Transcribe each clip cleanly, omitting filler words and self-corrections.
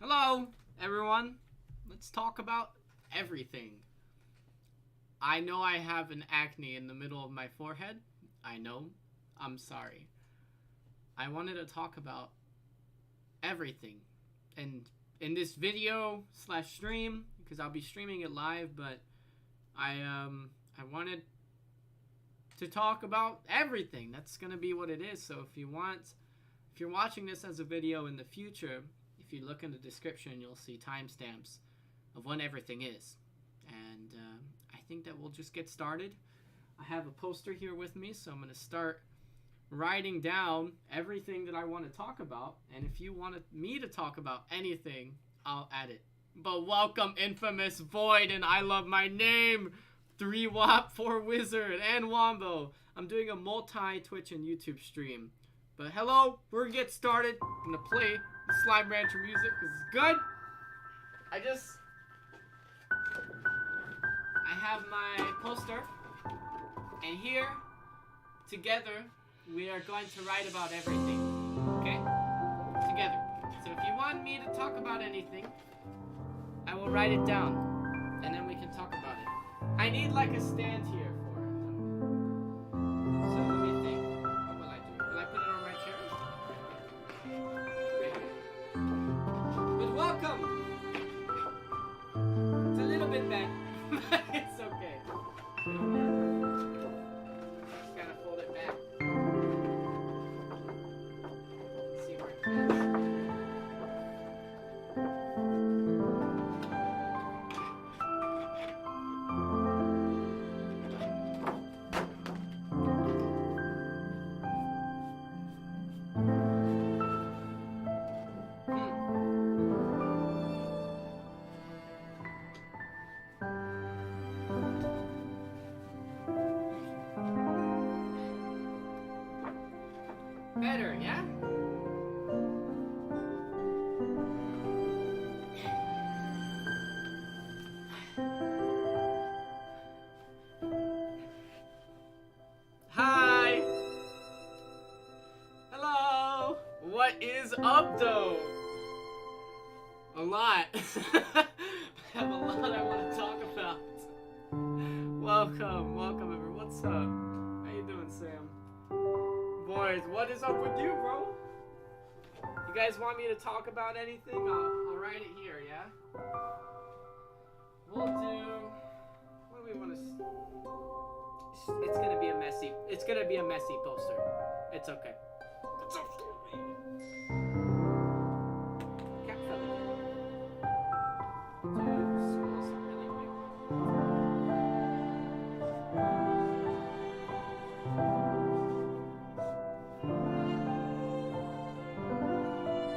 Hello, everyone. Let's talk about everything. I know I have an acne in the middle of my forehead. I know. I'm sorry. I wanted to talk about everything. And in this video slash stream, because I'll be streaming it live, but I wanted to talk about everything. That's gonna be what it is. So if you're watching this as a video in the future, if you look in the description, you'll see timestamps of when everything is. And I think that we'll just get started. I have a poster here with me, so I'm going to start writing down everything that I want to talk about. And if you want me to talk about anything, I'll add it. But welcome, Infamous Void, and I Love My Name, 3WAP, 4Wizard, and Wombo. I'm doing a multi-Twitch and YouTube stream. But hello, we're going to get started. I'm going to play the Slime Rancher music because it's good. I have my poster, and here, together, we are going to write about everything, okay? Together. So if you want me to talk about anything, I will write it down, and then we can talk about it. I need like a stand here for it. So let me think. What will I do? Will I put it on my chair? Right here. But welcome! It's a little bit bad. It's okay. Just gotta fold it back. Let's see where it fits. Better, yeah? Hi! Hello! What is up, though? A lot. I have a lot I want to talk about. Welcome, everyone. What's up? How you doing, Sam? Boys, what is up with you, bro? You guys want me to talk about anything? I'll write it here, yeah? We'll do... What do we want to... It's gonna be a messy poster. It's okay. It's okay. Cat feather.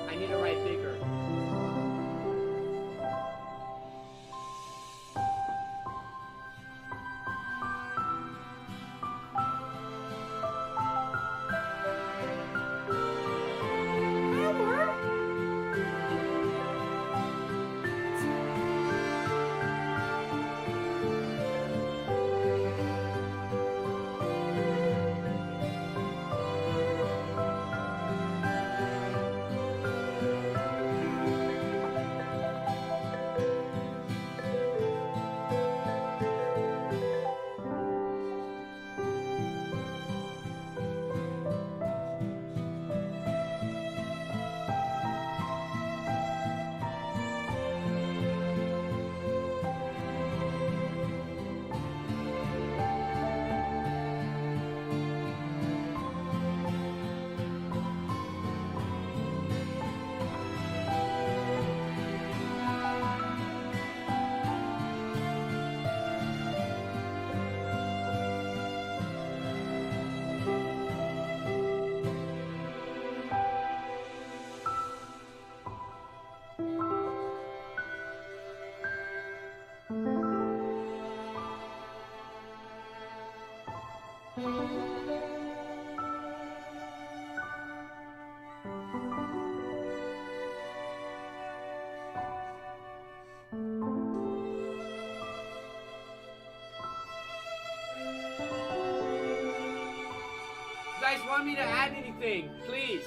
I need to write bigger. You guys want me to add anything, please?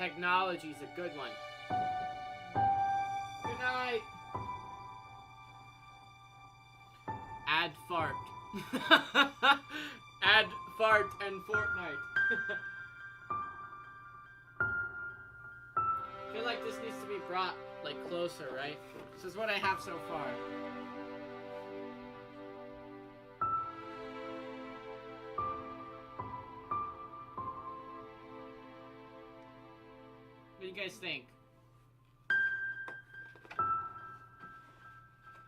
technology's a good one. Good night. Add fart. Add fart and Fortnite. I feel like this needs to be brought like closer, right? This is what I have so far. What do you guys think?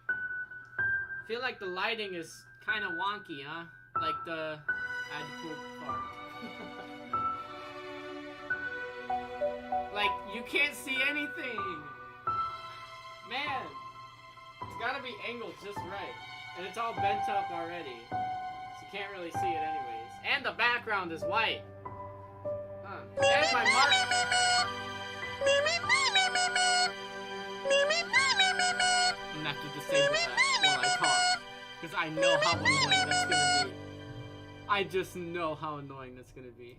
I feel like the lighting is kind of wonky, huh? Like the add poop part. Like, you can't see anything! Man! It's gotta be angled just right. And it's all bent up already. So you can't really see it anyways. And the background is white. Huh. And my mark. I'm gonna have to disable that while I talk. Because I know how annoying that's gonna be. I just know how annoying that's gonna be.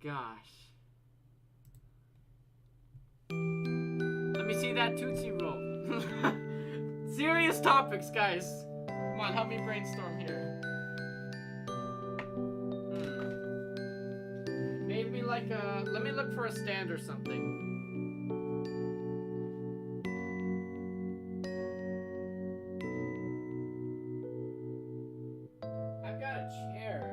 Gosh. Let me see that Tootsie Roll. Serious topics, guys. Come on, help me brainstorm here. Maybe like a... Let me look for a stand or something. I've got a chair.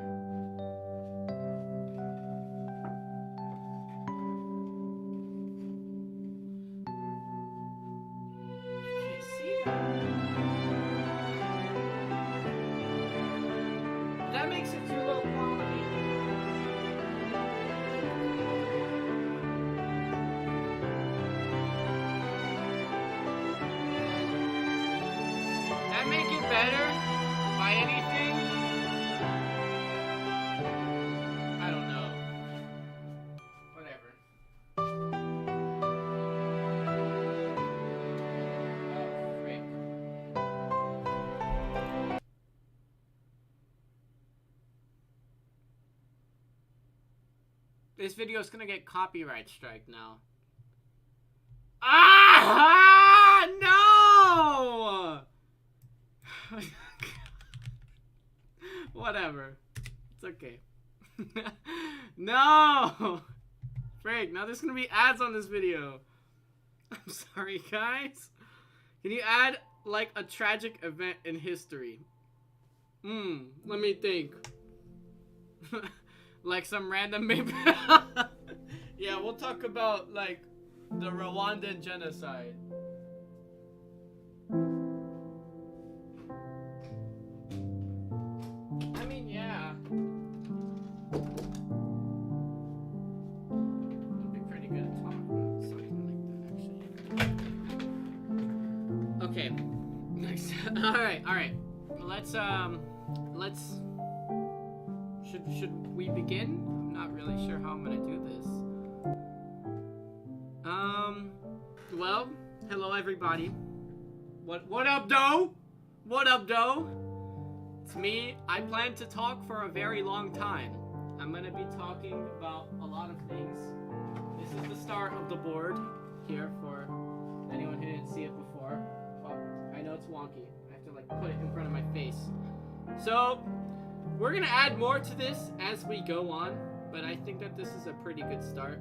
That makes it too low quality. That make it better by anything? I don't know. Whatever. Oh, frick. This video is gonna get copyright strike now. Ah! No! Whatever. It's okay. No! Frick, now there's gonna be ads on this video. I'm sorry, guys. Can you add, like, a tragic event in history? Let me think. Like some random maybe. Yeah, we'll talk about like the Rwandan genocide. I mean, yeah. I'll be pretty good at talking about something like that, actually. Okay. Next. All right. Let's. Should we begin? I'm not really sure how I'm gonna do this. Well, hello everybody. What up, doe? What up, doe? It's me. I plan to talk for a very long time. I'm gonna be talking about a lot of things. This is the start of the board here for anyone who didn't see it before. Well, I know it's wonky. I have to like put it in front of my face. So, we're gonna add more to this as we go on, but I think that this is a pretty good start.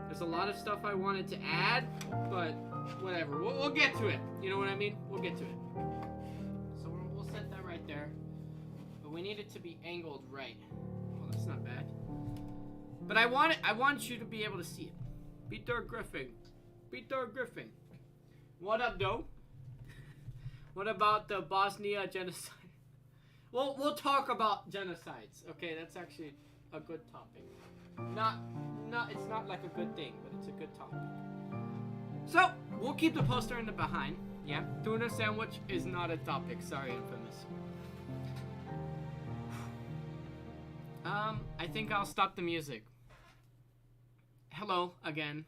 There's a lot of stuff I wanted to add, but whatever. We'll get to it. You know what I mean? We'll get to it. So we'll set that right there. But we need it to be angled right. Well, that's not bad. But I want you to be able to see it. Peter Griffin. Peter Griffin. What up, doe? What about the Bosnia genocide? Well, we'll talk about genocides. Okay, that's actually a good topic. It's not like a good thing, but it's a good topic. So, we'll keep the poster in the behind. Yeah, tuna sandwich is not a topic. Sorry, Infamous. I think I'll stop the music. Hello, again.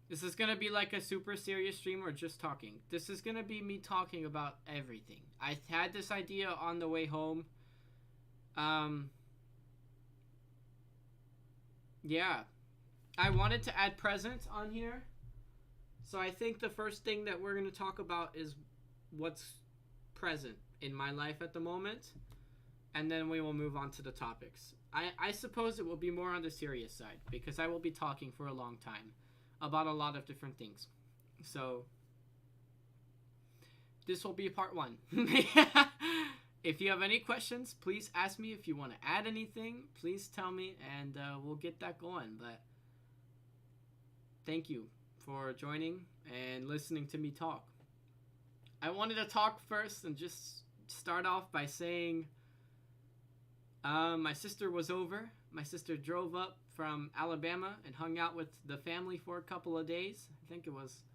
This is gonna be like a super serious stream or just talking. This is gonna be me talking about everything. I had this idea on the way home. Yeah, I wanted to add present on here. So I think the first thing that we're going to talk about is what's present in my life at the moment. And then we will move on to the topics. I suppose it will be more on the serious side because I will be talking for a long time about a lot of different things. So this will be part 1. If you have any questions, please ask me. If you want to add anything, please tell me, and we'll get that going. But thank you for joining and listening to me talk. I wanted to talk first and just start off by saying my sister was over. My sister drove up from Alabama and hung out with the family for a couple of days. I think it was,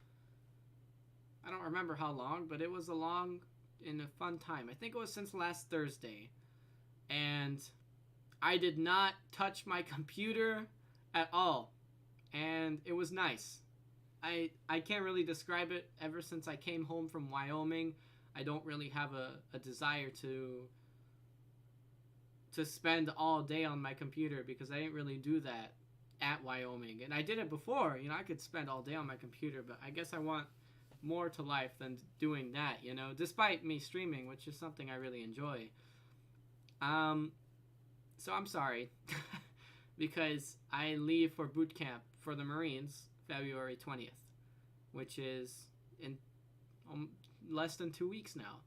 I don't remember how long, but it was a long and a fun time. I think it was since last Thursday. And I did not touch my computer at all. And it was nice. I can't really describe it. Ever since I came home from Wyoming, I don't really have a desire to spend all day on my computer because I didn't really do that at Wyoming. And I did it before. You know, I could spend all day on my computer, but I guess I want more to life than doing that, you know, despite me streaming, which is something I really enjoy. So I'm sorry because I leave for boot camp for the Marines February 20th, which is in less than 2 weeks now.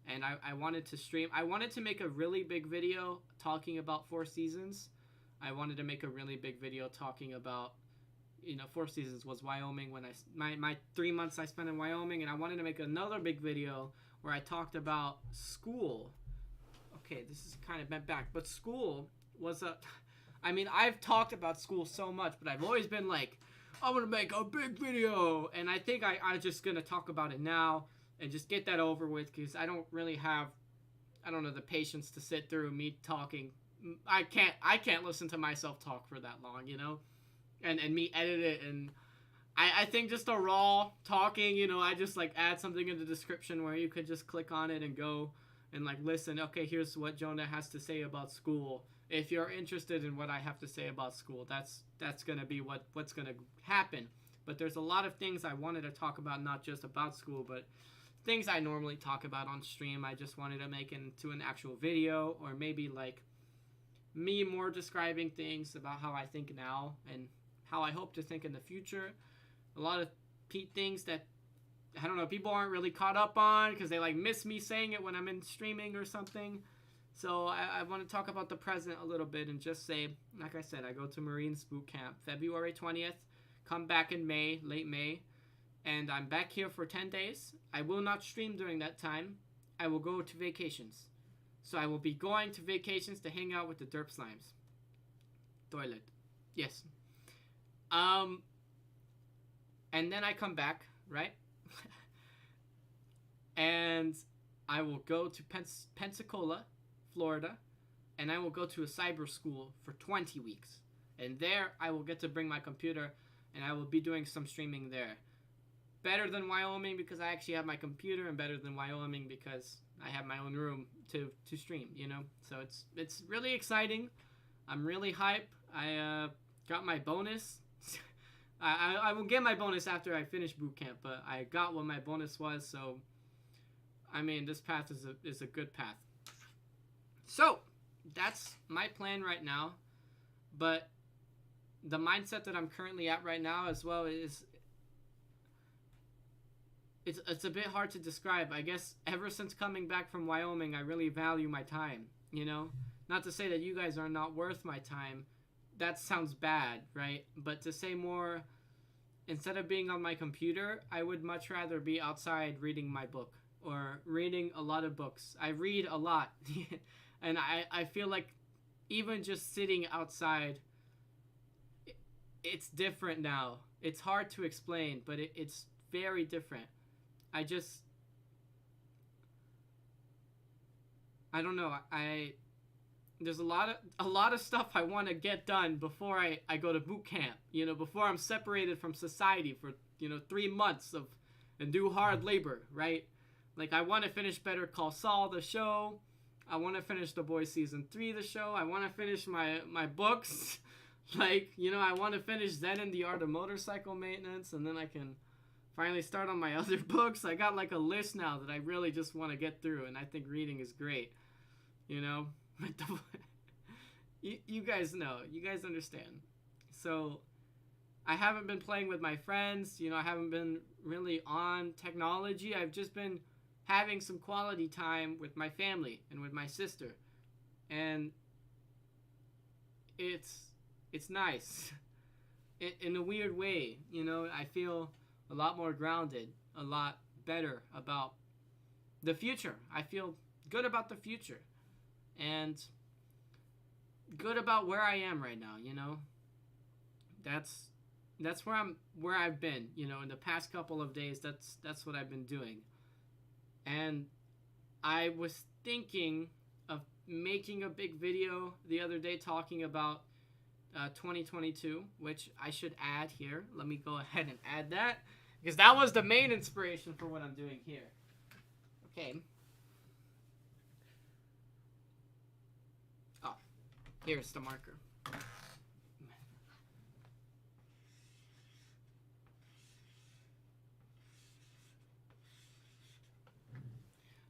And I wanted to stream. I wanted to make a really big video talking about Four Seasons. I wanted to make a really big video talking about, you know, Four Seasons was Wyoming when my 3 months I spent in Wyoming, and I wanted to make another big video where I talked about school. Okay, this is kind of bent back, but school was I mean, I've talked about school so much, but I've always been like, I'm going to make a big video, and I think I'm just going to talk about it now and just get that over with because I don't really have, I don't know, the patience to sit through me talking. I can't listen to myself talk for that long, you know? And me edit it, and I think just a raw talking, you know, I just like add something in the description where you could just click on it and go and like listen. Okay, here's what Jonah has to say about school. If you're interested in what I have to say about school, that's gonna be what's gonna happen. But there's a lot of things I wanted to talk about, not just about school, but things I normally talk about on stream. I just wanted to make into an actual video, or maybe like me more describing things about how I think now and how I hope to think in the future. A lot of things that, I don't know, people aren't really caught up on because they like miss me saying it when I'm in streaming or something. So I want to talk about the present a little bit and just say, like I said, I go to Marines boot camp February 20th, come back in May, late May, and I'm back here for 10 days. I will not stream during that time. I will go to vacations. So I will be going to vacations to hang out with the derp slimes. Toilet. Yes. And then I come back, right? And I will go to Pensacola, Florida, and I will go to a cyber school for 20 weeks. And there I will get to bring my computer, and I will be doing some streaming there. Better than Wyoming because I actually have my computer, and better than Wyoming because I have my own room to stream, you know? So it's really exciting. I'm really hype. I got my bonus. I will get my bonus after I finish boot camp, but I got what my bonus was, so I mean, this path is a good path. So that's my plan right now, but the mindset that I'm currently at right now as well is it's a bit hard to describe. I guess ever since coming back from Wyoming, I really value my time, you know? Not to say that you guys are not worth my time. That sounds bad, right? But to say more, instead of being on my computer, I would much rather be outside reading my book or reading a lot of books. I read a lot. And I feel like even just sitting outside, it's different now. It's hard to explain, but it's very different. I don't know. There's a lot of stuff I want to get done before I go to boot camp, you know, before I'm separated from society for, you know, 3 months and do hard labor, right? Like, I want to finish Better Call Saul, the show. I want to finish The Boys Season 3, the show. I want to finish my books. Like, you know, I want to finish Zen and the Art of Motorcycle Maintenance, and then I can finally start on my other books. I got like a list now that I really just want to get through, and I think reading is great. You know, you guys know, you guys understand. So I haven't been playing with my friends. You know, I haven't been really on technology. I've just been having some quality time with my family and with my sister, and it's nice. In a weird way, you know, I feel a lot more grounded, a lot better about the future. I feel good about the future and good about where I am right now, you know. That's where I've been, you know, in the past couple of days. That's what I've been doing. And I was thinking of making a big video the other day talking about 2022, which I should add here. Let me go ahead and add that, because that was the main inspiration for what I'm doing here. Okay. Oh, here's the marker.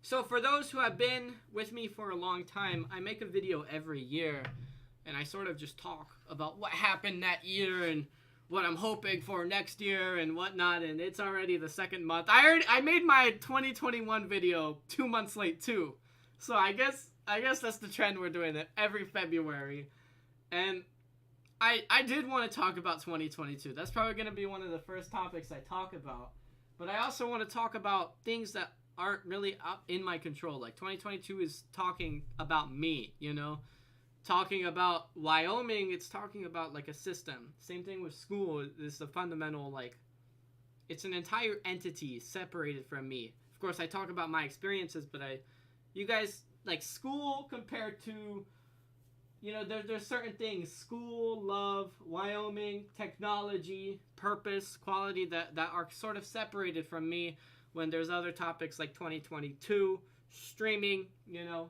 So for those who have been with me for a long time, I make a video every year, and I sort of just talk about what happened that year and what I'm hoping for next year and whatnot. And it's already the second month. I made my 2021 video 2 months late too, so I guess that's the trend we're doing it every February. And I did want to talk about 2022. That's probably going to be one of the first topics I talk about. But I also want to talk about things that aren't really up in my control. Like 2022 is talking about me, you know, talking about Wyoming. It's talking about like a system. Same thing with school. It's a fundamental, like, it's an entire entity separated from me. Of course, I talk about my experiences, but you guys, like, school compared to, you know, there's certain things, school, love, Wyoming, technology, purpose, quality that are sort of separated from me, when there's other topics like 2022, streaming, you know,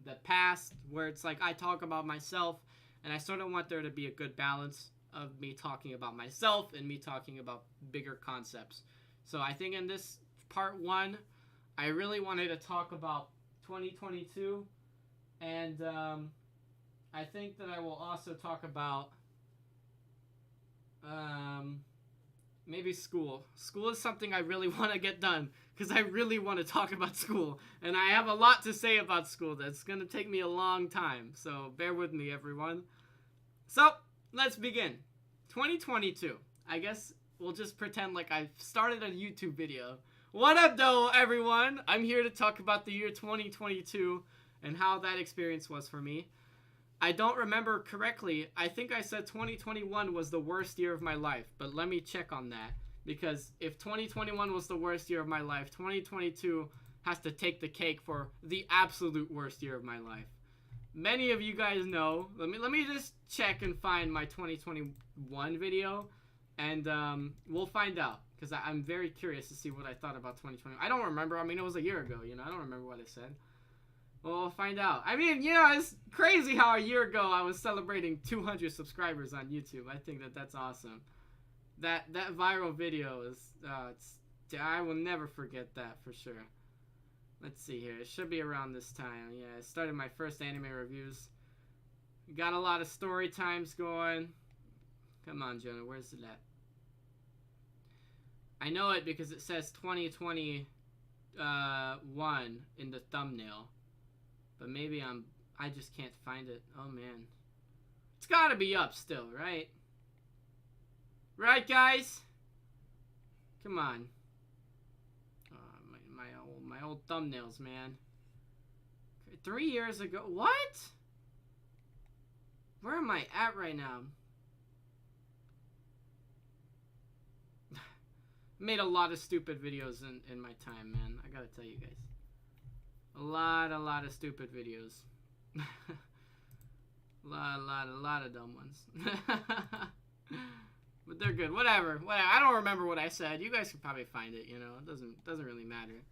the past, where it's like I talk about myself, and I sort of want there to be a good balance of me talking about myself and me talking about bigger concepts. So I think in this part one, I really wanted to talk about 2022, and I think that I will also talk about maybe school. School is something I really want to get done, because I really want to talk about school. And I have a lot to say about school that's going to take me a long time. So bear with me, everyone. So let's begin. 2022. I guess we'll just pretend like I started a YouTube video. What up, though, everyone? I'm here to talk about the year 2022 and how that experience was for me. I don't remember correctly. I think I said 2021 was the worst year of my life, but let me check on that, because if 2021 was the worst year of my life, 2022 has to take the cake for the absolute worst year of my life. Many of you guys know. Let me just check and find my 2021 video, and we'll find out, because I'm very curious to see what I thought about 2020. I don't remember. I mean, it was a year ago, you know. I don't remember what I said. Well, we'll find out. I mean, you know, it's crazy how a year ago I was celebrating 200 subscribers on YouTube. I think that's awesome. That viral video is, I will never forget that for sure. Let's see here. It should be around this time. Yeah, I started my first anime reviews. Got a lot of story times going. Come on, Jonah, where's it at? I know it because it says 2021 in the thumbnail. But maybe I just can't find it. Oh, man. It's gotta be up still, right? Right, guys? Come on. My old thumbnails, man. 3 years ago. What? Where am I at right now? Made a lot of stupid videos in my time, man. I gotta tell you guys. A lot of stupid videos. a lot of dumb ones. But they're good. Whatever. I don't remember what I said. You guys can probably find it, you know. It doesn't really matter.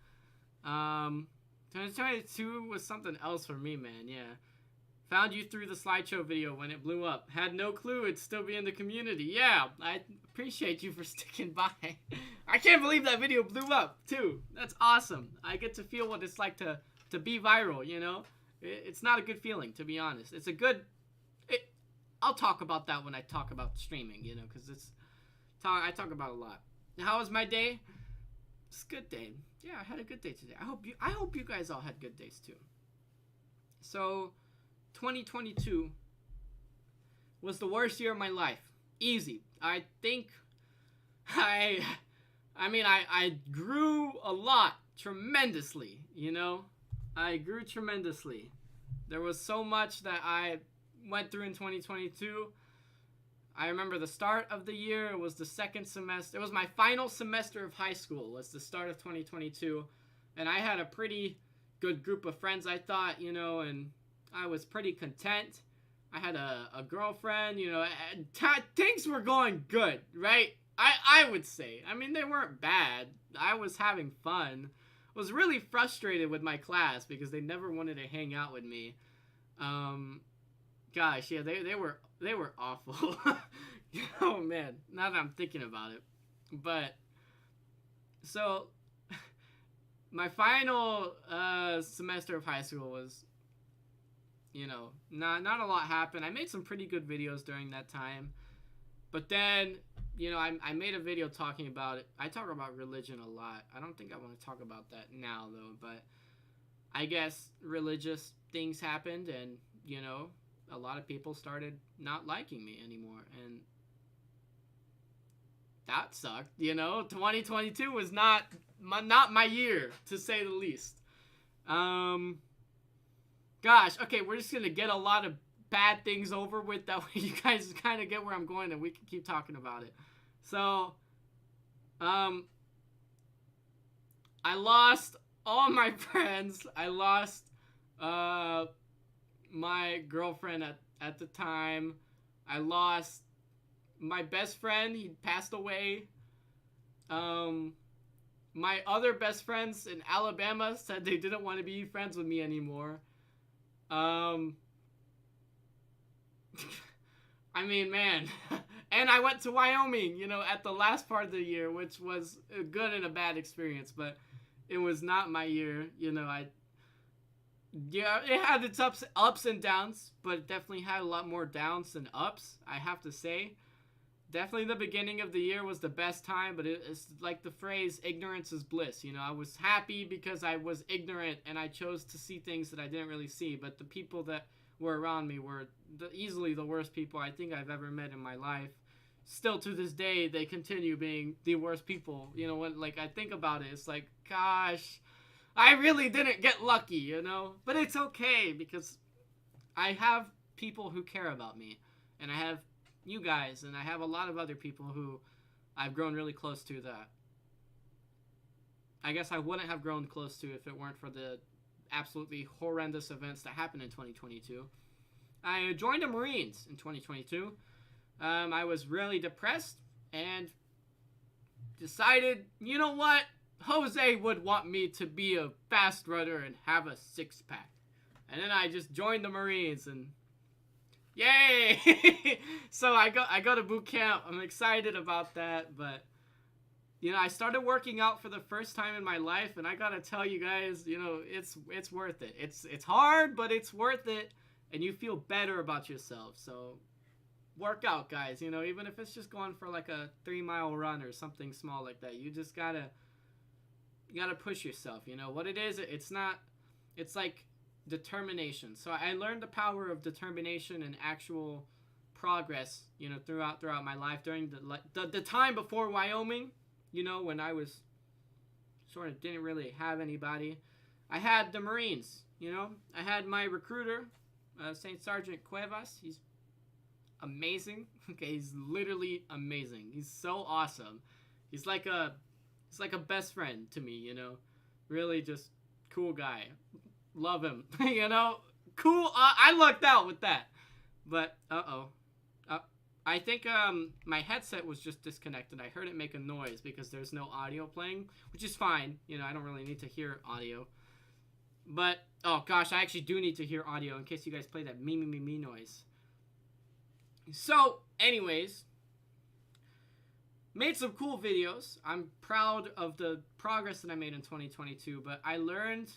2022 was something else for me, man. Yeah. Found you through the slideshow video when it blew up. Had no clue it'd still be in the community. Yeah, I appreciate you for sticking by. I can't believe that video blew up, too. That's awesome. I get to feel what it's like to be viral, you know? It's not a good feeling, to be honest. It's a good... I'll talk about that when I talk about streaming, you know, because I talk about it a lot. How was my day? It's a good day. Yeah, I had a good day today. I hope you guys all had good days, too. So... 2022 was the worst year of my life. Easy. I think I grew a lot, tremendously, you know? I grew tremendously. There was so much that I went through in 2022. I remember the start of the year, it was the second semester. It was my final semester of high school, was the start of 2022. And I had a pretty good group of friends, I thought, you know, and I was pretty content. I had a girlfriend, you know, and things were going good, right? I would say. I mean, they weren't bad. I was having fun. I was really frustrated with my class because they never wanted to hang out with me. Gosh, yeah, they were awful. Oh, man, now that I'm thinking about it. But, so, my final semester of high school was... You know, not a lot happened. I made some pretty good videos during that time. But then, you know, I made a video talking about it. I talk about religion a lot. I don't think I want to talk about that now, though. But I guess religious things happened and, you know, a lot of people started not liking me anymore. And that sucked, you know. 2022 was not my year, to say the least. Gosh, okay, we're just going to get a lot of bad things over with. That way you guys kind of get where I'm going and we can keep talking about it. So, I lost all my friends. I lost my girlfriend at the time. I lost my best friend. He passed away. My other best friends in Alabama said they didn't want to be friends with me anymore. I mean, man. And I went to Wyoming, you know, at the last part of the year, which was a good and a bad experience, but it was not my year, you know. Yeah, it had its ups and downs, but it definitely had a lot more downs than ups, I have to say. Definitely the beginning of the year was the best time, but it's like the phrase, ignorance is bliss. You know, I was happy because I was ignorant and I chose to see things that I didn't really see. But the people that were around me were easily the worst people I think I've ever met in my life. Still to this day, they continue being the worst people. You know, when like I think about it, it's like, gosh, I really didn't get lucky, you know? But it's okay because I have people who care about me. And I have you guys, and I have a lot of other people who I've grown really close to that I guess I wouldn't have grown close to if it weren't for the absolutely horrendous events that happened in 2022. I joined the Marines in 2022. I was really depressed and decided, you know what? Jose would want me to be a fast runner and have a six-pack. And then I just joined the Marines and yay! So I go to boot camp. I'm excited about that, but you know, I started working out for the first time in my life, and I gotta tell you guys, you know, it's worth it. It's hard, but it's worth it, and you feel better about yourself. So work out, guys. You know, even if it's just going for like a 3-mile run or something small like that, you just gotta push yourself. You know what it is? It's like determination. So I learned the power of determination and actual progress, you know, throughout my life during the time before Wyoming. You know, when I was sort of didn't really have anybody. I had the Marines, you know. I had my recruiter, St. Sergeant Cuevas. He's amazing. Okay, he's literally amazing. He's so awesome. He's like a best friend to me, you know. Really just cool guy. Love him, you know. Cool. I lucked out with that. But, I think my headset was just disconnected. I heard it make a noise because there's no audio playing, which is fine. You know, I don't really need to hear audio. But oh gosh, I actually do need to hear audio in case you guys play that me noise. So, anyways, made some cool videos. I'm proud of the progress that I made in 2022, but I learned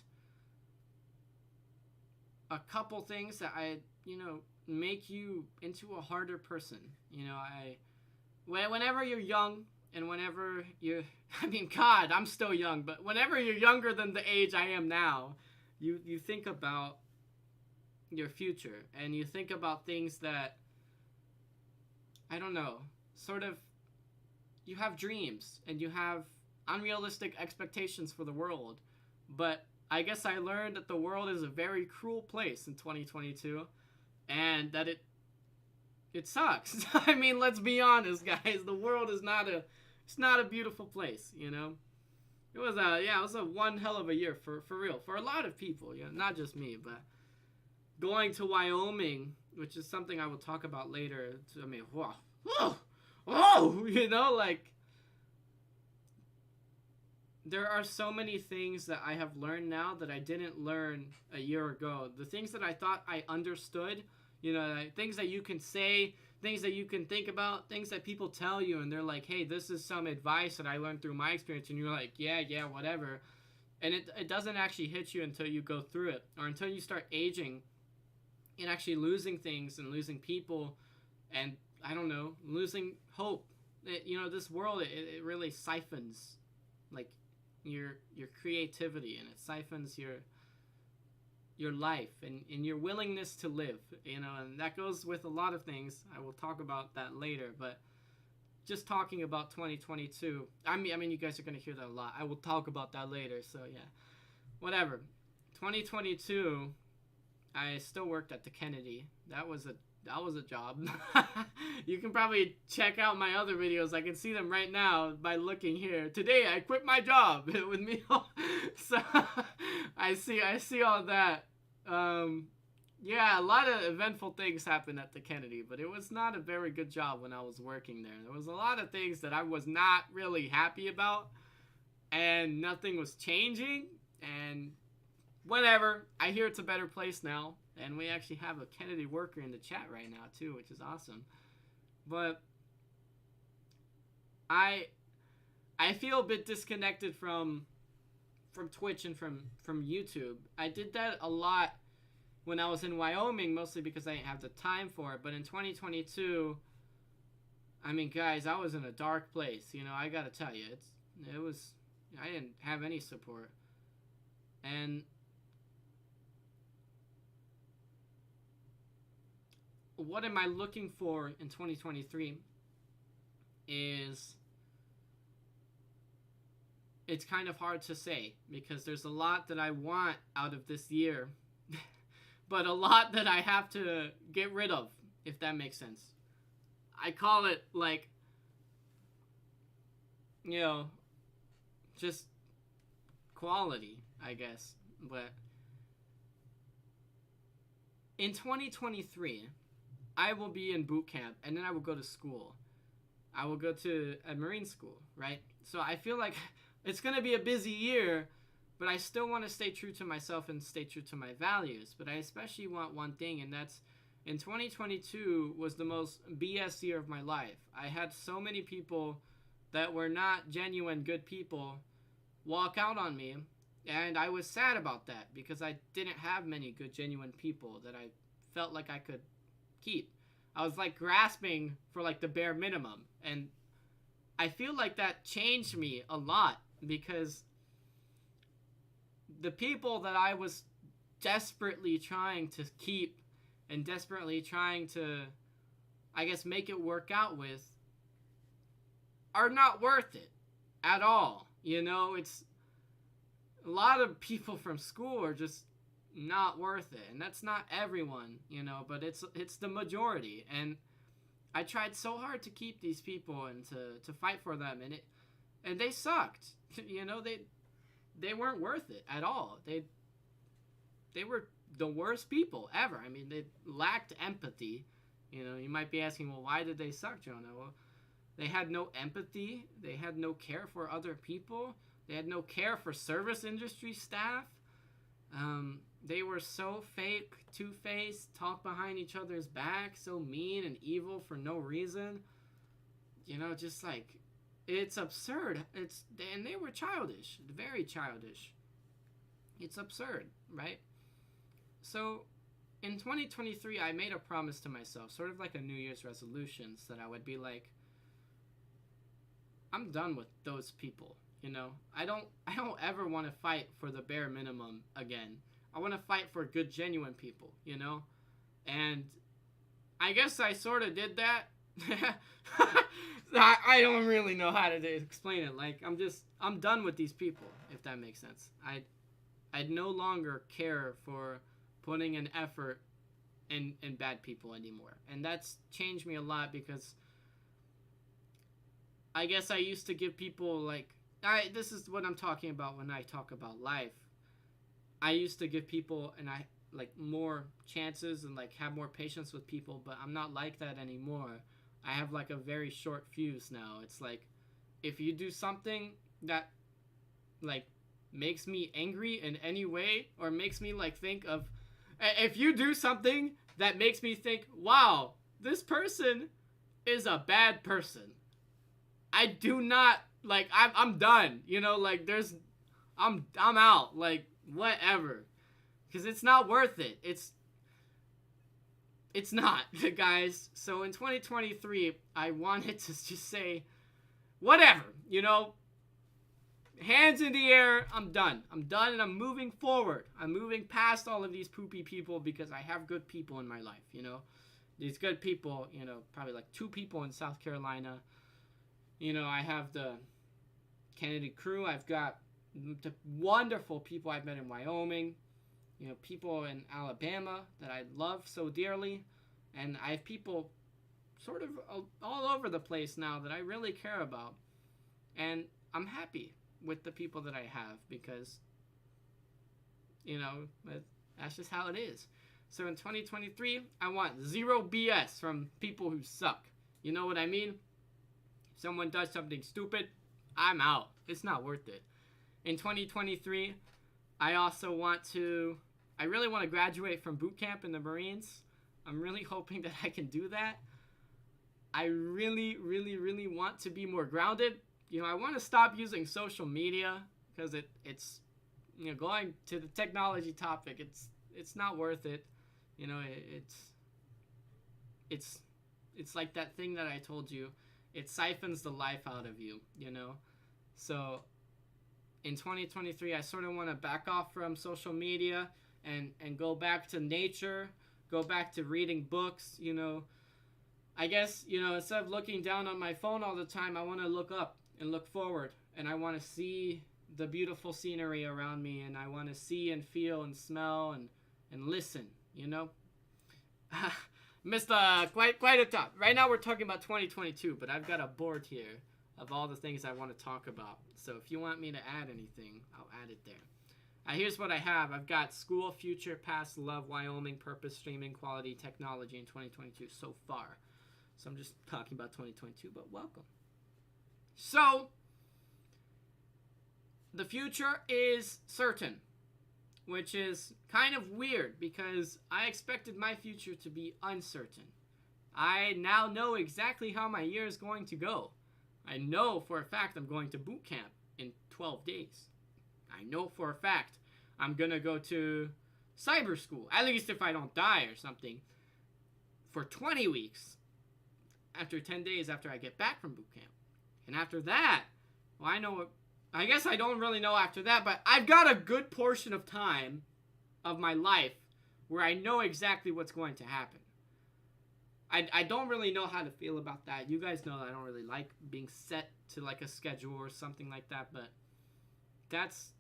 a couple things that make you into a harder person. Whenever you're young and whenever you're, I mean, God, I'm still young, but whenever you're younger than the age I am now, you think about your future and you think about things that, I don't know, sort of, you have dreams and you have unrealistic expectations for the world. But I guess I learned that the world is a very cruel place in 2022 and that it sucks. I mean, let's be honest, guys. The world is not a beautiful place, you know? It was a one hell of a year for real. For a lot of people, not just me, but going to Wyoming, which is something I will talk about later. I mean, whoa, like, there are so many things that I have learned now that I didn't learn a year ago. The things that I thought I understood, things that you can say, things that you can think about, things that people tell you, and they're like, hey, this is some advice that I learned through my experience, and you're like, yeah, whatever. And it doesn't actually hit you until you go through it, or until you start aging and actually losing things and losing people and, I don't know, losing hope. This world, it really siphons, like, your creativity, and it siphons your life and your willingness to live, and that goes with a lot of things. I will talk about that later, but just talking about 2022, I mean you guys are going to hear that a lot. I will talk about that later, so yeah, whatever. 2022, I still worked at the Kennedy. That was a job. You can probably check out my other videos. I can see them right now by looking here. Today I quit my job with me. So I see all that. Yeah, a lot of eventful things happened at the Kennedy, but it was not a very good job when I was working there. There was a lot of things that I was not really happy about, and nothing was changing, and whatever. I hear it's a better place now. And we actually have a Kennedy worker in the chat right now too, which is awesome. But I feel a bit disconnected from Twitch and from YouTube. I did that a lot when I was in Wyoming, mostly because I didn't have the time for it. But in 2022, I mean, guys, I was in a dark place. I gotta tell you, I didn't have any support. And what am I looking for in 2023 is, it's kind of hard to say because there's a lot that I want out of this year, but a lot that I have to get rid of, if that makes sense. I call it like, just quality, I guess. But in 2023, I will be in boot camp, and then I will go to school. I will go to a Marine school, right? So I feel like it's going to be a busy year, but I still want to stay true to myself and stay true to my values. But I especially want one thing, and that's, in 2022 was the most BS year of my life. I had so many people that were not genuine good people walk out on me, and I was sad about that because I didn't have many good genuine people that I felt like I could keep. I was like grasping for like the bare minimum, and I feel like that changed me a lot because the people that I was desperately trying to keep and desperately trying to, I guess, make it work out with are not worth it at all. It's a lot of people from school are just not worth it, and that's not everyone, but it's the majority. And I tried so hard to keep these people and to fight for them, and they sucked. They weren't worth it at all. They were the worst people ever. I mean, they lacked empathy. You might be asking, well, why did they suck, Jonah? Well, they had no empathy. They had no care for other people. They had no care for service industry staff. They were so fake, two-faced, talk behind each other's back, so mean and evil for no reason. Just like, it's absurd. And they were childish, very childish. It's absurd, right? So, in 2023, I made a promise to myself, sort of like a New Year's resolutions, that I would be like, I'm done with those people. I don't ever want to fight for the bare minimum again. I want to fight for good, genuine people, And I guess I sort of did that. I don't really know how to explain it. Like, I'm done with these people, if that makes sense. I no longer care for putting an effort in bad people anymore. And that's changed me a lot, because I guess I used to give people, like, this is what I'm talking about when I talk about life. I used to give people more chances and have more patience with people, but I'm not like that anymore. I have a very short fuse now. It's like, if you do something that makes me angry in any way, or makes me think of, if you do something that makes me think, wow, this person is a bad person, I do not I'm done. I'm out. Whatever, because it's not worth it. It's not, guys. So in 2023, I wanted to just say, whatever, hands in the air. I'm done, and I'm moving forward. I'm moving past all of these poopy people, because I have good people in my life. These good people, probably 2 people in South Carolina. I have the Kennedy crew. I've got the wonderful people I've met in Wyoming, people in Alabama that I love so dearly, and I have people sort of all over the place now that I really care about, and I'm happy with the people that I have, because that's just how it is. So in 2023, I want 0 BS from people who suck. You know what I mean? If someone does something stupid, I'm out. It's not worth it. In 2023, I really want to graduate from boot camp in the Marines. I'm really hoping that I can do that. I really, really, really want to be more grounded. I want to stop using social media, because it's going to the technology topic, it's not worth it. It's like that thing that I told you. It siphons the life out of you, So in 2023, I sort of want to back off from social media and go back to nature, go back to reading books, I guess, instead of looking down on my phone all the time, I want to look up and look forward, and I want to see the beautiful scenery around me, and I want to see and feel and smell and listen, Missed quite a top. Right now we're talking about 2022, but I've got a board here of all the things I want to talk about. So if you want me to add anything, I'll add it there. Here's what I have. I've got school, future, past, love, Wyoming, purpose, streaming, quality, technology in 2022 so far. So I'm just talking about 2022, but welcome. So the future is certain, which is kind of weird, because I expected my future to be uncertain. I now know exactly how my year is going to go. I know for a fact I'm going to boot camp in 12 days. I know for a fact I'm going to go to cyber school, at least if I don't die or something, for 20 weeks after 10 days after I get back from boot camp. And after that, well, I guess I don't really know after that, but I've got a good portion of time of my life where I know exactly what's going to happen. I don't really know how to feel about that. You guys know that I don't really like being set to a schedule or something like that, but that's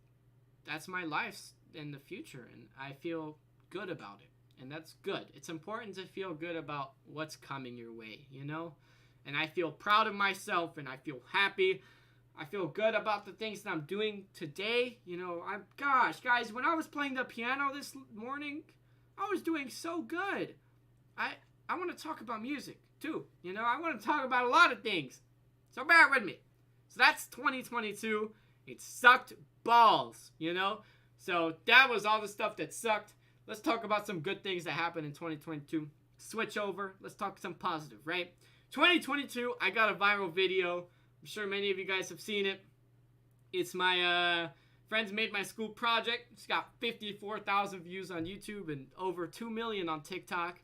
my life in the future, and I feel good about it, and that's good. It's important to feel good about what's coming your way, and I feel proud of myself, and I feel happy. I feel good about the things that I'm doing today. Gosh, guys, when I was playing the piano this morning, I was doing so good. I want to talk about music, too. I want to talk about a lot of things. So bear with me. So that's 2022. It sucked balls, So that was all the stuff that sucked. Let's talk about some good things that happened in 2022. Switch over. Let's talk some positive, right? 2022, I got a viral video. I'm sure many of you guys have seen it. It's my friends made my school project. It's got 54,000 views on YouTube and over 2 million on TikTok.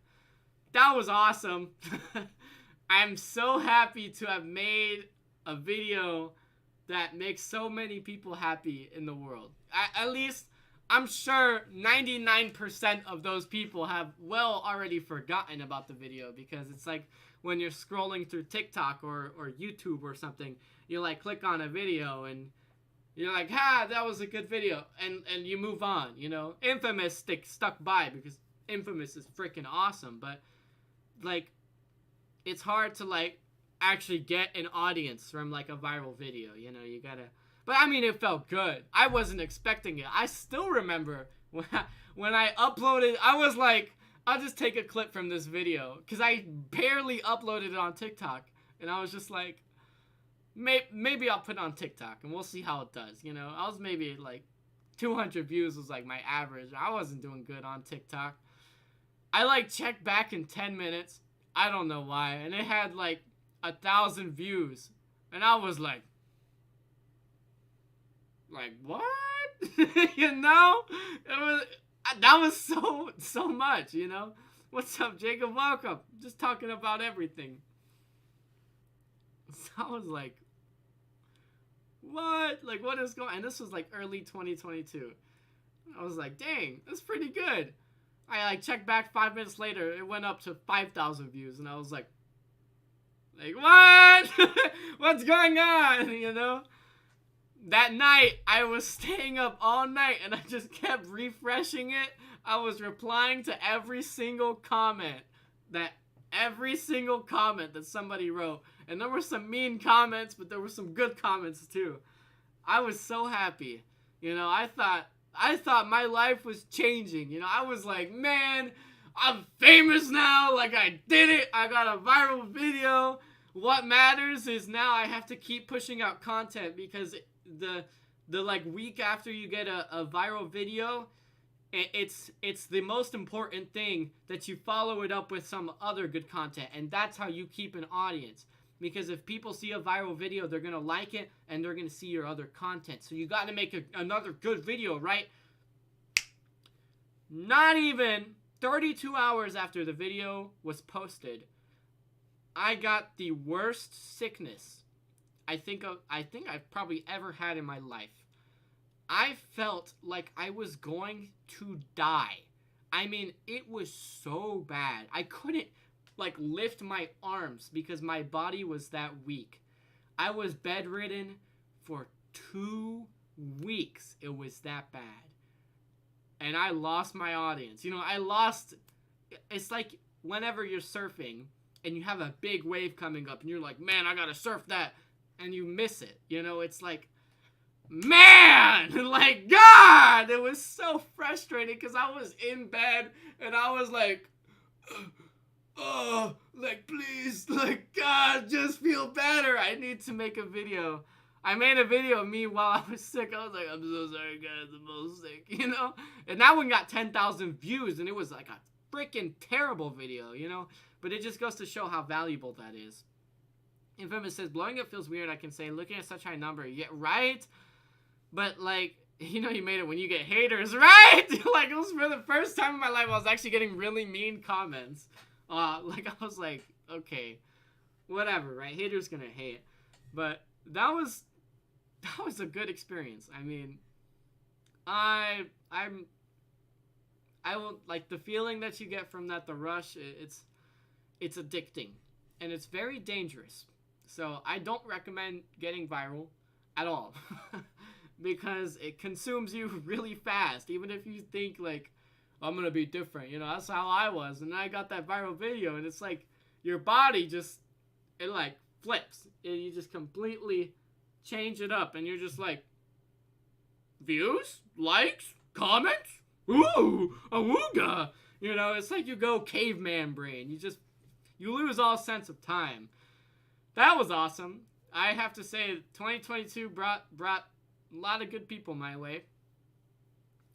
That was awesome. I'm so happy to have made a video that makes so many people happy in the world. At least, I'm sure 99% of those people have well already forgotten about the video, because it's like when you're scrolling through TikTok or YouTube or something, you like click on a video and you're like, that was a good video, and you move on, you know. Infamous stuck by because Infamous is freaking awesome, but like it's hard to like actually get an audience from like a viral video, you know. You gotta, but I mean, it felt good. I wasn't expecting it. I still remember when I uploaded, I was like, I'll just take a clip from this video, because I barely uploaded it on TikTok, and I was just like, maybe I'll put it on TikTok and we'll see how it does, you know. I was maybe like 200 views was like my average. I wasn't doing good on TikTok. I like checked back in 10 minutes. I don't know why, and it had like 1,000 views, and I was like what? You know, that was so much, you know. What's up, Jacob? Welcome. Just talking about everything. So I was like, what? Like, what is going on? And this was like early 2022. I was like, dang, that's pretty good. I like checked back 5 minutes later, it went up to 5,000 views, and I was like what? What's going on? You know? That night, I was staying up all night, and I just kept refreshing it. I was replying to every single comment that somebody wrote. And there were some mean comments, but there were some good comments too. I was so happy. You know, I thought my life was changing. You know, I was like, man, I'm famous now. Like, I did it. I got a viral video. What matters is now I have to keep pushing out content, because the like week after you get a viral video, it's the most important thing that you follow it up with some other good content, and that's how you keep an audience. Because if people see a viral video, they're gonna like it, and they're gonna see your other content. So you got to make another good video, right? Not even 32 hours after the video was posted, I got the worst sickness I think I've probably ever had in my life. I felt like I was going to die. I mean, it was so bad. I couldn't like lift my arms because my body was that weak. I was bedridden for 2 weeks. It was that bad. And I lost my audience. You know, it's like whenever you're surfing and you have a big wave coming up and you're like, man, I gotta surf that. And you miss it. You know, it's like, man, like, God, it was so frustrating because I was in bed and I was like, oh, like, please, like, God, just feel better. I need to make a video. I made a video of me while I was sick. I was like, I'm so sorry, guys, I'm most sick, you know? And that one got 10,000 views, and it was like a freaking terrible video, you know? But it just goes to show how valuable that is. Infamous says, blowing up feels weird, I can say, looking at such high number. Yeah, right? But, like, you know you made it when you get haters, right? Like, it was for the first time in my life I was actually getting really mean comments. Like, I was like, okay, whatever, right? Haters gonna hate. But that was a good experience. I mean, I will, like, the feeling that you get from that, the rush, it's addicting. And it's very dangerous. So I don't recommend getting viral at all. Because it consumes you really fast. Even if you think, like, I'm gonna be different. You know, that's how I was. And then I got that viral video, and it's like, your body just, it like flips. And you just completely change it up. And you're just like, views? Likes? Comments? Ooh, awooga. You know, it's like you go caveman brain. You lose all sense of time. That was awesome. I have to say, 2022 brought a lot of good people my way.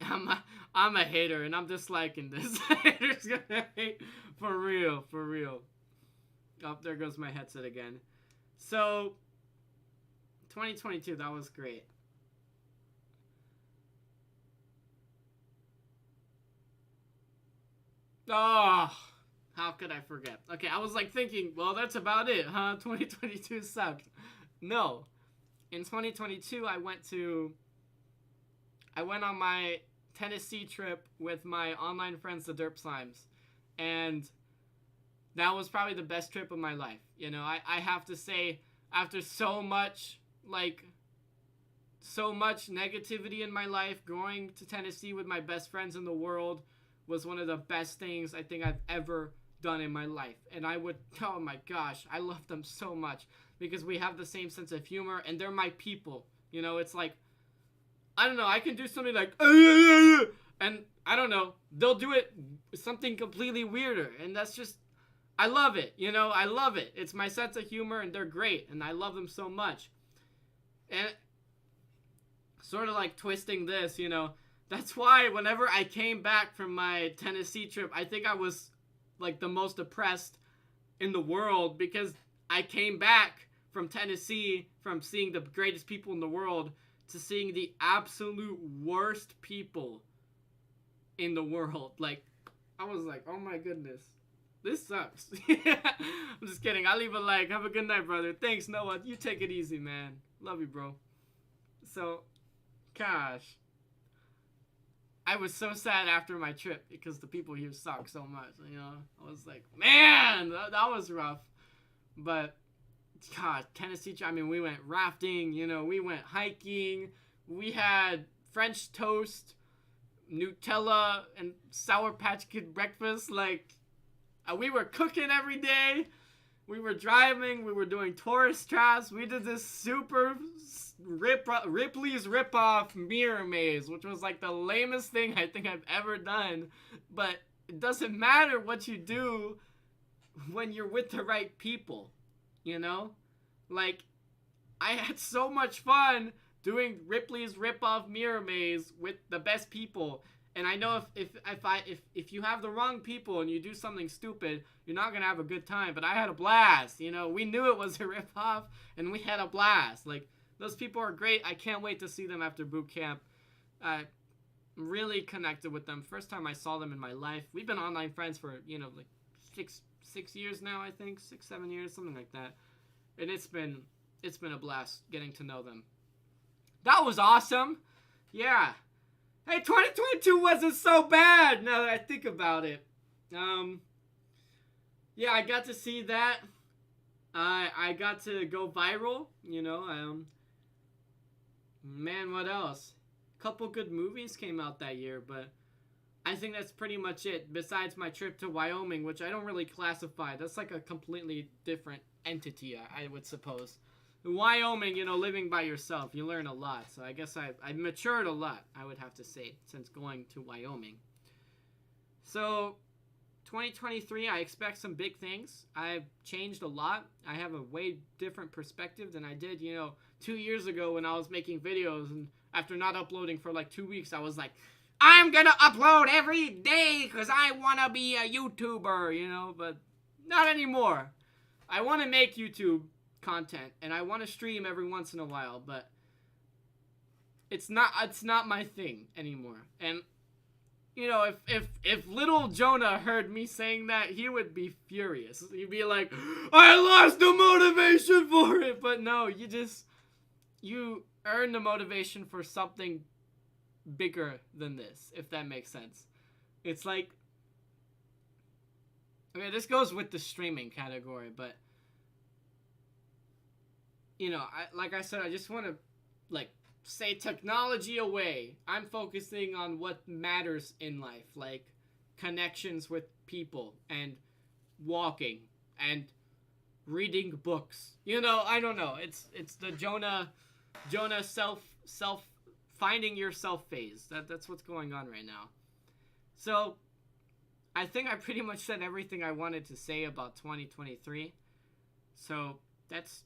I'm a, I'm a hater, and I'm disliking this. Haters gonna hate for real, for real. Oh, there goes my headset again. So, 2022, that was great. Oh, how could I forget? Okay, I was like thinking, well, that's about it, huh? 2022 sucked. No, in 2022, I went on my Tennessee trip with my online friends, the Derp Slimes, and that was probably the best trip of my life. You know, I have to say, after so much negativity in my life, going to Tennessee with my best friends in the world was one of the best things I think I've ever done in my life. And oh my gosh, I love them so much because we have the same sense of humor and they're my people. You know, it's like, I don't know, I can do something like, and I don't know, they'll do it something completely weirder. And that's just, I love it. You know, I love it. It's my sense of humor and they're great. And I love them so much. And sort of like twisting this, you know, that's why whenever I came back from my Tennessee trip, I think I was like the most depressed in the world because I came back from Tennessee from seeing the greatest people in the world to seeing the absolute worst people in the world. Like, I was like, oh my goodness, this sucks. I'm just kidding. I'll leave a like. Have a good night, brother. Thanks, Noah. You take it easy, man. Love you, bro. So, gosh, I was so sad after my trip because the people here suck so much. You know, I was like, man, that was rough. But God, Tennessee. I mean, we went rafting. You know, we went hiking. We had French toast, Nutella, and Sour Patch Kid breakfast. Like, we were cooking every day. We were driving. We were doing tourist traps. We did this super Ripley's ripoff mirror maze, which was like the lamest thing I think I've ever done. But it doesn't matter what you do when you're with the right people, you know? Like, I had so much fun doing Ripley's ripoff mirror maze with the best people. And I know if you have the wrong people and you do something stupid, you're not gonna have a good time. But I had a blast. You know, we knew it was a ripoff, and we had a blast. Like, those people are great. I can't wait to see them after boot camp. I'm really connected with them. First time I saw them in my life. We've been online friends for, you know, like six years now. I think 6-7 years, something like that. And it's been a blast getting to know them. That was awesome. Yeah. Hey, 2022 wasn't so bad now that I think about it. Yeah, I got to see that. I got to go viral, you know. Man, what else? A couple good movies came out that year, but I think that's pretty much it. Besides my trip to Wyoming, which I don't really classify. That's like a completely different entity, I would suppose. Wyoming, you know, living by yourself, you learn a lot. So I guess I've matured a lot, I would have to say, since going to Wyoming. So, 2023, I expect some big things. I've changed a lot. I have a way different perspective than I did, you know, 2 years ago when I was making videos. And after not uploading for like 2 weeks, I was like, I'm gonna upload every day because I want to be a YouTuber, you know, but not anymore. I want to make YouTube content and I want to stream every once in a while, but it's not my thing anymore. And you know, if little Jonah heard me saying that, he would be furious. He'd be like, I lost the motivation for it. But no, you earn the motivation for something bigger than this, if that makes sense. It's like, okay, this goes with the streaming category, but you know, like I said, I just want to like say technology away. I'm focusing on what matters in life, like connections with people and walking and reading books. You know, I don't know. It's the Jonah self finding yourself phase. That's what's going on right now. So, I think I pretty much said everything I wanted to say about 2023. So, that's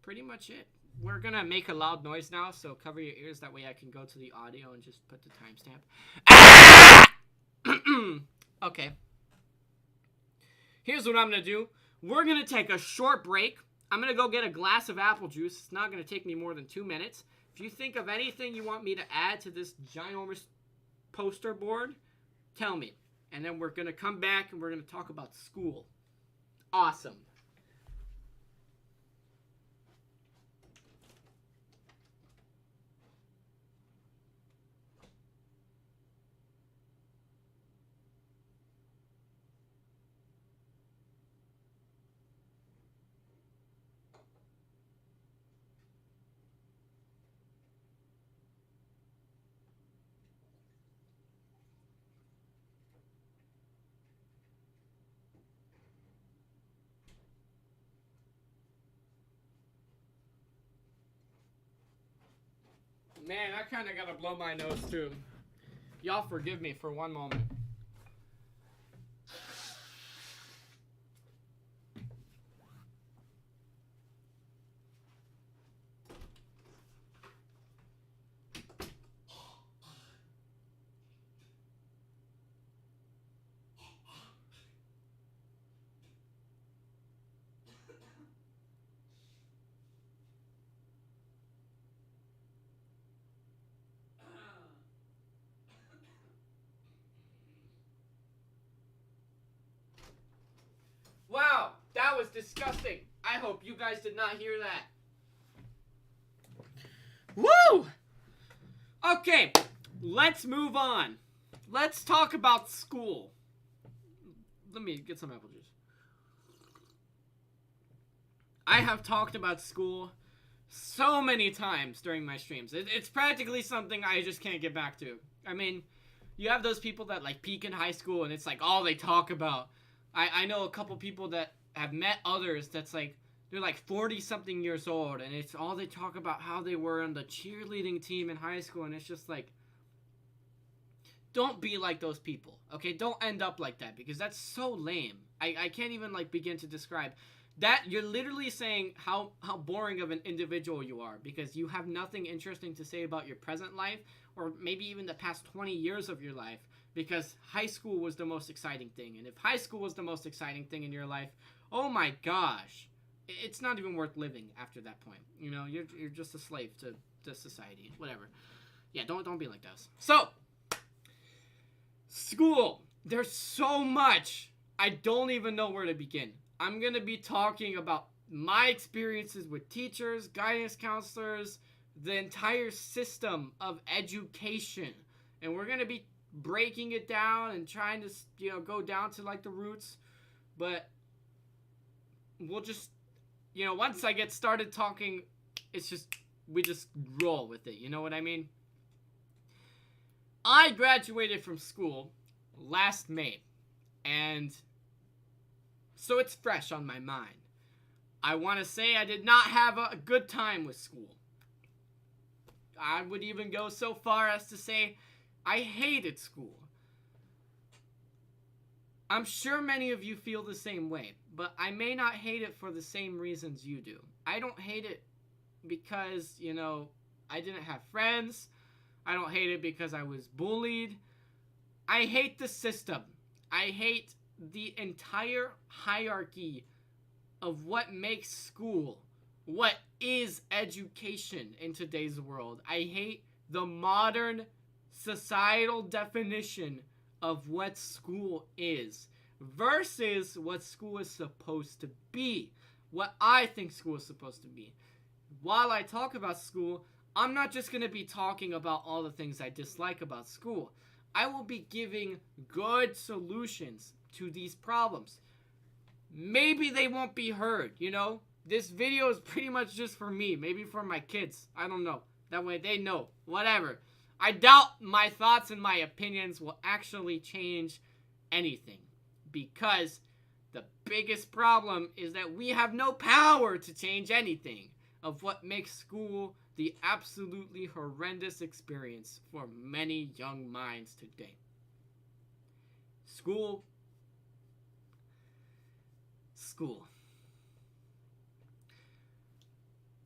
pretty much it. we're gonna make a loud noise now, so cover your ears. That way I can go to the audio and just put the timestamp. Okay. Here's what I'm gonna do. We're gonna take a short break. I'm gonna go get a glass of apple juice. It's not gonna take me more than 2 minutes. If you think of anything you want me to add to this ginormous poster board, tell me. And then we're gonna come back and we're gonna talk about school. Awesome. Man, I kind of gotta blow my nose too. Y'all forgive me for one moment. Wow, that was disgusting. I hope you guys did not hear that. Woo! Okay, let's move on. Let's talk about school. Let me get some apple juice. I have talked about school so many times during my streams. It's practically something I just can't get back to. I mean, you have those people that like peak in high school and it's like all they talk about. I know a couple people that have met others that's like, they're like 40 something years old and it's all they talk about how they were on the cheerleading team in high school, and it's just like, don't be like those people, okay? Don't end up like that, because that's so lame. I can't even like begin to describe that. You're literally saying how boring of an individual you are because you have nothing interesting to say about your present life or maybe even the past 20 years of your life, because high school was the most exciting thing. And if high school was the most exciting thing in your life, oh my gosh, it's not even worth living after that point. You know, you're just a slave to society, whatever. Yeah, don't be like those. So, school. There's so much. I don't even know where to begin. I'm going to be talking about my experiences with teachers, guidance counselors, the entire system of education. And we're going to be breaking it down and trying to, go down to like the roots. But we'll just, once I get started talking, we just roll with it. You know what I mean? I graduated from school last May, and so it's fresh on my mind. I want to say I did not have a good time with school. I would even go so far as to say I hated school. I'm sure many of you feel the same way, but I may not hate it for the same reasons you do. I don't hate it because, I didn't have friends. I don't hate it because I was bullied. I hate the system. I hate the entire hierarchy of what makes school, what is education in today's world. I hate the modern societal definition of what school is versus what school is supposed to be, what I think school is supposed to be. While I talk about school, I'm not just going to be talking about all the things I dislike about school. I will be giving good solutions to these problems. Maybe they won't be heard, This video is pretty much just for me, maybe for my kids. I don't know. That way they know. Whatever. I doubt my thoughts and my opinions will actually change anything, because the biggest problem is that we have no power to change anything of what makes school the absolutely horrendous experience for many young minds today. School.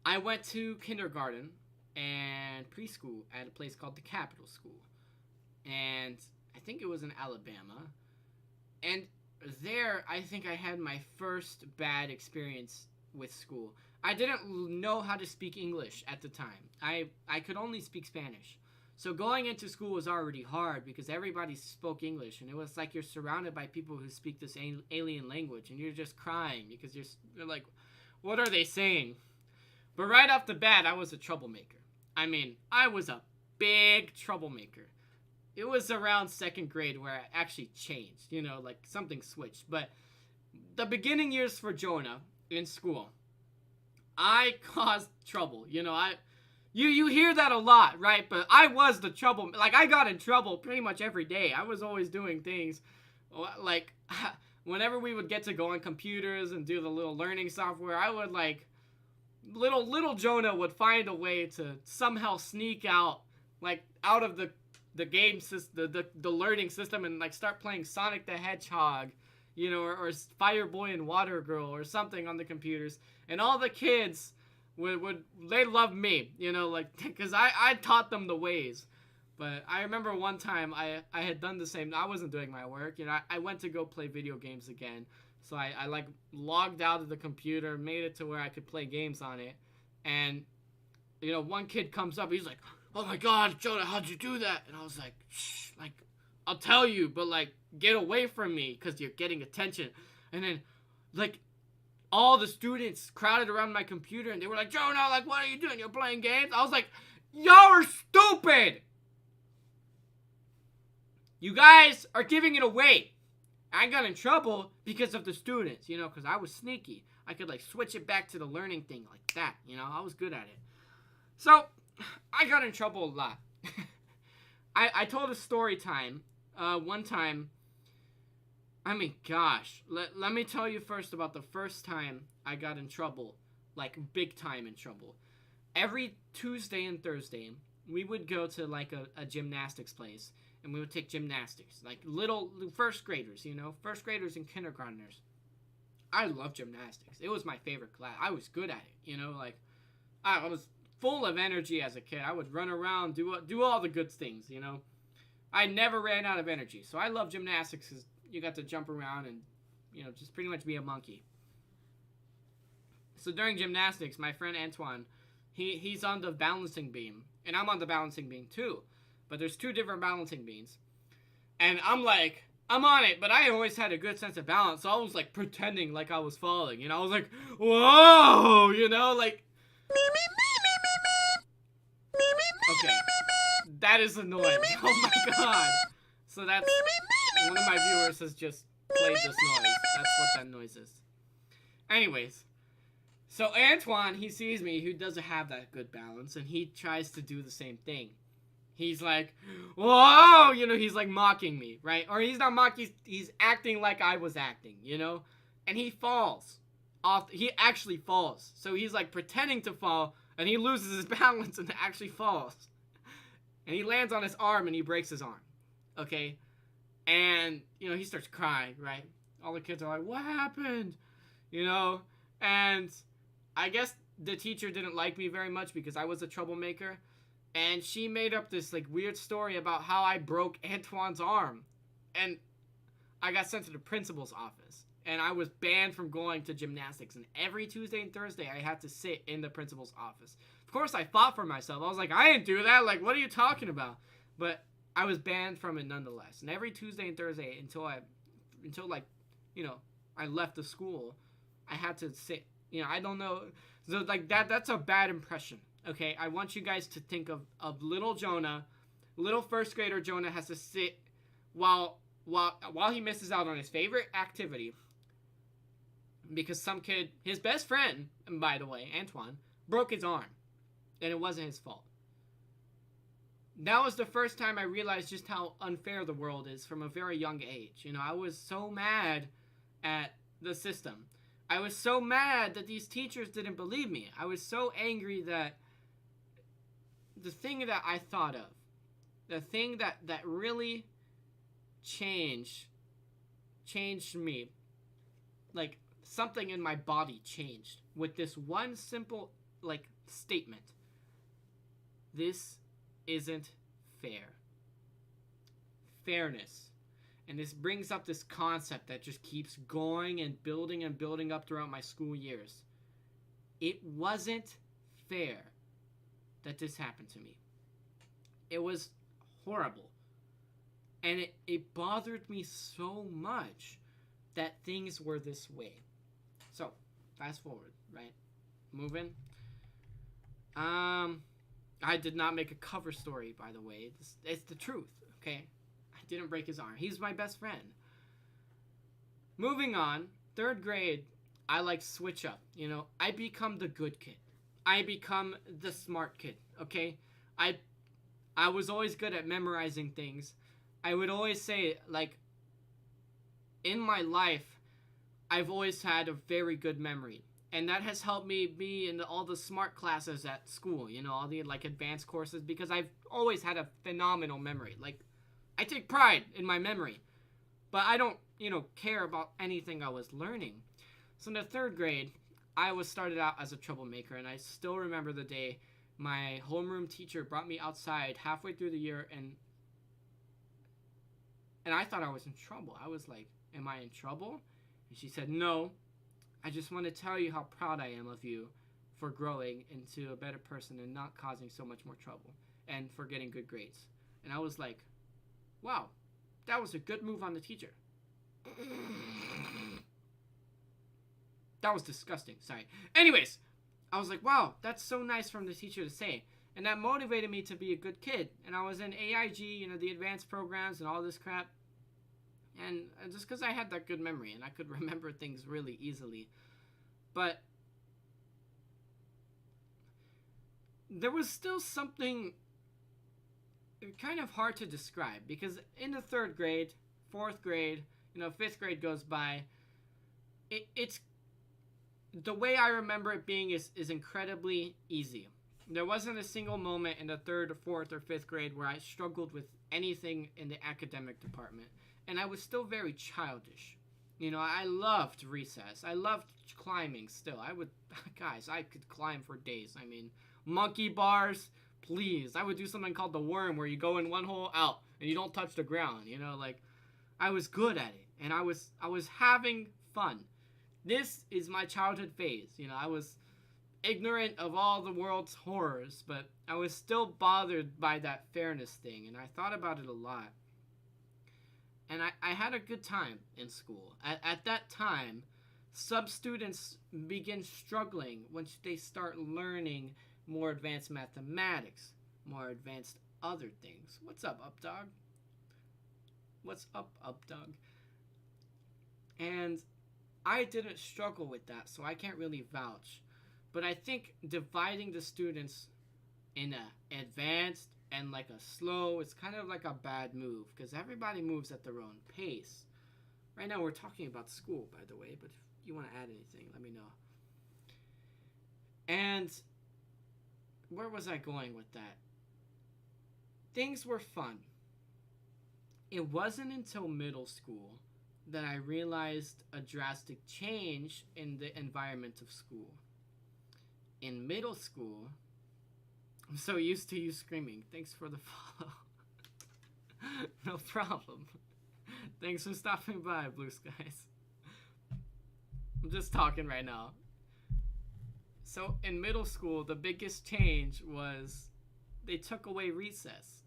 I went to kindergarten and preschool at a place called the Capital School. And I think it was in Alabama. And there, I think I had my first bad experience with school. I didn't know how to speak English at the time. I could only speak Spanish. So going into school was already hard because everybody spoke English, and it was like you're surrounded by people who speak this alien language, and you're just crying because you're like, what are they saying? But right off the bat, I was a troublemaker. I mean, I was a big troublemaker. It was around second grade where I actually changed, like something switched. But the beginning years for Jonah in school, I caused trouble. You hear that a lot, right? But I was the trouble. Like, I got in trouble pretty much every day. I was always doing things like whenever we would get to go on computers and do the little learning software, I would like little Jonah would find a way to somehow sneak out of the game system, the learning system, and like start playing Sonic the Hedgehog, or Fireboy and Water Girl or something on the computers. And all the kids would they loved me, because I taught them the ways. But I remember one time I had done the same. I wasn't doing my work, I went to go play video games again. So I like logged out of the computer, made it to where I could play games on it. And, one kid comes up, he's like, oh my God, Jonah, how'd you do that? And I was like, shh, like, I'll tell you, but like, get away from me because you're getting attention. And then, like, all the students crowded around my computer and they were like, Jonah, like, what are you doing? You're playing games? I was like, y'all are stupid! You guys are giving it away. I got in trouble because of the students, because I was sneaky. I could, like, switch it back to the learning thing like that, I was good at it. So, I got in trouble a lot. I told a story time, one time. I mean, gosh, let me tell you first about the first time I got in trouble, like big time in trouble. Every Tuesday and Thursday, we would go to like a gymnastics place, and we would take gymnastics, like little first graders, first graders and kindergartners. I love gymnastics. It was my favorite class. I was good at it, like I was full of energy as a kid. I would run around, do all the good things, I never ran out of energy. So I love gymnastics because you got to jump around and, just pretty much be a monkey. So during gymnastics, my friend Antoine, he's on the balancing beam, and I'm on the balancing beam too. But there's two different balancing beams. And I'm like, I'm on it, but I always had a good sense of balance, so I was like pretending like I was falling, I was like, whoa, like. Okay, that is annoying. Oh my God. So that's, one of my viewers has just played this noise. That's what that noise is. Anyways, so Antoine, he sees me, who doesn't have that good balance, and he tries to do the same thing. He's like, whoa, he's like mocking me, right? Or he's not mocking, he's acting like I was acting, And he falls off, he actually falls. So he's like pretending to fall, and he loses his balance and actually falls. And he lands on his arm and he breaks his arm. Okay? And, he starts crying, right? All the kids are like, what happened? And I guess the teacher didn't like me very much because I was a troublemaker. And she made up this, like, weird story about how I broke Antoine's arm. And I got sent to the principal's office. And I was banned from going to gymnastics. And every Tuesday and Thursday, I had to sit in the principal's office. Of course, I fought for myself. I was like, I didn't do that. Like, what are you talking about? But I was banned from it nonetheless. And every Tuesday and Thursday until I left the school, I had to sit. I don't know. So, like, that's a bad impression. Okay, I want you guys to think of little Jonah. Little first grader Jonah has to sit while he misses out on his favorite activity. Because some kid, his best friend, by the way, Antoine, broke his arm. And it wasn't his fault. That was the first time I realized just how unfair the world is from a very young age. I was so mad at the system. I was so mad that these teachers didn't believe me. I was so angry that the thing that I thought of, the thing that really changed me, like something in my body changed with this one simple like statement. This isn't fair. Fairness. And this brings up this concept that just keeps going and building up throughout my school years. It wasn't fair that this happened to me. It was horrible. And it bothered me so much that things were this way. So, fast forward, right? Moving. I did not make a cover story, by the way. It's the truth, okay? I didn't break his arm. He's my best friend. Moving on, 3rd grade, I like switch up. You know, I become the good kid. I become the smart kid, okay? I was always good at memorizing things. I would always say, like, in my life, I've always had a very good memory. And that has helped me be in all the smart classes at school, you know, all the, like, advanced courses, because I've always had a phenomenal memory. Like, I take pride in my memory. But I don't, you know, care about anything I was learning. So in the 3rd grade, I was started out as a troublemaker, and I still remember the day my homeroom teacher brought me outside halfway through the year, and I thought I was in trouble. I was like, am I in trouble? And she said, no, I just want to tell you how proud I am of you for growing into a better person and not causing so much more trouble and for getting good grades. And I was like, wow, that was a good move on the teacher. That was disgusting. Sorry. Anyways, I was like, wow, that's so nice from the teacher to say. And that motivated me to be a good kid. And I was in AIG, you know, the advanced programs and all this crap. And just because I had that good memory and I could remember things really easily. But there was still something kind of hard to describe. Because in the 3rd grade, 4th grade, you know, 5th grade goes by. It's the way I remember it being is incredibly easy. There wasn't a single moment in the 3rd or 4th or 5th grade where I struggled with anything in the academic department. And I was still very childish. You know, I loved recess. I loved climbing still. I could climb for days. I mean, monkey bars, please. I would do something called the worm where you go in one hole, out, and you don't touch the ground. You know, like, I was good at it. And I was having fun. This is my childhood phase. You know, I was ignorant of all the world's horrors, but I was still bothered by that fairness thing, and I thought about it a lot. And I had a good time in school. At that time, sub-students begin struggling once they start learning more advanced mathematics, more advanced other things. What's up, Updog? What's up, Updog? And I didn't struggle with that, so I can't really vouch. But I think dividing the students in a advanced and like a slow, it's kind of like a bad move, because everybody moves at their own pace. Right now we're talking about school, by the way, but if you want to add anything, let me know. And where was I going with that? Things were fun. It wasn't until middle school that I realized a drastic change in the environment of school. In middle school, I'm so used to you screaming. Thanks for the follow. No problem. Thanks for stopping by, Blue Skies. I'm just talking right now. So in middle school, the biggest change was they took away recess.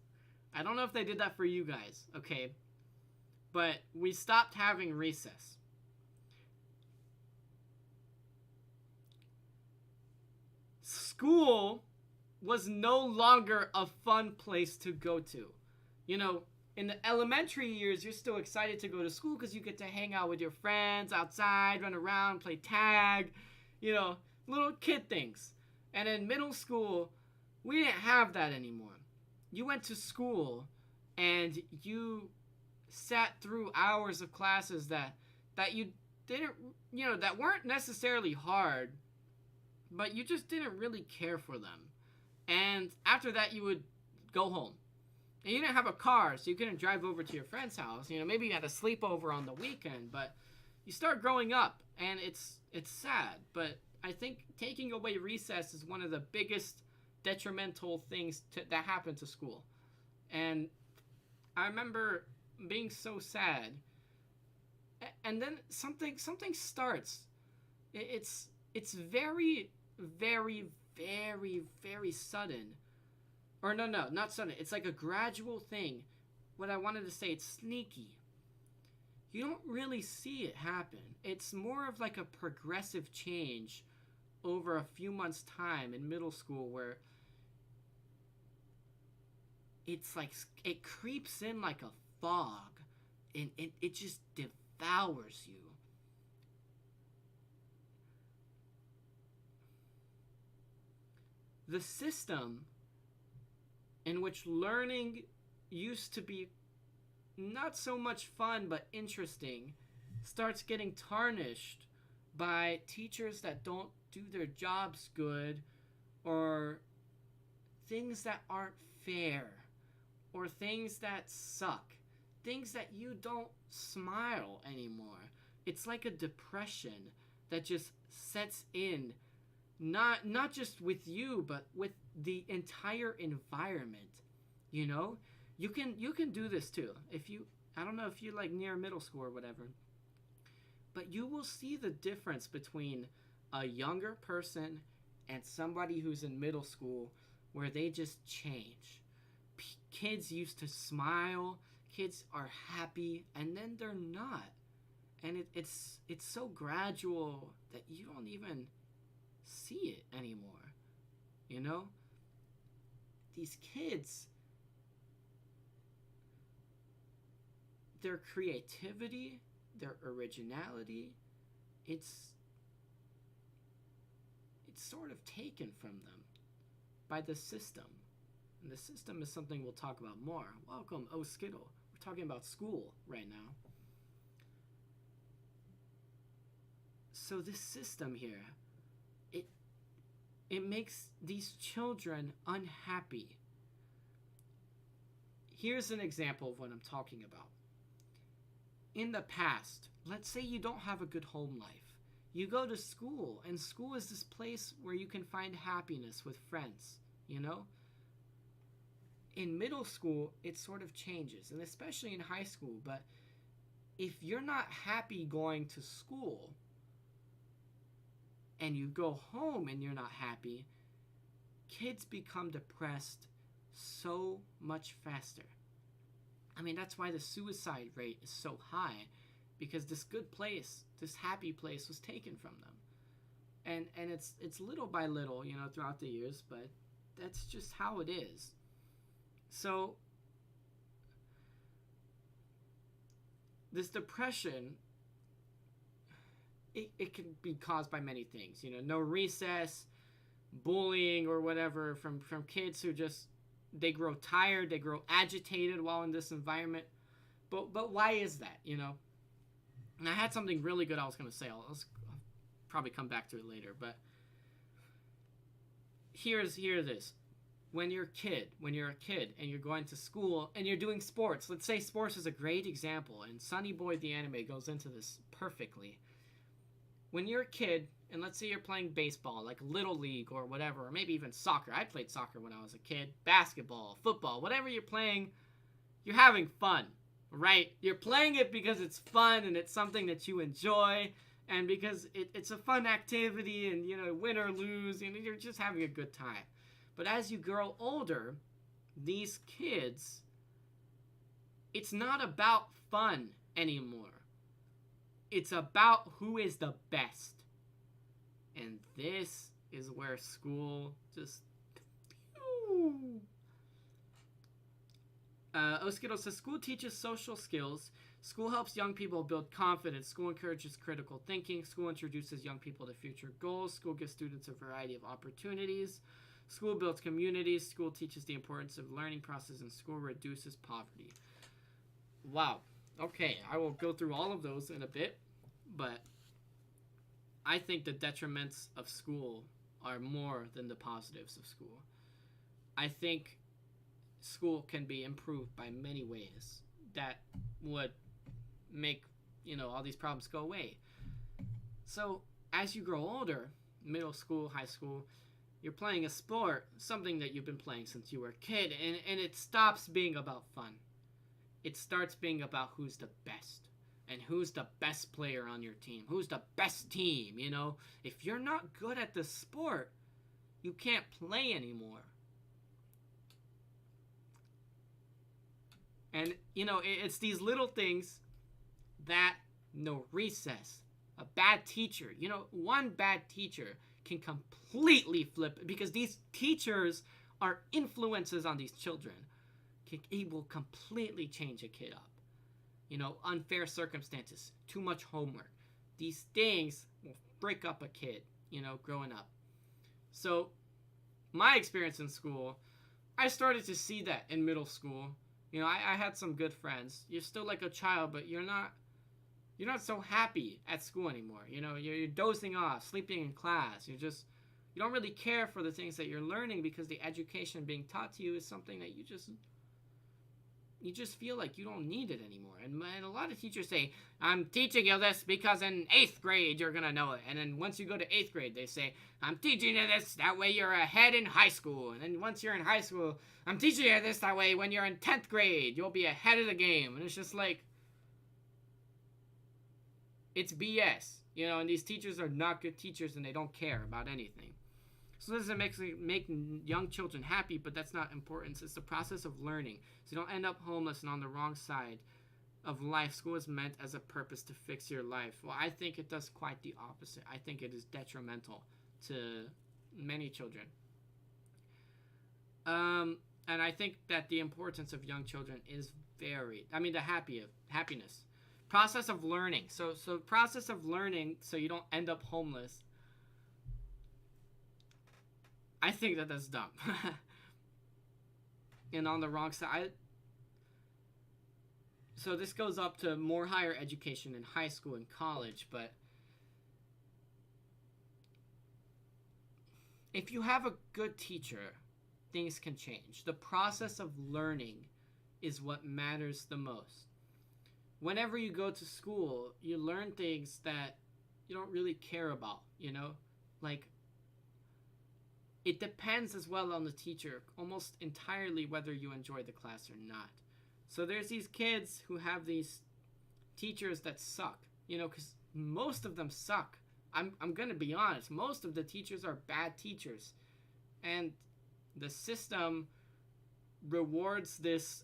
I don't know if they did that for you guys, okay? But we stopped having recess. School was no longer a fun place to go to. You know, in the elementary years, you're still excited to go to school because you get to hang out with your friends outside, run around, play tag, you know, little kid things. And in middle school, we didn't have that anymore. You went to school and you sat through hours of classes that you didn't, you know, that weren't necessarily hard, but you just didn't really care for them. And after that, you would go home. And you didn't have a car, so you couldn't drive over to your friend's house. You know, maybe you had a sleepover on the weekend, but you start growing up, and it's sad. But I think taking away recess is one of the biggest detrimental things that happen to school. And I remember being so sad. And then something starts. It's very, very, very, very sudden. Or no, not sudden. It's like a gradual thing. What I wanted to say, it's sneaky. You don't really see it happen. It's more of like a progressive change over a few months' time in middle school, where it's like it creeps in like a fog, and it just devours you. The system in which learning used to be not so much fun but interesting starts getting tarnished by teachers that don't do their jobs good, or things that aren't fair, or things that suck, things that you don't smile anymore. It's like a depression that just sets in, not just with you, but with the entire environment. You know, you can do this too. If you, I don't know if you're like near middle school or whatever, but you will see the difference between a younger person and somebody who's in middle school, where they just change. Kids used to smile, kids are happy, and then they're not. And it's so gradual that you don't even see it anymore. You know? These kids, their creativity, their originality, it's sort of taken from them by the system. And the system is something we'll talk about more. Welcome, Oh Skittle. We're talking about school right now. So this system here, it makes these children unhappy. Here's an example of what I'm talking about. In the past, let's say you don't have a good home life. You go to school, and school is this place where you can find happiness with friends, you know? In middle school, it sort of changes, and especially in high school, but if you're not happy going to school, and you go home and you're not happy, kids become depressed so much faster. I mean, that's why the suicide rate is so high, because this good place, this happy place, was taken from them. And it's little by little, you know, throughout the years, but that's just how it is. So this depression, it can be caused by many things, you know, no recess, bullying or whatever from kids who just, they grow tired, they grow agitated while in this environment. But why is that, you know? And I had something really good I was going to say. I'll probably come back to it later, but here it is. When you're a kid and you're going to school and you're doing sports, let's say sports is a great example, and Sonny Boy the anime goes into this perfectly. When you're a kid, and let's say you're playing baseball, like Little League or whatever, or maybe even soccer. I played soccer when I was a kid. Basketball, football, whatever you're playing, you're having fun, right? You're playing it because it's fun and it's something that you enjoy, and because it's a fun activity, and, you know, win or lose, you know, you're just having a good time. But as you grow older, these kids, it's not about fun anymore. It's about who is the best. And this is where school just... Oskito says, school teaches social skills. School helps young people build confidence. School encourages critical thinking. School introduces young people to future goals. School gives students a variety of opportunities. School builds communities. School teaches the importance of learning process, and school reduces poverty. Wow. Okay, I will go through all of those in a bit, but I think the detriments of school are more than the positives of school. I think school can be improved by many ways that would make, you know, all these problems go away. So as you grow older, middle school, high school, you're playing a sport, something that you've been playing since you were a kid, and it stops being about fun. It starts being about who's the best and who's the best player on your team, who's the best team. If you're not good at the sport, you can't play anymore. And it's these little things that recess, a bad teacher, one bad teacher can completely flip it, because these teachers are influences on these children. It will completely change a kid up. Unfair circumstances, too much homework. These things will break up a kid, growing up. So, my experience in school, I started to see that in middle school. I had some good friends. You're still like a child, but you're not so happy at school anymore. You're dozing off, sleeping in class. You don't really care for the things that you're learning, because the education being taught to you is something that you just feel like you don't need it anymore. And a lot of teachers say, I'm teaching you this because in 8th grade you're going to know it. And then once you go to 8th grade, they say, I'm teaching you this, that way you're ahead in high school. And then once you're in high school, I'm teaching you this, that way when you're in 10th grade, you'll be ahead of the game. And it's just like, it's BS. And these teachers are not good teachers, and they don't care about anything. So this doesn't make young children happy, but that's not important. It's the process of learning. So you don't end up homeless and on the wrong side of life. School is meant as a purpose to fix your life. Well, I think it does quite the opposite. I think it is detrimental to many children. And I think that the importance of young children is the happiness. Process of learning. So process of learning so you don't end up homeless. I think that that's dumb. And on the wrong side. So this goes up to more higher education in high school and college, but if you have a good teacher, things can change. The process of learning is what matters the most. Whenever you go to school, you learn things that you don't really care about, Like, it depends as well on the teacher, almost entirely, whether you enjoy the class or not. So there's these kids who have these teachers that suck, because most of them suck. I'm going to be honest. Most of the teachers are bad teachers. And the system rewards this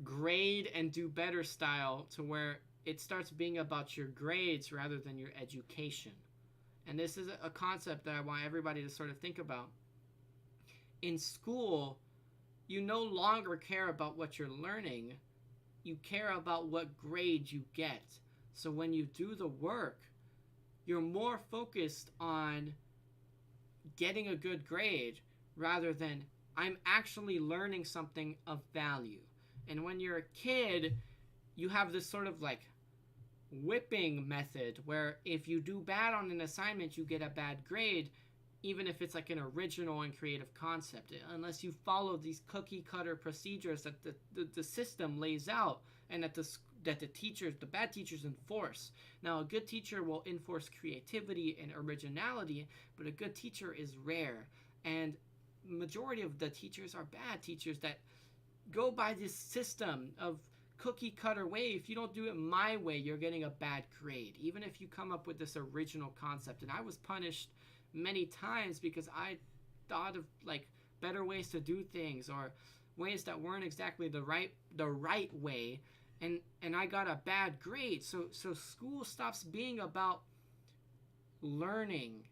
grade and do better style to where it starts being about your grades rather than your education. And this is a concept that I want everybody to sort of think about. In school, you no longer care about what you're learning. You care about what grade you get. So when you do the work, you're more focused on getting a good grade rather than I'm actually learning something of value. And when you're a kid, you have this sort of like whipping method where if you do bad on an assignment, you get a bad grade, even if it's like an original and creative concept, unless you follow these cookie cutter procedures that the system lays out and that the bad teachers enforce. Now, a good teacher will enforce creativity and originality, but a good teacher is rare. And majority of the teachers are bad teachers that go by this system of cookie cutter way. If you don't do it my way, you're getting a bad grade, even if you come up with this original concept. And I was punished many times because I thought of like better ways to do things or ways that weren't exactly the right way, and I got a bad grade. So school stops being about learning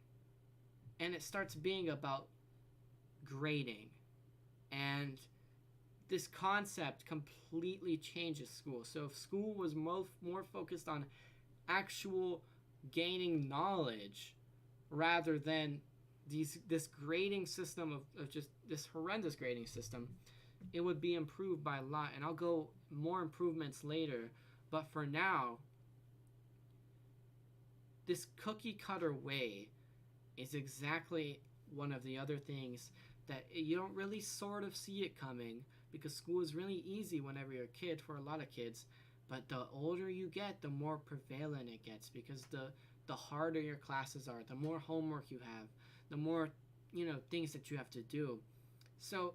and it starts being about grading. And this concept completely changes school. So if school was more focused on actual gaining knowledge rather than this grading system of just this horrendous grading system, it would be improved by a lot. And I'll go more improvements later. But for now, this cookie cutter way is exactly one of the other things that you don't really sort of see it coming, because school is really easy whenever you're a kid for a lot of kids. But the older you get, the more prevalent it gets, because the harder your classes are, the more homework you have, the more, things that you have to do. So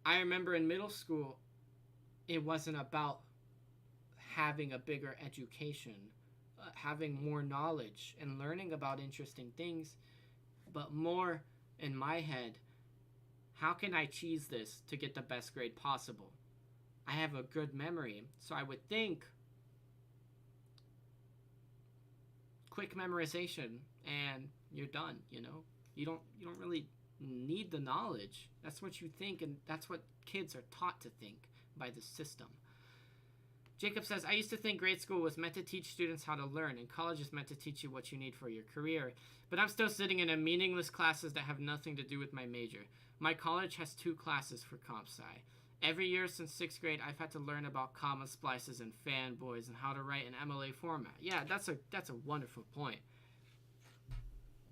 I remember in middle school, it wasn't about having a bigger education, having more knowledge and learning about interesting things, but more in my head, how can I cheese this to get the best grade possible? I have a good memory, so I would think quick memorization and you're done. You don't really need the knowledge. That's what you think, and that's what kids are taught to think by the system. Jacob says, I used to think grade school was meant to teach students how to learn, and college is meant to teach you what you need for your career. But I'm still sitting in meaningless classes that have nothing to do with my major. My college has 2 classes for comp sci. Every year since 6th grade, I've had to learn about comma splices and fanboys and how to write an MLA format. Yeah, that's a wonderful point.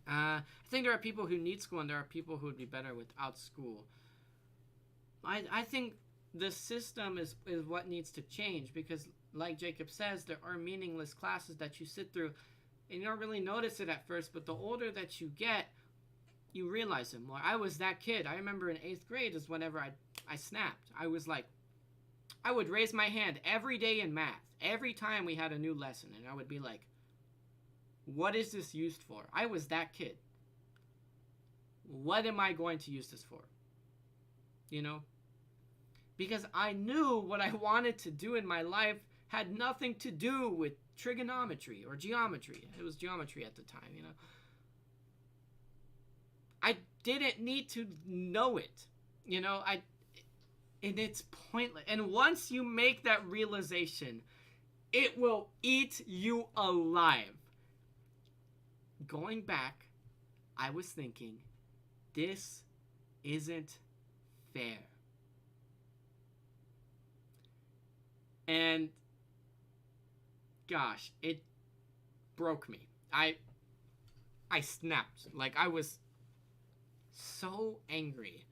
I think there are people who need school and there are people who would be better without school. I think the system is what needs to change, because like Jacob says, there are meaningless classes that you sit through and you don't really notice it at first, but the older that you get, you realize it more. I was that kid. I remember in 8th grade is whenever I snapped. I was like, I would raise my hand every day in math, every time we had a new lesson, and I would be like, what is this used for? I was that kid. What am I going to use this for? Because I knew what I wanted to do in my life had nothing to do with trigonometry or geometry. It was geometry at the time, I didn't need to know it. And it's pointless. And once you make that realization, it will eat you alive. Going back, I was thinking, this isn't fair. And gosh, it broke me. I snapped. Like, I was so angry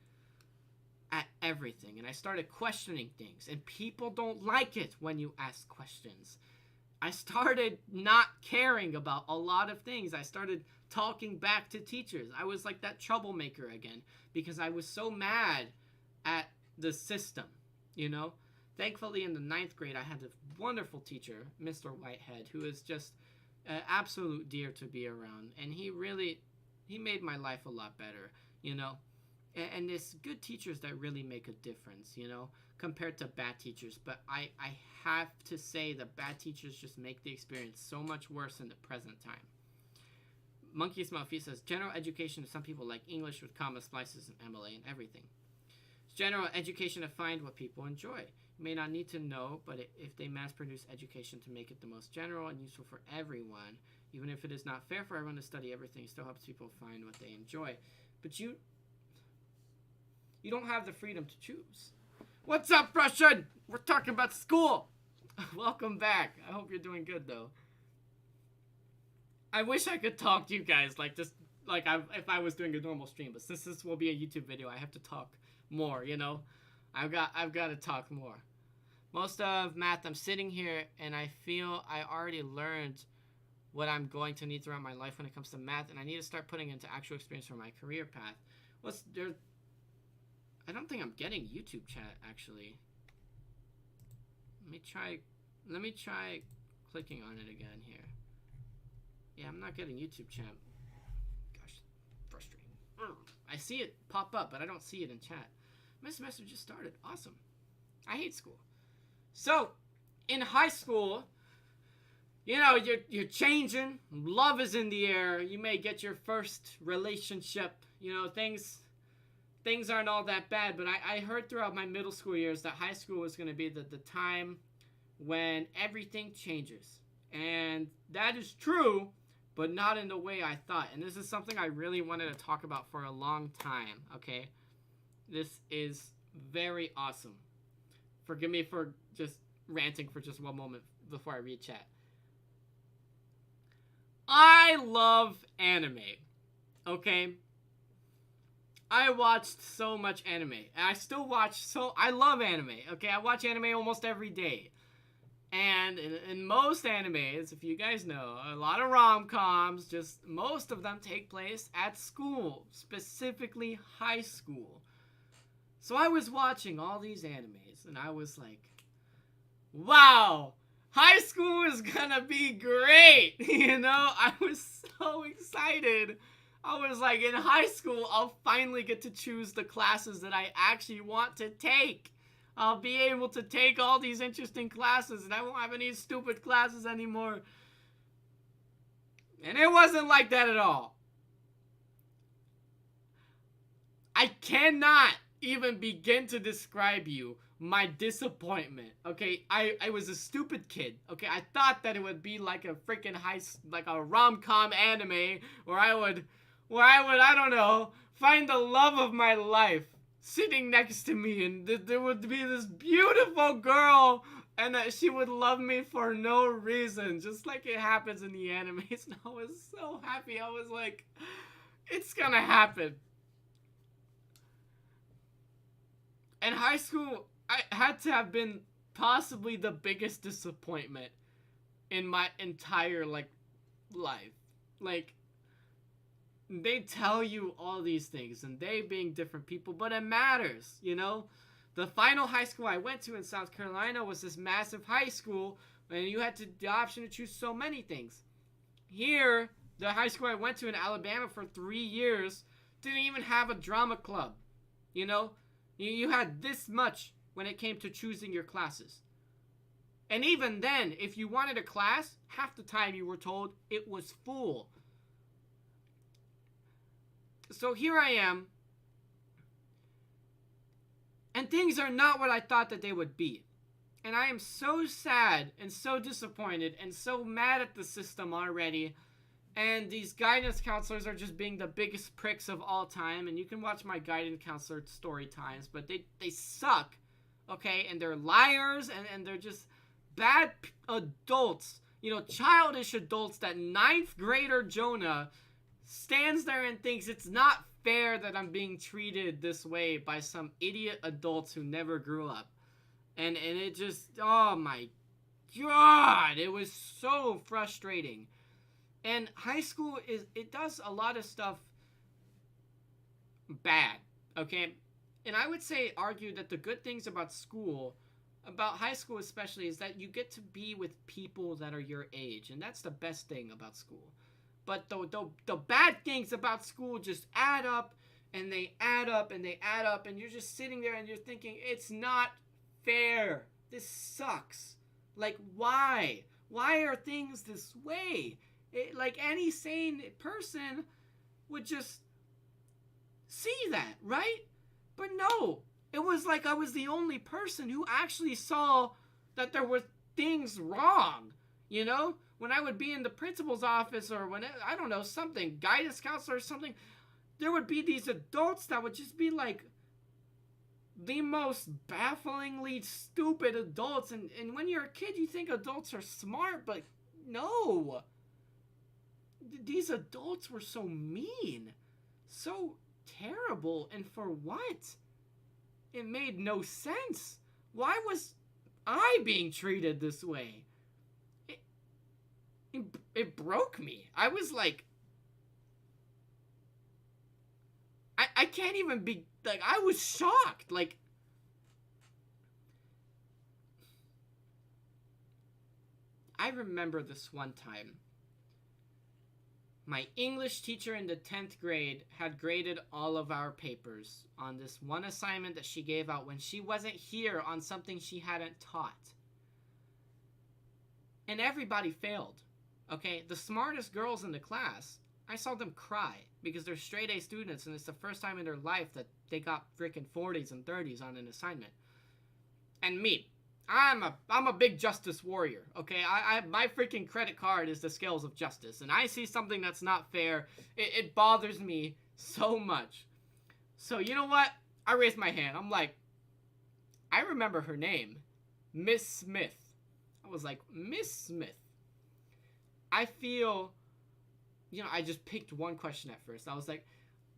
at everything, and I started questioning things, and people don't like it when you ask questions. I started not caring about a lot of things. I started talking back to teachers. I was like that troublemaker again because I was so mad at the system, Thankfully, in the 9th grade, I had a wonderful teacher, Mr. Whitehead, who is just an absolute dear to be around. And he made my life a lot better, And there's good teachers that really make a difference, compared to bad teachers. But I have to say that bad teachers just make the experience so much worse in the present time. Monkey's Mouth says, general education to some people like English with comma splices and MLA and everything. It's general education to find what people enjoy. You may not need to know, but if they mass-produce education to make it the most general and useful for everyone, even if it is not fair for everyone to study everything, it still helps people find what they enjoy. But you don't have the freedom to choose. What's up, Russian? We're talking about school. Welcome back. I hope you're doing good, though. I wish I could talk to you guys if I was doing a normal stream, but since this will be a YouTube video, I have to talk more, I've got to talk more. Most of math, I'm sitting here and I feel I already learned what I'm going to need throughout my life when it comes to math, and I need to start putting into actual experience for my career path. I don't think I'm getting YouTube chat, actually. Let me try clicking on it again here. Yeah, I'm not getting YouTube chat. Gosh, frustrating. I see it pop up, but I don't see it in chat. My semester just started. Awesome. I hate school. So, in high school, you're changing. Love is in the air. You may get your first relationship. Things aren't all that bad. But I heard throughout my middle school years that high school was going to be the time when everything changes. And that is true, but not in the way I thought. And this is something I really wanted to talk about for a long time, okay? This is very awesome. Forgive me for just ranting for just one moment before I read chat. I love anime, okay? I watched so much anime. And I still watch I love anime, okay? I watch anime almost every day. And in most animes, if you guys know, a lot of rom-coms, just most of them take place at school, specifically high school. So I was watching all these animes, and I was like, wow, high school is gonna be great. You know, I was so excited. I was like, in high school, I'll finally get to choose the classes that I actually want to take. I'll be able to take all these interesting classes, and I won't have any stupid classes anymore. And it wasn't like that at all. I cannot even begin to describe you my disappointment. Okay, I was a stupid kid. Okay, I thought that it would be like a freaking like a rom-com anime where I would, I don't know, find the love of my life sitting next to me, and there would be this beautiful girl, and that she would love me for no reason, just like it happens in the animes. And I was so happy. I was like, it's gonna happen. And high school, I had to have been possibly the biggest disappointment in my entire, like, life. Like, they tell you all these things, and they being different people, but it matters, you know? The final high school I went to in South Carolina was this massive high school, and you had the option to choose so many things. Here, the high school I went to in Alabama for 3 years didn't even have a drama club, you know? You had this much when it came to choosing your classes. And even then, if you wanted a class, half the time you were told it was full. So here I am, and things are not what I thought that they would be. And I am so sad and so disappointed and so mad at the system already. And these guidance counselors are just being the biggest pricks of all time. And you can watch my guidance counselor story times, but they suck, okay? And they're liars, and they're just bad adults. You know, childish adults that 9th grader Jonah stands there and thinks it's not fair that I'm being treated this way by some idiot adults who never grew up. And it just, oh my God, it was so frustrating. And high school it does a lot of stuff bad, okay? And I would argue that the good things about school, about high school especially, is that you get to be with people that are your age. And that's the best thing about school. But the bad things about school just add up, and they add up, and they add up, and you're just sitting there and you're thinking, it's not fair. This sucks. Like, why? Why are things this way? Like, any sane person would just see that, right? But no, it was like I was the only person who actually saw that there were things wrong, you know? When I would be in the principal's office, or when, I don't know, something, guidance counselor or something, there would be these adults that would just be like the most bafflingly stupid adults. And when you're a kid, you think adults are smart, but no. These adults were so mean, so terrible, and for what? It made no sense. Why was I being treated this way? It broke me. I was like, I can't even be, like, I was shocked. Like, I remember this one time. My English teacher in the 10th grade had graded all of our papers on this one assignment that she gave out when she wasn't here on something she hadn't taught. And everybody failed. Okay, the smartest girls in the class, I saw them cry because they're straight A students, and it's the first time in their life that they got freaking 40s and 30s on an assignment. And me, I'm a big justice warrior, okay? My freaking credit card is the scales of justice, and I see something that's not fair, it bothers me so much. So you know what? I raised my hand. I'm like, I remember her name, Miss Smith. I was like, Miss Smith. I feel, I just picked one question at first. I was like,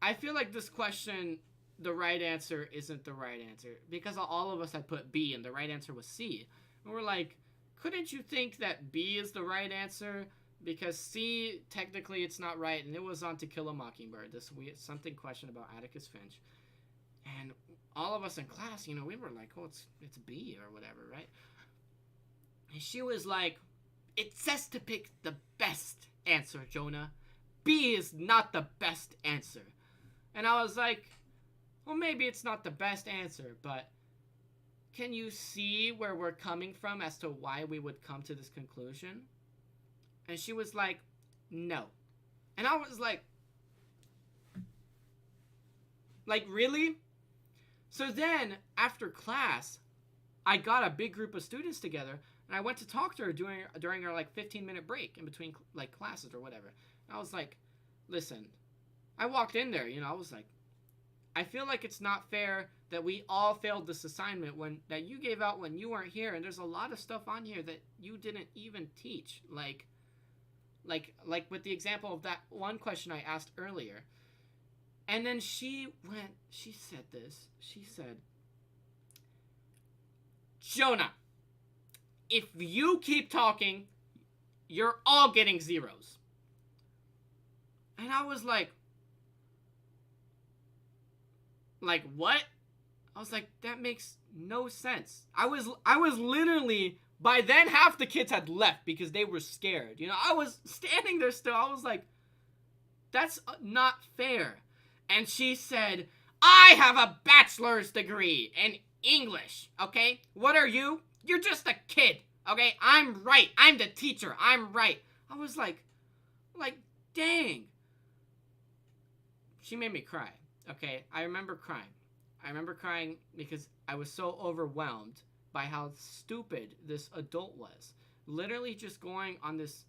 I feel like this question, the right answer isn't the right answer. Because all of us had put B and the right answer was C. And we're like, couldn't you think that B is the right answer? Because C, technically, it's not right, and it was on To Kill a Mockingbird. This weird something question about Atticus Finch, and all of us in class, we were like, "Oh, it's B or whatever, right?" And she was like, "It says to pick the best answer, Jonah. B is not the best answer." And I was like, "Well, maybe it's not the best answer, but can you see where we're coming from as to why we would come to this conclusion?" And she was like, "No." And I was like, really? So then, after class, I got a big group of students together, and I went to talk to her during our, 15-minute break in between, classes or whatever. And I was like, "Listen," I walked in there, I was like, "I feel like it's not fair that we all failed this assignment that you gave out when you weren't here, and there's a lot of stuff on here that you didn't even teach, like with the example of that one question I asked earlier." And then she said this. She said, "Jonah, if you keep talking, you're all getting zeros." And I was like, what? I was like, that makes no sense. I was literally, by then half the kids had left because they were scared. I was standing there still. I was like, that's not fair. And she said, "I have a bachelor's degree in English, okay? What are you? You're just a kid, okay? I'm right. I'm the teacher. I'm right." I was like, dang. She made me cry, okay? I remember crying because I was so overwhelmed by how stupid this adult was. Literally just going on this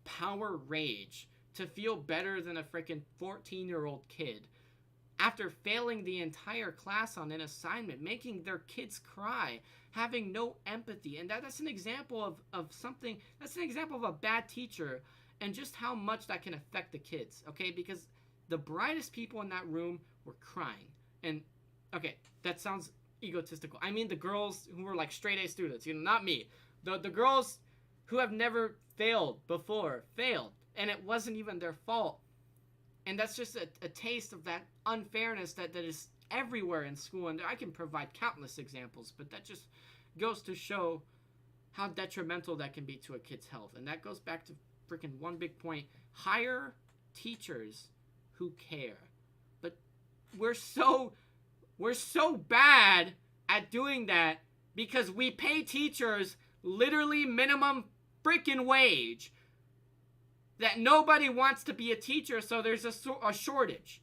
power rage to feel better than a freaking 14-year-old kid after failing the entire class on an assignment, making their kids cry, having no empathy. And that's an example of something, that's an example of a bad teacher and just how much that can affect the kids, okay? Because the brightest people in that room were crying. And, okay, that sounds egotistical. I mean the girls who were straight A students, not me. The girls who have never failed before failed, and it wasn't even their fault. And that's just a taste of that unfairness that is everywhere in school. And I can provide countless examples, but that just goes to show how detrimental that can be to a kid's health. And that goes back to freaking one big point. Hire teachers who care. But we're so bad at doing that because we pay teachers literally minimum freaking wage that nobody wants to be a teacher, so there's a shortage.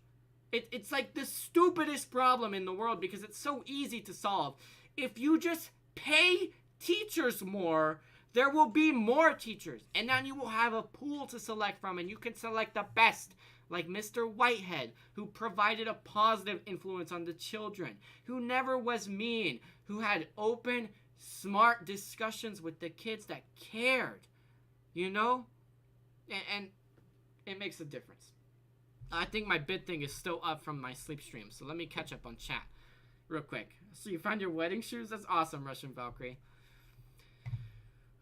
It's like the stupidest problem in the world because it's so easy to solve. If you just pay teachers more, there will be more teachers, and then you will have a pool to select from, and you can select the best, like Mr. Whitehead, who provided a positive influence on the children, who never was mean, who had open, smart discussions with the kids that cared, And it makes a difference. I think my bid thing is still up from my sleep stream, so let me catch up on chat real quick. So you found your wedding shoes? That's awesome, Russian Valkyrie.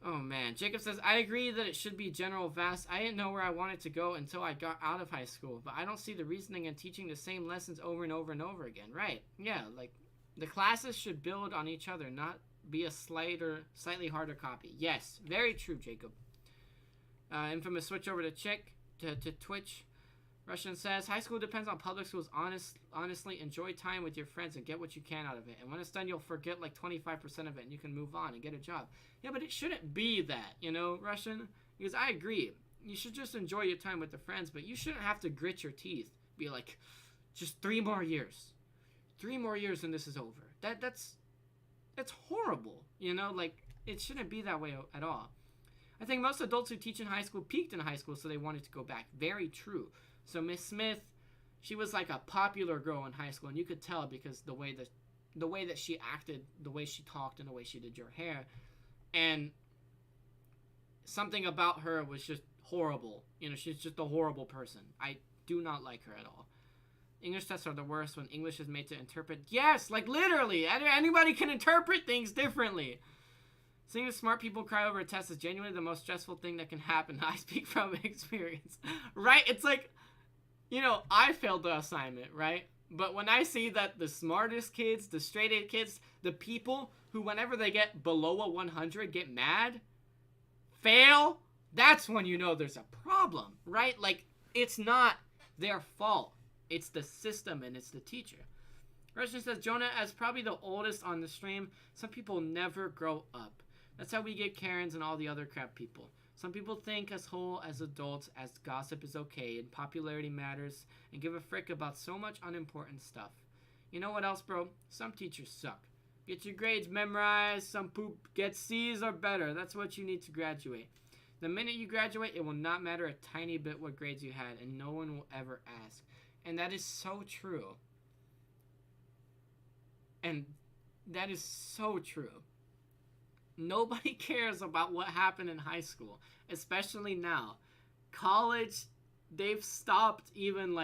Oh man, Jacob says, "I agree that it should be general vast. I didn't know where I wanted to go until I got out of high school, but I don't see the reasoning in teaching the same lessons over and over and over again." Right, yeah, the classes should build on each other, not be a slightly harder copy. Yes, very true, Jacob. Infamous switch over to to Twitch. Russian says, "High school depends on public schools. Honestly, enjoy time with your friends and get what you can out of it. And when it's done, you'll forget 25% of it and you can move on and get a job." Yeah, but it shouldn't be that, Russian? Because I agree. You should just enjoy your time with the friends, but you shouldn't have to grit your teeth. Be like, just 3 more years. 3 more years and this is over. That's horrible, it shouldn't be that way at all. I think most adults who teach in high school peaked in high school, so they wanted to go back. Very true. So Miss Smith, she was like a popular girl in high school, and you could tell because the way that she acted, the way she talked, and the way she did your hair, and something about her was just horrible. She's just a horrible person. I do not like her at all. English tests are the worst when English is made to interpret. Yes, literally, anybody can interpret things differently. Seeing the smart people cry over a test is genuinely the most stressful thing that can happen. I speak from experience. Right? It's like, I failed the assignment, right? But when I see that the smartest kids, the straight A kids, the people who whenever they get below a 100 get mad, fail, that's when you know there's a problem, right? Like, it's not their fault. It's the system and it's the teacher. Russian says, Jonah, as probably the oldest on the stream, some people never grow up. That's how we get Karens and all the other crap people. Some people think as whole as adults as gossip is okay and popularity matters and give a frick about so much unimportant stuff. You know what else, bro? Some teachers suck. Get your grades memorized, some poop, get C's or better. That's what you need to graduate. The minute you graduate, it will not matter a tiny bit what grades you had, and no one will ever ask. And that is so true. And that is so true. Nobody cares about what happened in high school, especially now. College, they've stopped even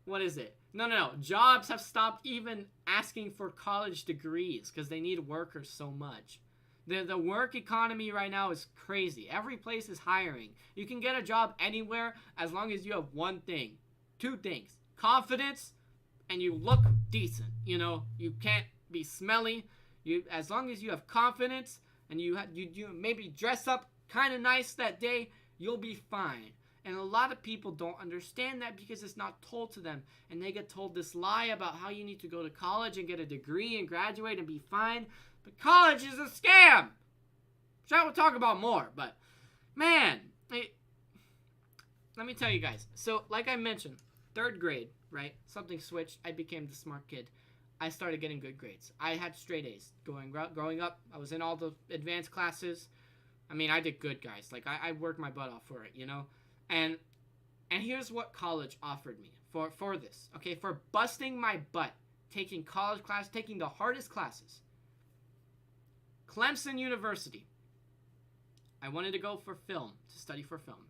what is it? No. Jobs have stopped even asking for college degrees because they need workers so much. The work economy right now is crazy. Every place is hiring. You can get a job anywhere as long as you have one thing. Two things. Confidence and you look decent. You can't be smelly. As long as you have confidence and you maybe dress up kind of nice that day, you'll be fine. And a lot of people don't understand that because it's not told to them. And they get told this lie about how you need to go to college and get a degree and graduate and be fine. But college is a scam! Which I will talk about more, but man, let me tell you guys. So, like I mentioned, 3rd grade, right? Something switched. I became the smart kid. I started getting good grades. I had straight A's growing up. I was in all the advanced classes. I mean, I did good, guys. Like, I worked my butt off for it, And here's what college offered me for this, okay? For busting my butt, taking college class, taking the hardest classes. Clemson University. I wanted to go for film, to study for film.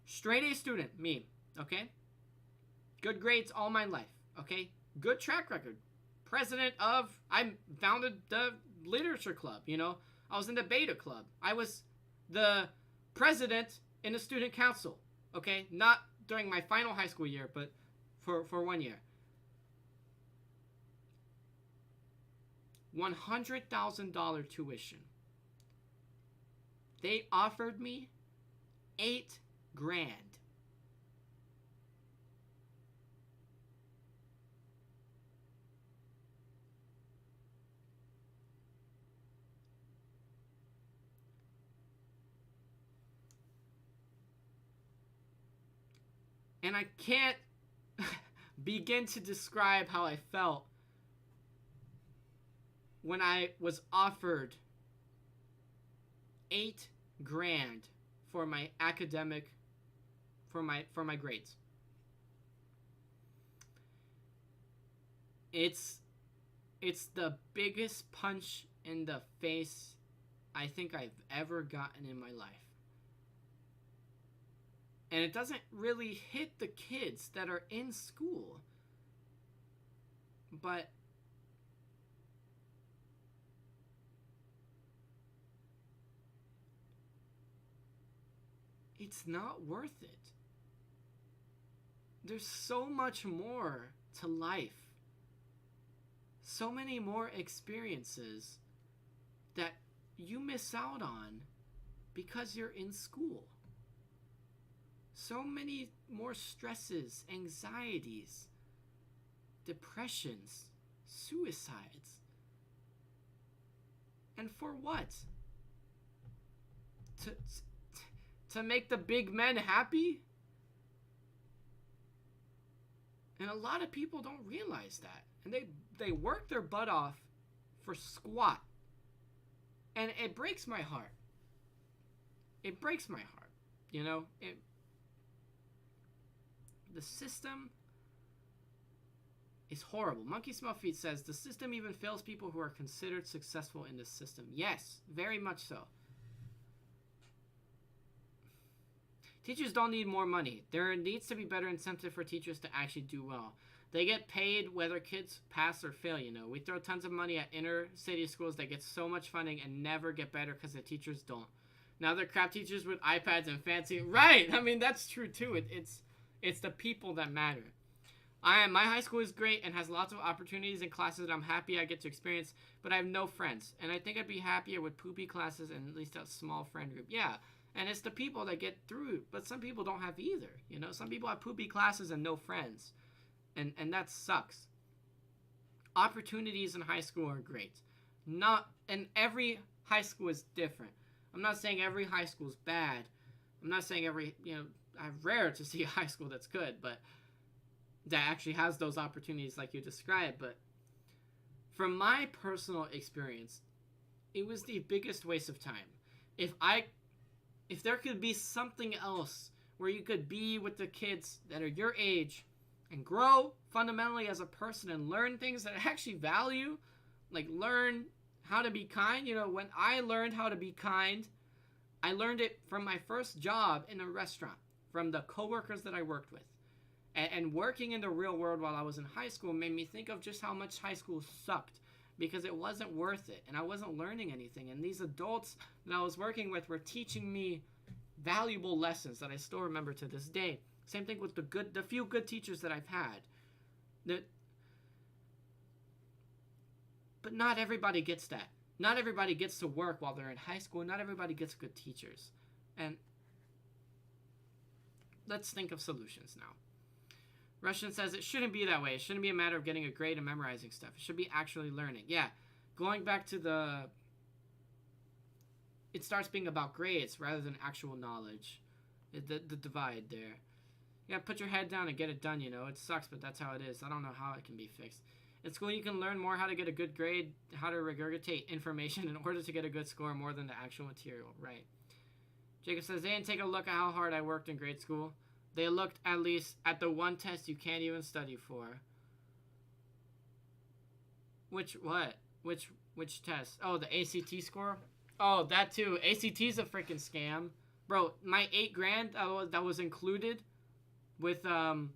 Straight A student, me, okay? Good grades all my life, okay? Good track record. I founded the literature club, I was in the beta club. I was the president in the student council, okay? Not during my final high school year, but for 1 year. $100,000 tuition. They offered me $8,000. And I can't begin to describe how I felt when I was offered $8,000 for my academic, for my grades. It's the biggest punch in the face I think I've ever gotten in my life. And it doesn't really hit the kids that are in school. But it's not worth it. There's so much more to life. So many more experiences that you miss out on because you're in school. So many more stresses, anxieties, depressions, suicides. And for what? To make the big men happy? And a lot of people don't realize that. And they work their butt off for squat. And it breaks my heart. It breaks my heart. The system is horrible. Monkey Smell Feet says, the system even fails people who are considered successful in this system. Yes, very much so. Teachers don't need more money. There needs to be better incentive for teachers to actually do well. They get paid whether kids pass or fail, you know. We throw tons of money at inner city schools that get so much funding and never get better because the teachers don't. Now they're crap teachers with iPads and fancy. Right! I mean, that's true too. It's the people that matter. My high school is great and has lots of opportunities and classes that I'm happy I get to experience, but I have no friends. And I think I'd be happier with poopy classes and at least a small friend group. Yeah, and it's the people that get through, but some people don't have either. You know, some people have poopy classes and no friends. And that sucks. Opportunities in high school are great. And every high school is different. I'm not saying every high school is bad. I'm not saying I'm rare to see a high school that's good, but that actually has those opportunities like you described. But from my personal experience, it was the biggest waste of time. If there could be something else where you could be with the kids that are your age and grow fundamentally as a person and learn things that I actually value, like learn how to be kind. You know, when I learned how to be kind, I learned it from my first job in a restaurant, from the coworkers that I worked with. And working in the real world while I was in high school made me think of just how much high school sucked, because it wasn't worth it and I wasn't learning anything. And these adults that I was working with were teaching me valuable lessons that I still remember to this day. Same thing with the few good teachers that I've had. But not everybody gets that. Not everybody gets to work while they're in high school. Not everybody gets good teachers. And let's think of solutions now. Russian says it shouldn't be that way. It shouldn't be a matter of getting a grade and memorizing stuff. It should be actually learning. Yeah, going back to it starts being about grades rather than actual knowledge. The divide there. Yeah, put your head down and get it done, you know. It sucks, but that's how it is. I don't know how it can be fixed. In school, you can learn more how to get a good grade, how to regurgitate information in order to get a good score more than the actual material. Right. Jacob says, they didn't take a look at how hard I worked in grade school. They looked at least at the one test you can't even study for. Which test? Oh, the ACT score? Oh, that too. ACT's a freaking scam. Bro, my $8,000 that was included with from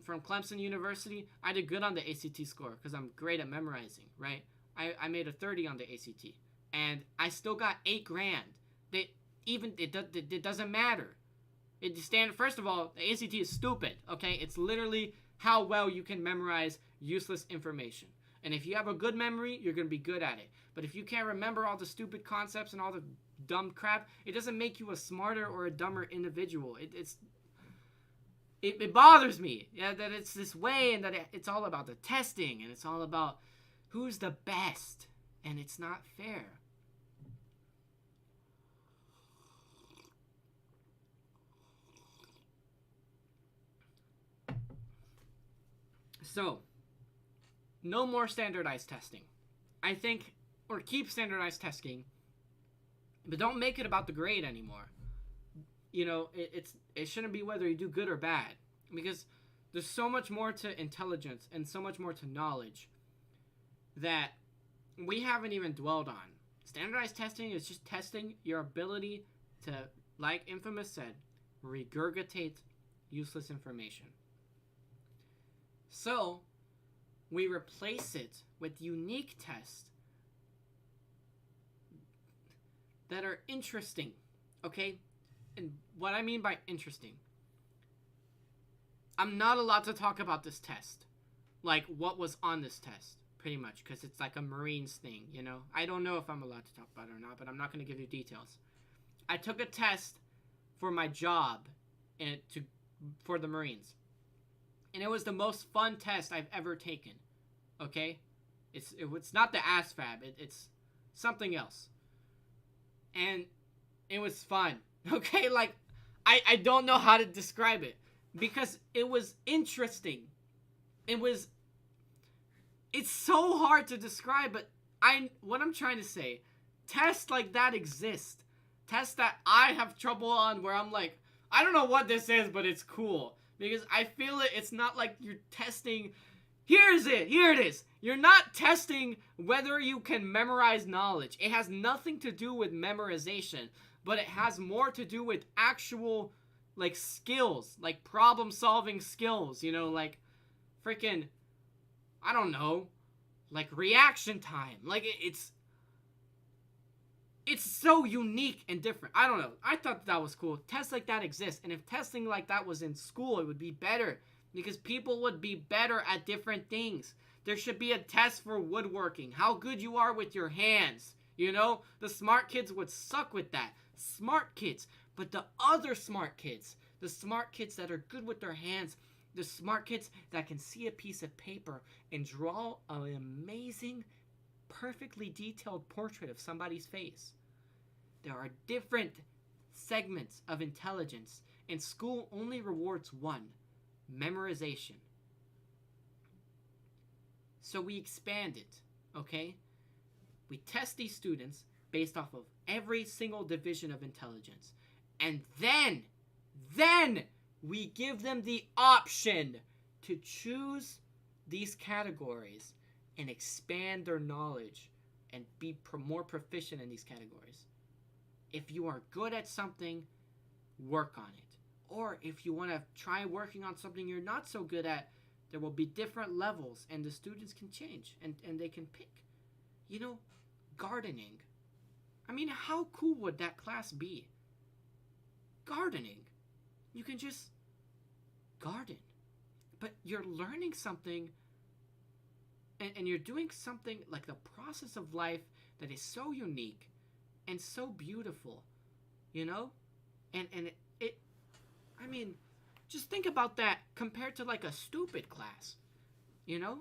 Clemson University, I did good on the ACT score because I'm great at memorizing, right? I made a 30 on the ACT, and I still got $8,000. It doesn't matter. First of all, the ACT is stupid, okay? It's literally how well you can memorize useless information. And if you have a good memory, you're going to be good at it. But if you can't remember all the stupid concepts and all the dumb crap, it doesn't make you a smarter or a dumber individual. It bothers me, yeah, that it's this way, and that it's all about the testing, and it's all about who's the best, and it's not fair. So, no more standardized testing. I think, or keep standardized testing, but don't make it about the grade anymore. You know, it shouldn't be whether you do good or bad, because there's so much more to intelligence and so much more to knowledge that we haven't even dwelled on. Standardized testing is just testing your ability to, like Infamous said, regurgitate useless information. So, we replace it with unique tests that are interesting, okay? And what I mean by interesting, I'm not allowed to talk about this test, like what was on this test, pretty much, because it's like a Marines thing, you know? I don't know if I'm allowed to talk about it or not, but I'm not going to give you details. I took a test for my job for the Marines, and it was the most fun test I've ever taken, okay? It's not the ASVAB, it's something else, and it was fun. Okay, like, I don't know how to describe it, because it was interesting. It's so hard to describe, but what I'm trying to say, tests like that exist. Tests that I have trouble on where I'm like, I don't know what this is, but it's cool. Because I feel it's not like you're testing, here it is. You're not testing whether you can memorize knowledge. It has nothing to do with memorization, but it has more to do with actual, like, skills, like problem-solving skills, you know, like freaking, I don't know, like reaction time. Like it's so unique and different. I don't know. I thought that was cool. Tests like that exist. And if testing like that was in school, it would be better. Because people would be better at different things. There should be a test for woodworking. How good you are with your hands. You know? The smart kids would suck with that. Smart kids. But the other smart kids. The smart kids that are good with their hands. The smart kids that can see a piece of paper and draw an amazing, perfectly detailed portrait of somebody's face. There are different segments of intelligence, and school only rewards one: memorization. So we expand it, okay? We test these students based off of every single division of intelligence. And then we give them the option to choose these categories and expand their knowledge and be more proficient in these categories. If you are good at something, work on it. Or if you want to try working on something you're not so good at, there will be different levels and the students can change and they can pick. You know, gardening. I mean, how cool would that class be? Gardening. You can just garden. But you're learning something and you're doing something like the process of life that is so unique and so beautiful, you know? And it I mean, just think about that compared to like a stupid class, you know?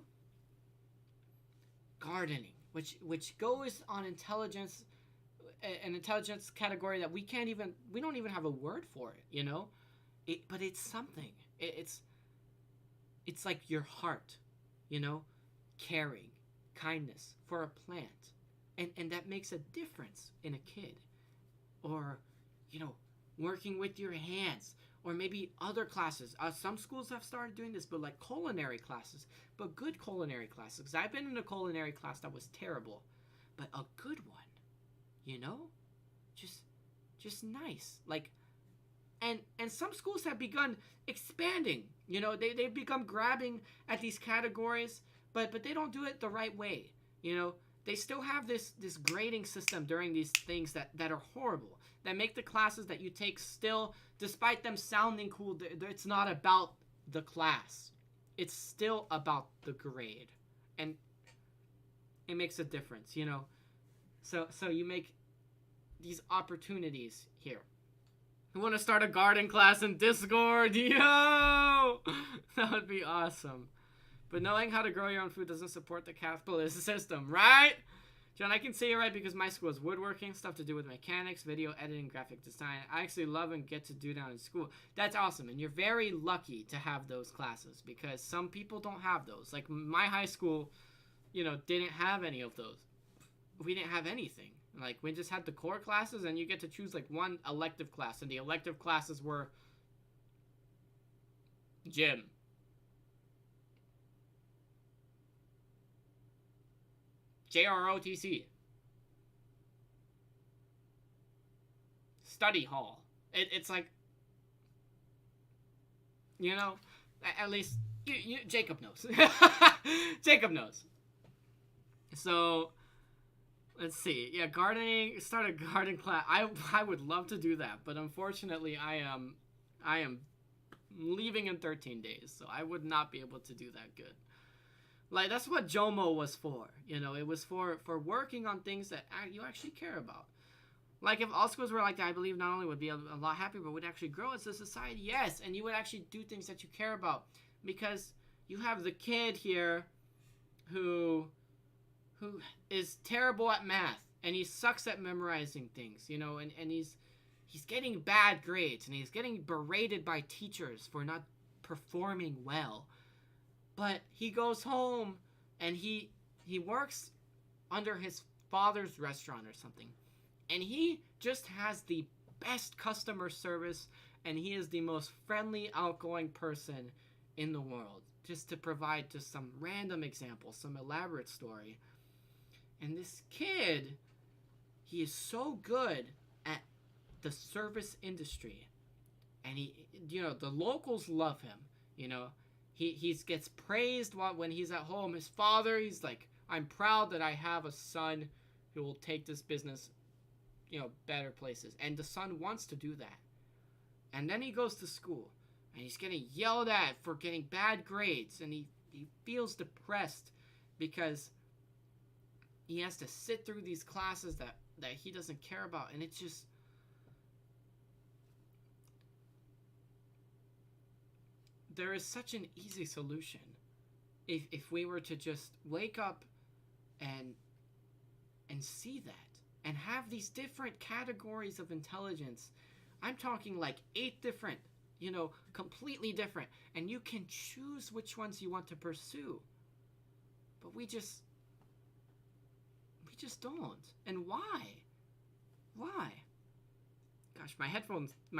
Gardening, which goes on intelligence, an intelligence category that we don't even have a word for it, you know? But it's something. It's like your heart, you know? Caring, kindness for a plant. And that makes a difference in a kid. Or, you know, working with your hands. Or maybe other classes. Some schools have started doing this, but like culinary classes. But good culinary classes. 'Cause I've been in a culinary class that was terrible. But a good one. You know? Just nice. Like, and some schools have begun expanding. You know, they've become grabbing at these categories, but they don't do it the right way. You know, they still have this grading system during these things that are horrible. That make the classes that you take still, despite them sounding cool, it's not about the class. It's still about the grade. And it makes a difference, you know. So you make these opportunities here. You want to start a garden class in Discord? Yo! That would be awesome. But knowing how to grow your own food doesn't support the capitalist system, right? John, I can say it right because my school is woodworking, stuff to do with mechanics, video editing, graphic design. I actually love and get to do that in school. That's awesome, and you're very lucky to have those classes because some people don't have those. Like my high school, you know, didn't have any of those. We didn't have anything. Like we just had the core classes, and you get to choose like one elective class, and the elective classes were gym, JROTC, study hall. It's like, you know, at least Jacob knows. Jacob knows. So let's see. Yeah, gardening. Start a garden class. I would love to do that, but unfortunately, I am leaving in 13 days, so I would not be able to do that good. Like, that's what JOMO was for. You know, it was for working on things that you actually care about. Like, if all schools were like that, I believe not only would be a lot happier, but would actually grow as a society. Yes, and you would actually do things that you care about. Because you have the kid here who is terrible at math. And he sucks at memorizing things, you know. And he's getting bad grades. And he's getting berated by teachers for not performing well. But he goes home and he works under his father's restaurant or something. And he just has the best customer service, and he is the most friendly, outgoing person in the world. Just to provide just some random example, some elaborate story. And this kid, he is so good at the service industry. And he, you know, the locals love him, you know. He gets praised when he's at home. His father, he's like, I'm proud that I have a son who will take this business, better places. And the son wants to do that. And then he goes to school, and he's getting yelled at for getting bad grades, and he feels depressed because he has to sit through these classes that he doesn't care about. And it's just, there is such an easy solution if we were to just wake up and see that and have these different categories of intelligence. I'm talking like 8 different, completely different, and you can choose which ones you want to pursue. But we just don't. And why? Gosh, my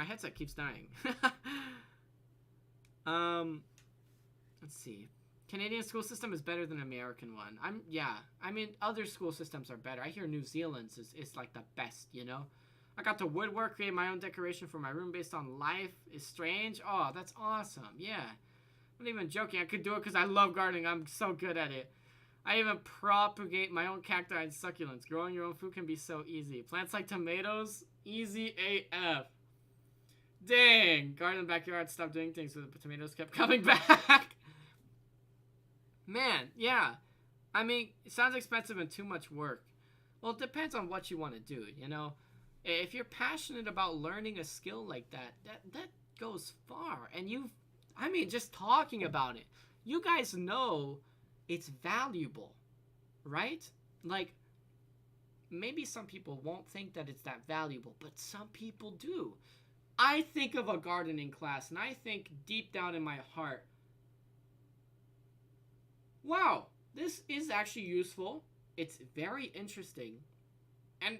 headset keeps dying. Let's see. Canadian school system is better than American one. I mean, other school systems are better. I hear New Zealand's is like the best, I got to woodwork, create my own decoration for my room based on Life is Strange. Oh, that's awesome. Yeah. I'm not even joking. I could do it because I love gardening. I'm so good at it. I even propagate my own cacti and succulents. Growing your own food can be so easy. Plants like tomatoes, easy AF. Dang. Garden in the backyard, stopped doing things, but the tomatoes kept coming back. Man, yeah. I mean, it sounds expensive and too much work. Well, it depends on what you want to do, If you're passionate about learning a skill like that goes far. And just talking about it, you guys know it's valuable, right? Like, maybe some people won't think that it's that valuable, but some people do. I think of a gardening class, and I think deep down in my heart, wow, this is actually useful. It's very interesting. And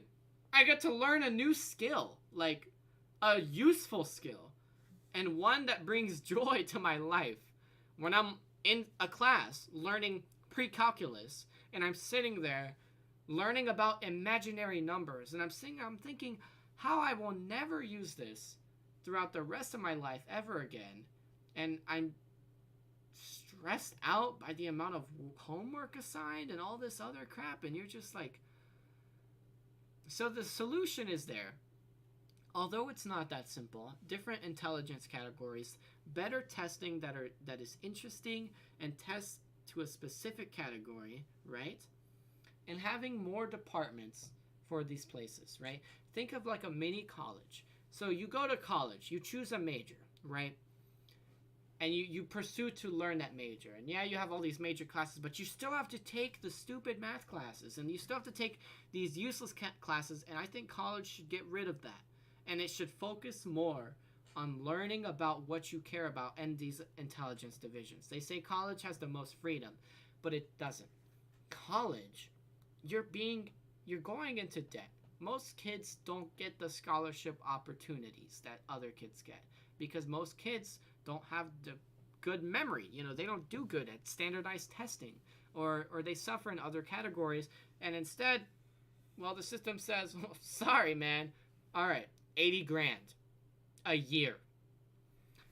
I get to learn a new skill, like a useful skill, and one that brings joy to my life. When I'm in a class learning pre-calculus, and I'm sitting there learning about imaginary numbers, and I'm thinking how I will never use this throughout the rest of my life ever again, and I'm stressed out by the amount of homework assigned and all this other crap, and you're just like, so the solution is there. Although it's not that simple, different intelligence categories, better testing that is interesting and tests to a specific category, right? And having more departments for these places, right? Think of like a mini college. So you go to college, you choose a major, right? And you pursue to learn that major. And yeah, you have all these major classes, but you still have to take the stupid math classes, and you still have to take these useless classes, and I think college should get rid of that. And it should focus more on learning about what you care about and these intelligence divisions. They say college has the most freedom, but it doesn't. College, you're going into debt. Most kids don't get the scholarship opportunities that other kids get because most kids don't have the good memory. They don't do good at standardized testing, or they suffer in other categories. And instead, well, the system says, well, sorry, man. All right, 80 grand a year.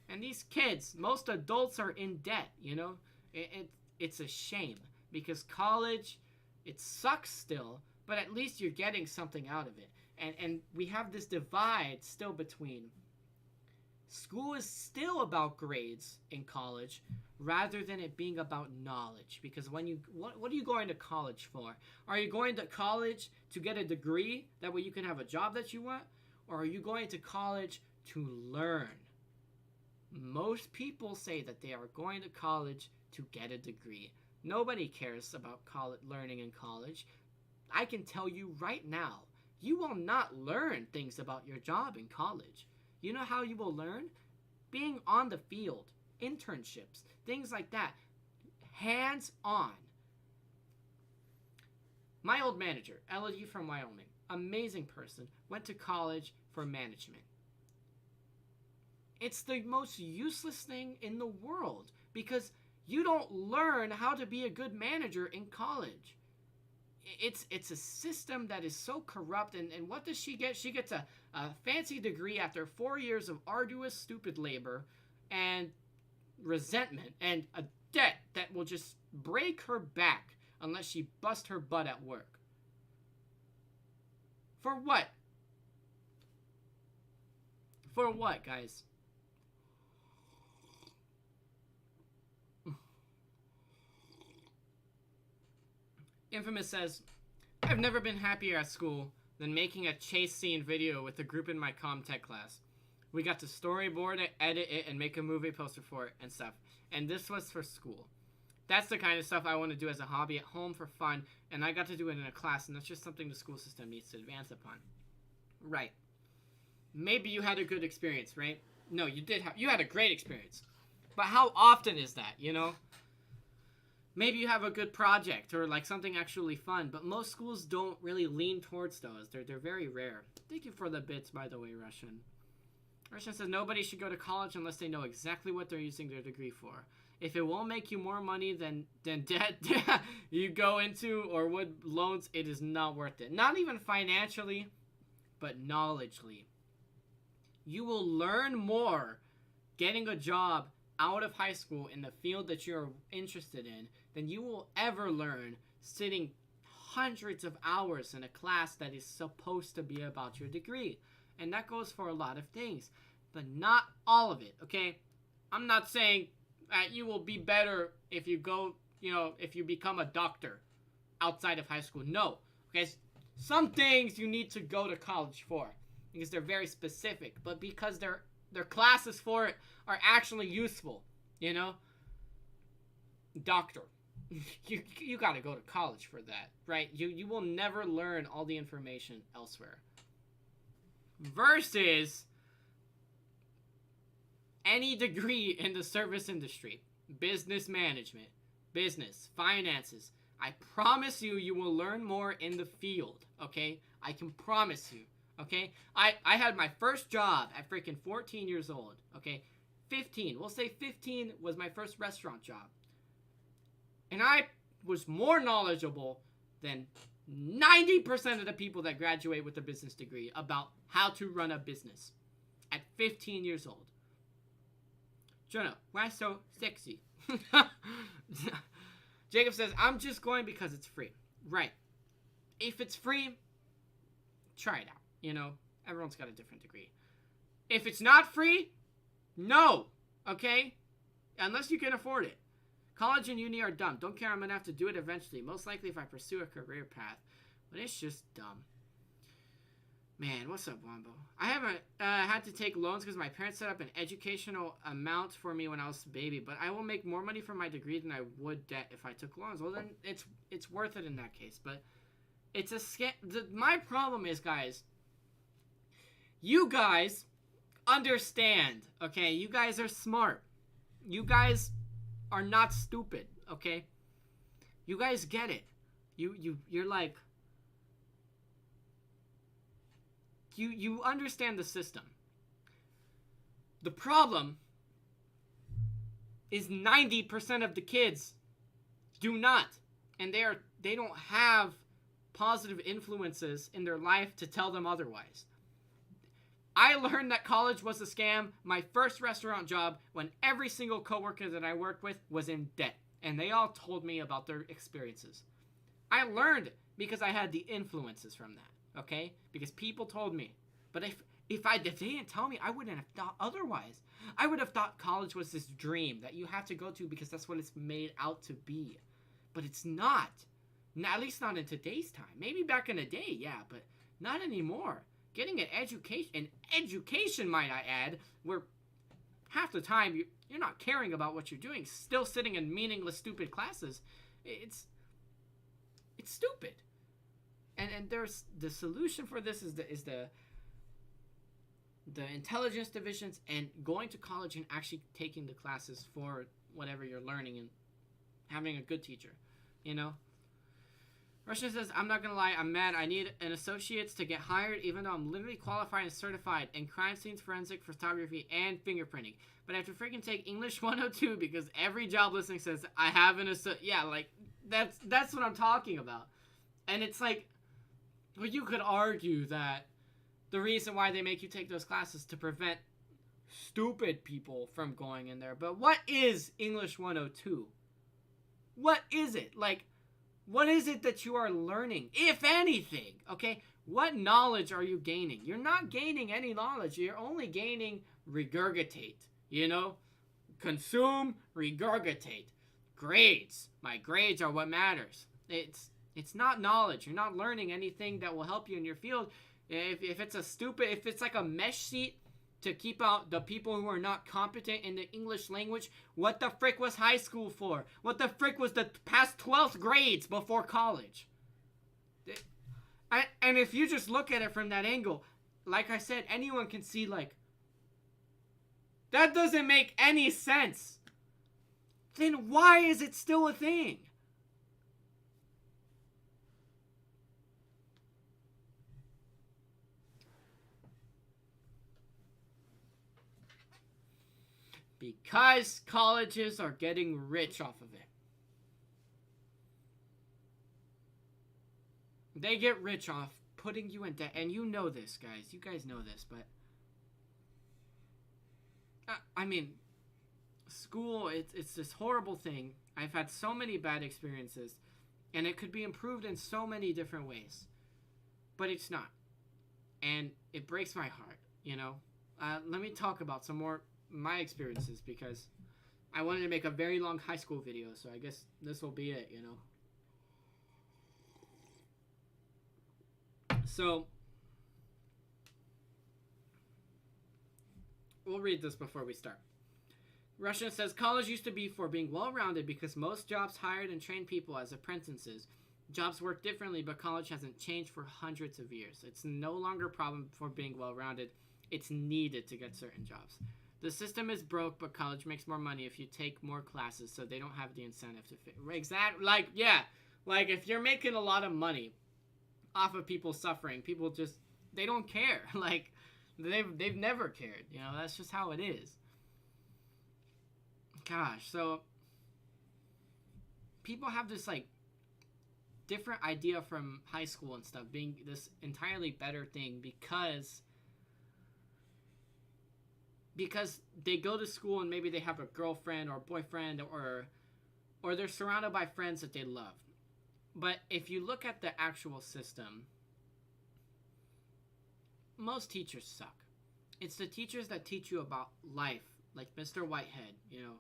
And these kids, most adults are in debt, it's a shame because college, it sucks still, but at least you're getting something out of it. And we have this divide still between school is still about grades in college rather than it being about knowledge. Because what are you going to college for? Are you going to college to get a degree? That way you can have a job that you want? Or are you going to college to learn? Most people say that they are going to college to get a degree. Nobody cares about learning in college. I can tell you right now, you will not learn things about your job in college. You know how you will learn? Being on the field, internships, things like that. Hands-on. My old manager, Elodie from Wyoming, amazing person, went to college for management. It's the most useless thing in the world because you don't learn how to be a good manager in college. It's a system that is so corrupt, and what does she get? She gets a fancy degree after 4 years of arduous, stupid labor, and resentment and a debt that will just break her back unless she busts her butt at work. For what? For what, guys? Infamous says, I've never been happier at school than making a chase scene video with a group in my Comtech class. We got to storyboard it, edit it, and make a movie poster for it and stuff. And this was for school. That's the kind of stuff I want to do as a hobby at home for fun, and I got to do it in a class, and that's just something the school system needs to advance upon. Right. Maybe you had a good experience, right? No, you had a great experience. But how often is that, you know? Maybe you have a good project or like something actually fun, but most schools don't really lean towards those. They're very rare. Thank you for the bits, by the way, Russian. Russian says nobody should go to college unless they know exactly what they're using their degree for. If it won't make you more money than debt you go into or would loans, it is not worth it. Not even financially, but knowledgeably. You will learn more getting a job out of high school in the field that you're interested in than you will ever learn sitting hundreds of hours in a class that is supposed to be about your degree. And that goes for a lot of things, but not all of it, okay? I'm not saying that you will be better if you go, if you become a doctor outside of high school. No, okay? Some things you need to go to college for because they're very specific, but because their classes for it are actually useful, Doctor. You got to go to college for that, right? You will never learn all the information elsewhere. Versus any degree in the service industry, business management, business, finances. I promise you will learn more in the field, okay? I can promise you, okay? I had my first job at freaking 14 years old, okay? 15, we'll say 15 was my first restaurant job. And I was more knowledgeable than 90% of the people that graduate with a business degree about how to run a business at 15 years old. Jonah, why so sexy? Jacob says, I'm just going because it's free. Right. If it's free, try it out. Everyone's got a different degree. If it's not free, no. Okay? Unless you can afford it. College and uni are dumb. Don't care, I'm going to have to do it eventually. Most likely if I pursue a career path. But it's just dumb. Man, what's up, Wombo? I haven't had to take loans because my parents set up an educational amount for me when I was a baby. But I will make more money from my degree than I would debt if I took loans. Well, then it's worth it in that case. But it's a scam. My problem is, guys, you guys understand, okay? You guys are smart. You guys are not stupid, okay? You guys get it. You're like, you understand the system. The problem is 90% of the kids do not, and they don't have positive influences in their life to tell them otherwise. I learned that college was a scam my first restaurant job when every single coworker that I worked with was in debt. And they all told me about their experiences. I learned because I had the influences from that, okay? Because people told me. But if they didn't tell me, I wouldn't have thought otherwise. I would have thought college was this dream that you have to go to because that's what it's made out to be. But it's not. At least not in today's time. Maybe back in the day, yeah, but not anymore. Getting an education, might I add, where half the time you're not caring about what you're doing, still sitting in meaningless, stupid classes. It's stupid. And there's the solution for this is the intelligence divisions and going to college and actually taking the classes for whatever you're learning and having a good teacher, Russian says, I'm not going to lie, I'm mad. I need an associate's to get hired, even though I'm literally qualified and certified in crime scenes, forensic photography, and fingerprinting. But I have to freaking take English 102 because every job listing says I have an associate. Yeah, like, that's what I'm talking about. And it's like, well, you could argue that the reason why they make you take those classes to prevent stupid people from going in there. But what is English 102? What is it? Like, what is it that you are learning, if anything? Okay, what knowledge are you gaining? You're not gaining any knowledge. You're only gaining regurgitate, you know? Consume, regurgitate. Grades. My grades are what matters. It's not knowledge. You're not learning anything that will help you in your field. If it's like a mesh seat to keep out the people who are not competent in the English language, what the frick was high school for? What the frick was the past 12th grades before college? And if you just look at it from that angle, like I said, anyone can see, like, that doesn't make any sense. Then why is it still a thing? Because colleges are getting rich off of it. They get rich off putting you in debt. And you know this, guys. You guys know this, but I mean, school, it's this horrible thing. I've had so many bad experiences, and it could be improved in so many different ways, but it's not. And it breaks my heart, you know? Let me talk about some more my experiences, because I wanted to make a very long high school video, so I guess this will be it, you know? So, we'll read this before we start. Russian says, college used to be for being well-rounded because most jobs hired and trained people as apprentices. Jobs work differently, but college hasn't changed for hundreds of years. It's no longer a problem for being well-rounded. It's needed to get certain jobs. The system is broke, but college makes more money if you take more classes, so they don't have the incentive to fit. Exactly. Like, yeah. Like, if you're making a lot of money off of people suffering, people just, they don't care. Like, they've never cared. You know, that's just how it is. Gosh, so people have this, like, different idea from high school and stuff being this entirely better thing because they go to school and maybe they have a girlfriend or boyfriend or they're surrounded by friends that they love. But if you look at the actual system, most teachers suck. It's the teachers that teach you about life, like Mr. Whitehead, you know,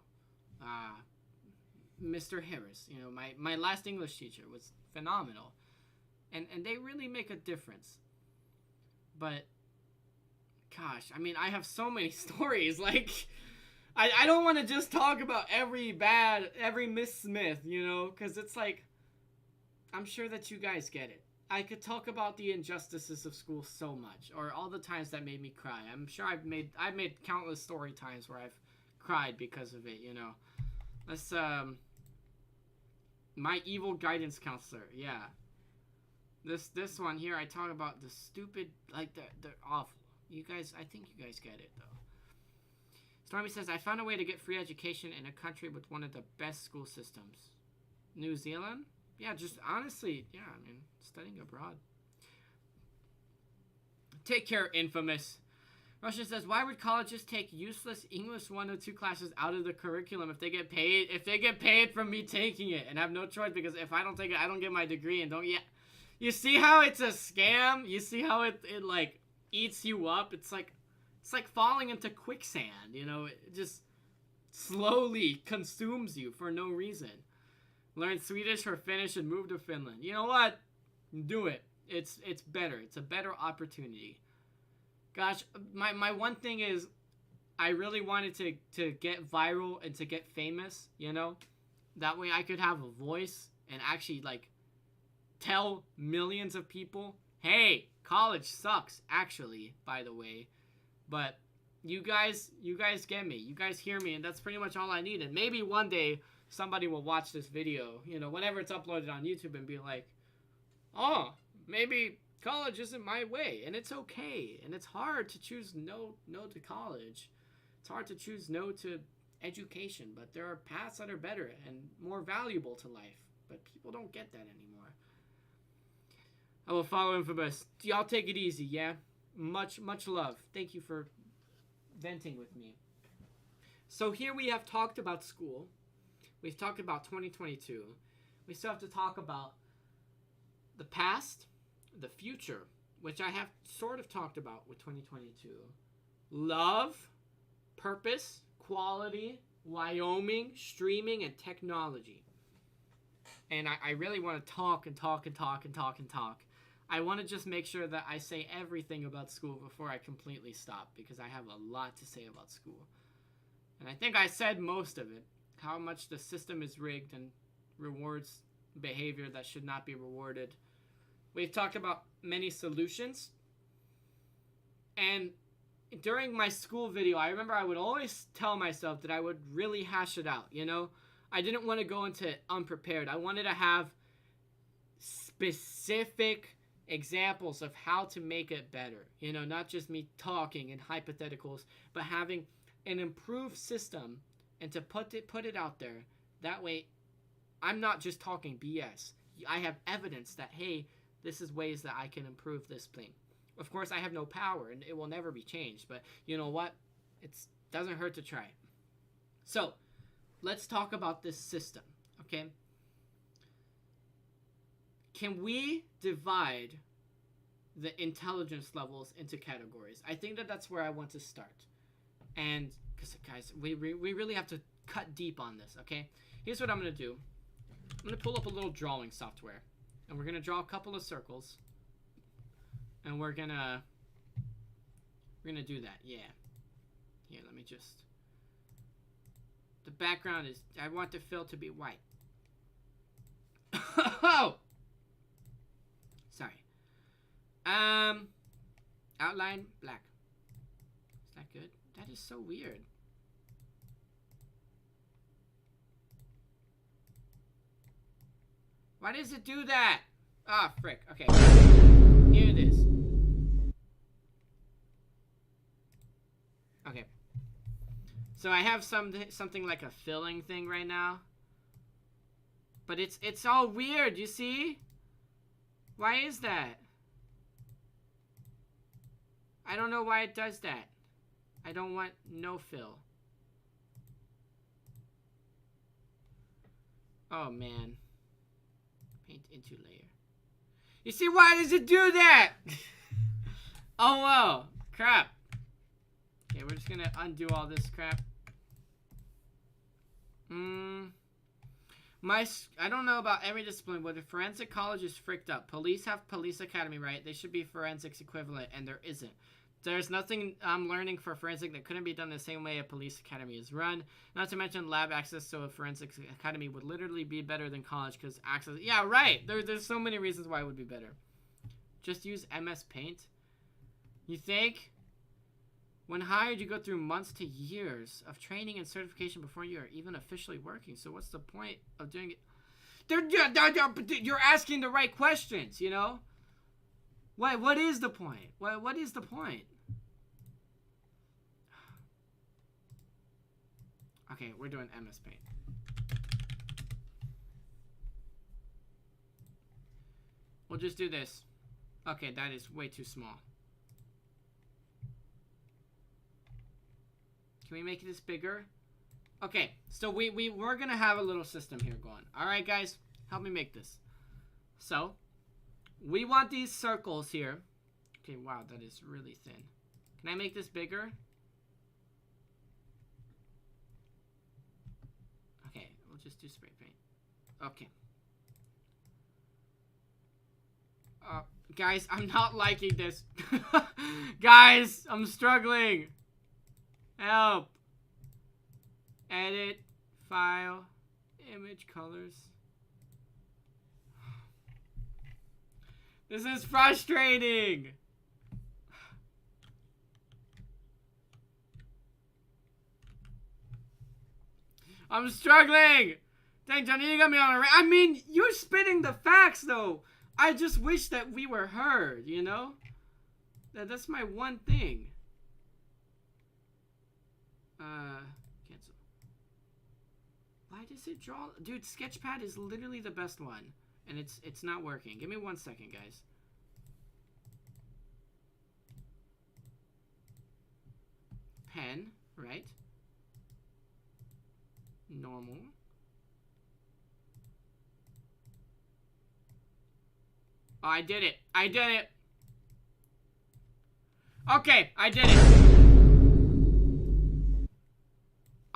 Mr. Harris, you know, my last English teacher was phenomenal. And they really make a difference. But gosh, I mean, I have so many stories. Like, I don't want to just talk about every Miss Smith, you know, because it's like, I'm sure that you guys get it. I could talk about the injustices of school so much, or all the times that made me cry. I'm sure I've made countless story times where I've cried because of it, you know. That's, my evil guidance counselor, yeah. This one here, I talk about the stupid, like, they're awful. You guys, I think you guys get it, though. Stormy says, I found a way to get free education in a country with one of the best school systems. New Zealand? Yeah, just honestly, yeah, I mean, studying abroad. Take care, Infamous. Russia says, why would colleges take useless English 102 classes out of the curriculum if they get paid from me taking it and have no choice, because if I don't take it, I don't get my degree and don't yet. You see how it's a scam? You see how it like eats you up? It's like falling into quicksand, you know? It just slowly consumes you for no reason. Learn Swedish or Finnish and move to Finland. You know what? Do it. It's better. It's a better opportunity. Gosh, my one thing is I really wanted to get viral and to get famous, you know? That way I could have a voice and actually, like, tell millions of people, hey, college sucks, actually, by the way. But you guys get me. You guys hear me, and that's pretty much all I need. And maybe one day somebody will watch this video, you know, whenever it's uploaded on YouTube and be like, oh, maybe college isn't my way, and it's okay. And it's hard to choose no to college. It's hard to choose no to education, but there are paths that are better and more valuable to life. But people don't get that anymore. I will follow Infamous. Y'all take it easy, yeah? Much love. Thank you for venting with me. So here we have talked about school. We've talked about 2022. We still have to talk about the past, the future, which I have sort of talked about with 2022. Love, purpose, quality, Wyoming, streaming, and technology. And I really want to talk and talk and talk and talk and talk. I want to just make sure that I say everything about school before I completely stop, because I have a lot to say about school. And I think I said most of it. How much the system is rigged and rewards behavior that should not be rewarded. We've talked about many solutions. And during my school video, I remember I would always tell myself that I would really hash it out, you know? I didn't want to go into it unprepared. I wanted to have specific examples of how to make it better. You know, not just me talking in hypotheticals, but having an improved system and to put it out there. That way, I'm not just talking BS. I have evidence that, hey, this is ways that I can improve this thing. Of course, I have no power, and it will never be changed. But you know what? It doesn't hurt to try. So, let's talk about this system, okay? Can we divide the intelligence levels into categories? I think that that's where I want to start. And, because, guys, we really have to cut deep on this, okay? Here's what I'm going to do. I'm going to pull up a little drawing software. And we're going to draw a couple of circles. And we're going to do that, yeah. Here, let me just... The background is... I want the fill to be white. Oh! Sorry. Outline, black. Is that good? That is so weird. Why does it do that? Ah, frick. Okay. Here it is. Okay. So I have something like a filling thing right now. But it's all weird, you see? Why is that? I don't know why it does that. I don't want no fill. Oh, man. Paint into layer. You see, why does it do that? Oh, well. Crap. Okay, we're just gonna undo all this crap. I don't know about every discipline, but the forensic college is fricked up. Police have police academy, right? They should be forensics equivalent, and there isn't. There's nothing I'm learning for forensic that couldn't be done the same way a police academy is run. Not to mention lab access, so a forensics academy would literally be better than college because access... Yeah, right! There's so many reasons why it would be better. Just use MS Paint? You think? When hired, you go through months to years of training and certification before you are even officially working. So what's the point of doing it? You're asking the right questions, you know? What is the point? What is the point? Okay, we're doing MS Paint. We'll just do this. Okay, that is way too small. Can we make this bigger? Okay, so we're gonna have a little system here going. Alright, guys, help me make this. So, we want these circles here. Okay, wow, that is really thin. Can I make this bigger? Okay, we'll just do spray paint. Okay. Guys, I'm not liking this. Guys, I'm struggling. Help. Edit, file, image colors. This is frustrating. I'm struggling. Dang, Johnny, you got me on a... I mean, you're spitting the facts, though. I just wish that we were heard, you know? That's my one thing. Cancel. Why does it draw? Dude, Sketchpad is literally the best one. And it's not working. Give me 1 second, guys. Pen. 10, right? Normal. Oh, I did it. I did it. Okay, I did it.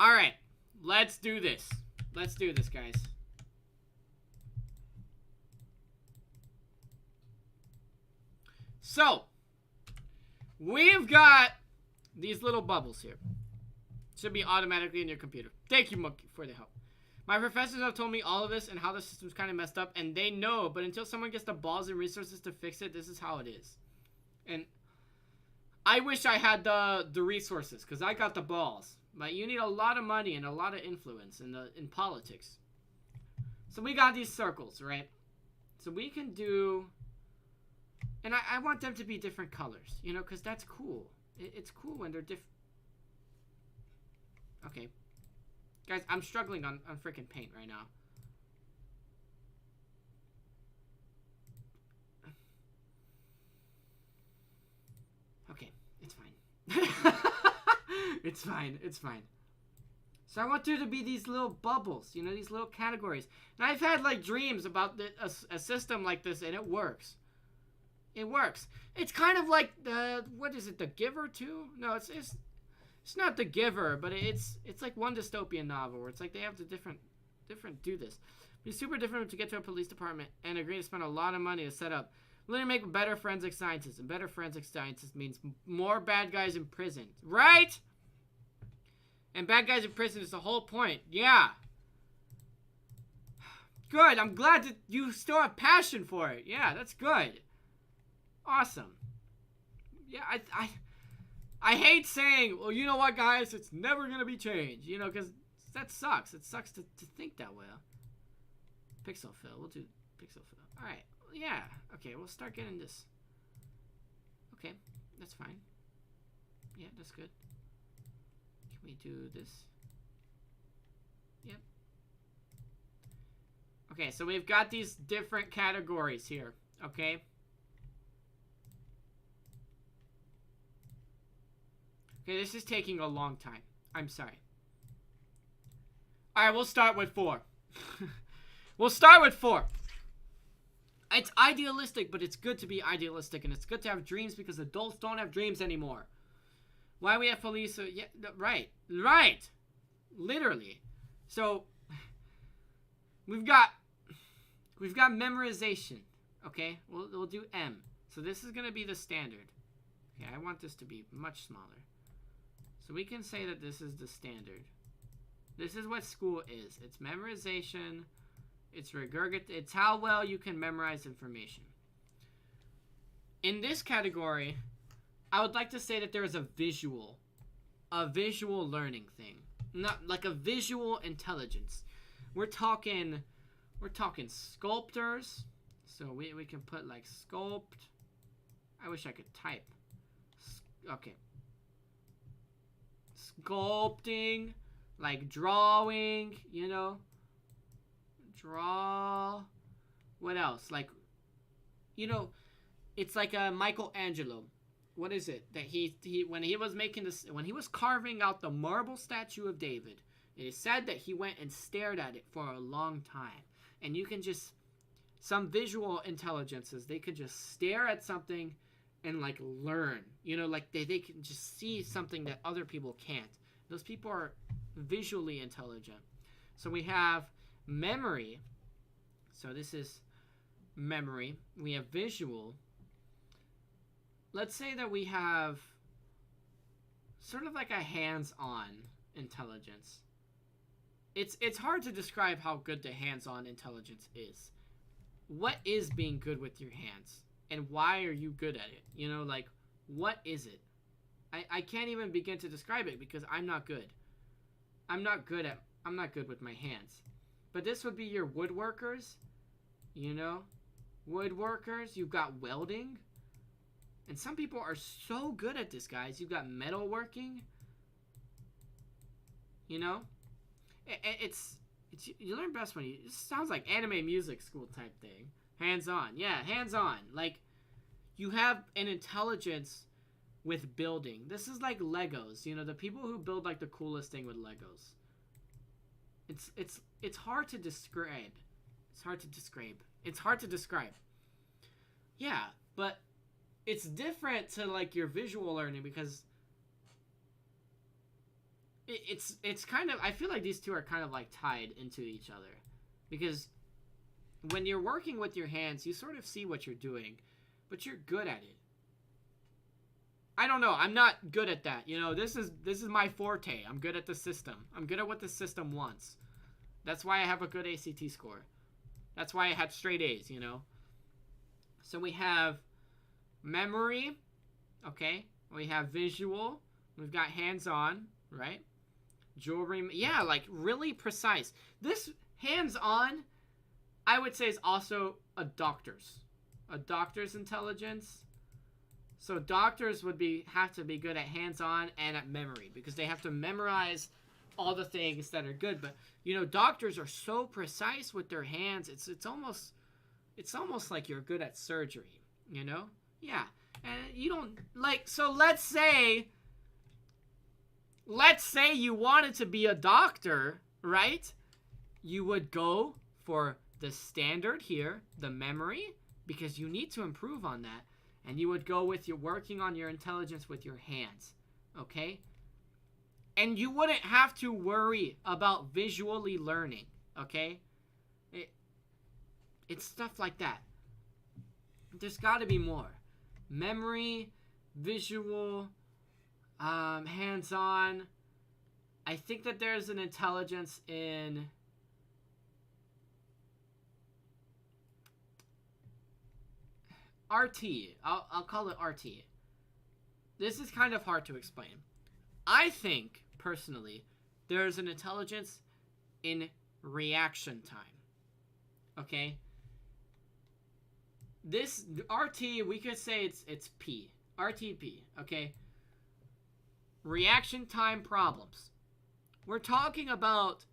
Alright, let's do this. Let's do this, guys. So, we've got these little bubbles here. Should be automatically in your computer. Thank you, Monkey, for the help. My professors have told me all of this and how the system's kind of messed up, and they know, but until someone gets the balls and resources to fix it, this is how it is. And I wish I had the resources, because I got the balls. But you need a lot of money and a lot of influence in politics. So we got these circles, right? So we can do... And I want them to be different colors, you know, because that's cool. It's cool when they're different. Okay. Guys, I'm struggling on freaking paint right now. Okay, it's fine. It's fine, it's fine. So I want there to be these little bubbles, you know, these little categories. And I've had, like, dreams about a system like this, and it works. It works. It's kind of like the, what is it, The Giver, too? No, it's not The Giver, but it's like one dystopian novel where it's like they have to different do this. It's super different to get to a police department and agree to spend a lot of money to set up. Literally make better forensic scientists, and better forensic scientists means more bad guys in prison, right? And bad guys in prison is the whole point. Yeah. Good. I'm glad that you still have passion for it. Yeah, that's good. Awesome. Yeah, I hate saying, well, you know what, guys? It's never going to be changed. You know, because that sucks. It sucks to think that way. Pixel fill. We'll do pixel fill. All right. Yeah. Okay, we'll start getting this. Okay, that's fine. Yeah, that's good. Can we do this? Yep. Okay, so we've got these different categories here. Okay. Okay, this is taking a long time. I'm sorry. Alright, we'll start with 4. We'll start with 4. It's idealistic, but it's good to be idealistic, and it's good to have dreams because adults don't have dreams anymore. Why we have police? Yeah, right. Right. Literally. So, we've got memorization. Okay? We'll do M. So this is going to be the standard. Okay, I want this to be much smaller. So we can say that this is the standard. This is what school is. It's memorization. It's it's how well you can memorize information. In this category, I would like to say that there is a visual learning thing. Not like a visual intelligence. We're talking sculptors. So we can put like sculpt. I wish I could type. Okay. Sculpting, like drawing, you know. Draw. What else? Like, you know, it's like a Michelangelo. What is it that he when he was making this, when he was carving out the marble statue of David, it is said that he went and stared at it for a long time. And you can just, some visual intelligences, they could just stare at something and like learn, you know, like they can just see something that other people can't. Those people are visually intelligent. So we have memory. So this is memory. We have visual. Let's say that we have sort of like a hands-on intelligence. It's hard to describe how good the hands-on intelligence is. What is being good with your hands? And why are you good at it? You know, like, what is it? I can't even begin to describe it because I'm not good. I'm not good with my hands. But this would be your woodworkers, you know? Woodworkers, you've got welding. And some people are so good at this, guys. You've got metalworking. You know? It's you learn best when it sounds like anime music school type thing. Hands-on. Yeah, hands-on. Like, you have an intelligence with building. This is like Legos. You know, the people who build like the coolest thing with Legos. It's hard to describe. It's hard to describe. It's hard to describe. Yeah, but it's different to like your visual learning because it's kind of, I feel like these two are kind of like tied into each other, because when you're working with your hands, you sort of see what you're doing, but you're good at it. I don't know. I'm not good at that. You know, this is my forte. I'm good at the system. I'm good at what the system wants. That's why I have a good ACT score. That's why I had straight A's, you know. So we have memory, okay? We have visual. We've got hands-on, right? Jewelry. Yeah, like really precise. This hands-on, I would say, is also a doctor's intelligence. So doctors would have to be good at hands-on and at memory, because they have to memorize all the things that are good. But you know, doctors are so precise with their hands. It's almost like you're good at surgery, you know? Yeah. And you don't like, so let's say you wanted to be a doctor, right? You would go for the standard here, the memory, because you need to improve on that. And you would go with your working on your intelligence with your hands, okay? And you wouldn't have to worry about visually learning, okay? It's stuff like that. There's got to be more. Memory, visual, hands-on. I think that there's an intelligence in RT. I'll call it RT. This is kind of hard to explain. I think, personally, there's an intelligence in reaction time. Okay? This RT, we could say it's P. RTP, okay? Reaction time problems. We're talking about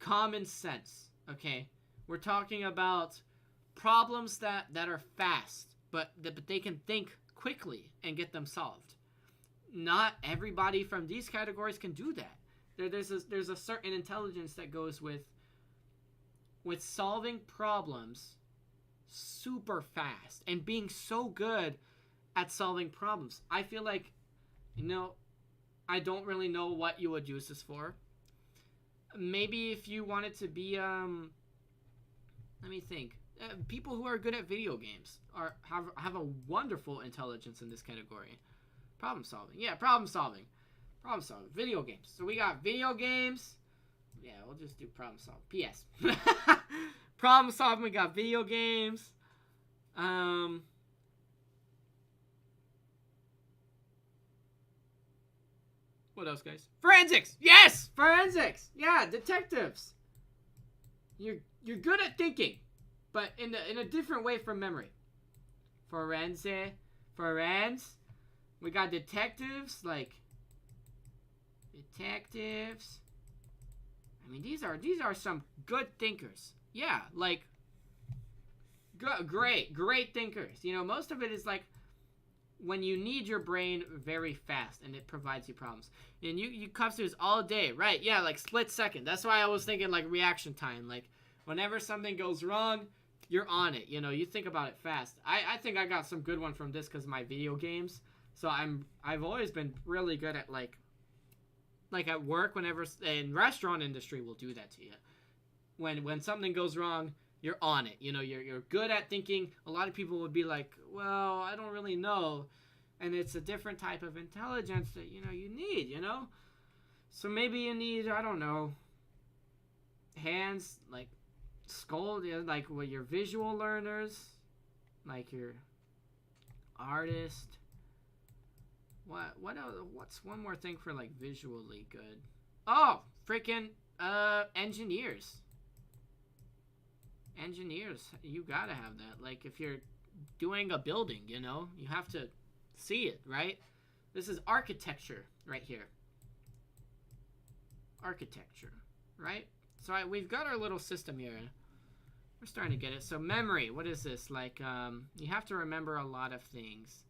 common sense, okay? We're talking about problems that are fast, but they can think quickly and get them solved. Not everybody from these categories can do that. There's a certain intelligence that goes with solving problems super fast and being so good at solving problems. I feel like, you know, I don't really know what you would use this for. Maybe if you wanted to be, let me think. People who are good at video games have a wonderful intelligence in this category. Problem solving. Yeah, problem solving. Problem solving. Video games. So we got video games. Yeah, we'll just do problem solving. PS. Problem solving. We got video games. What else, guys? Forensics. Yes, forensics. Yeah, detectives. You're good at thinking, but in a different way from memory. Forens. We got detectives, like detectives. I mean, these are some good thinkers. Yeah, like great thinkers. You know, most of it is like when you need your brain very fast and it provides you problems. And you cuff through this all day, right? Yeah, like split second. That's why I was thinking like reaction time. Like whenever something goes wrong, you're on it. You know, you think about it fast. I think I got some good one from this because of my video games. So I've always been really good at like at work, whenever in restaurant industry will do that to you. When something goes wrong, you're on it. You know, you're good at thinking. A lot of people would be like, well, I don't really know. And it's a different type of intelligence that, you know, you need, you know? So maybe you need, I don't know, hands, like skull, like with your visual learners, like your artist. What's one more thing for like visually good? Oh, freaking engineers. Engineers, you gotta have that. Like if you're doing a building, you know, you have to see it, right? This is architecture right here. Architecture, right? So we've got our little system here. We're starting to get it. So memory, what is this? Like you have to remember a lot of things.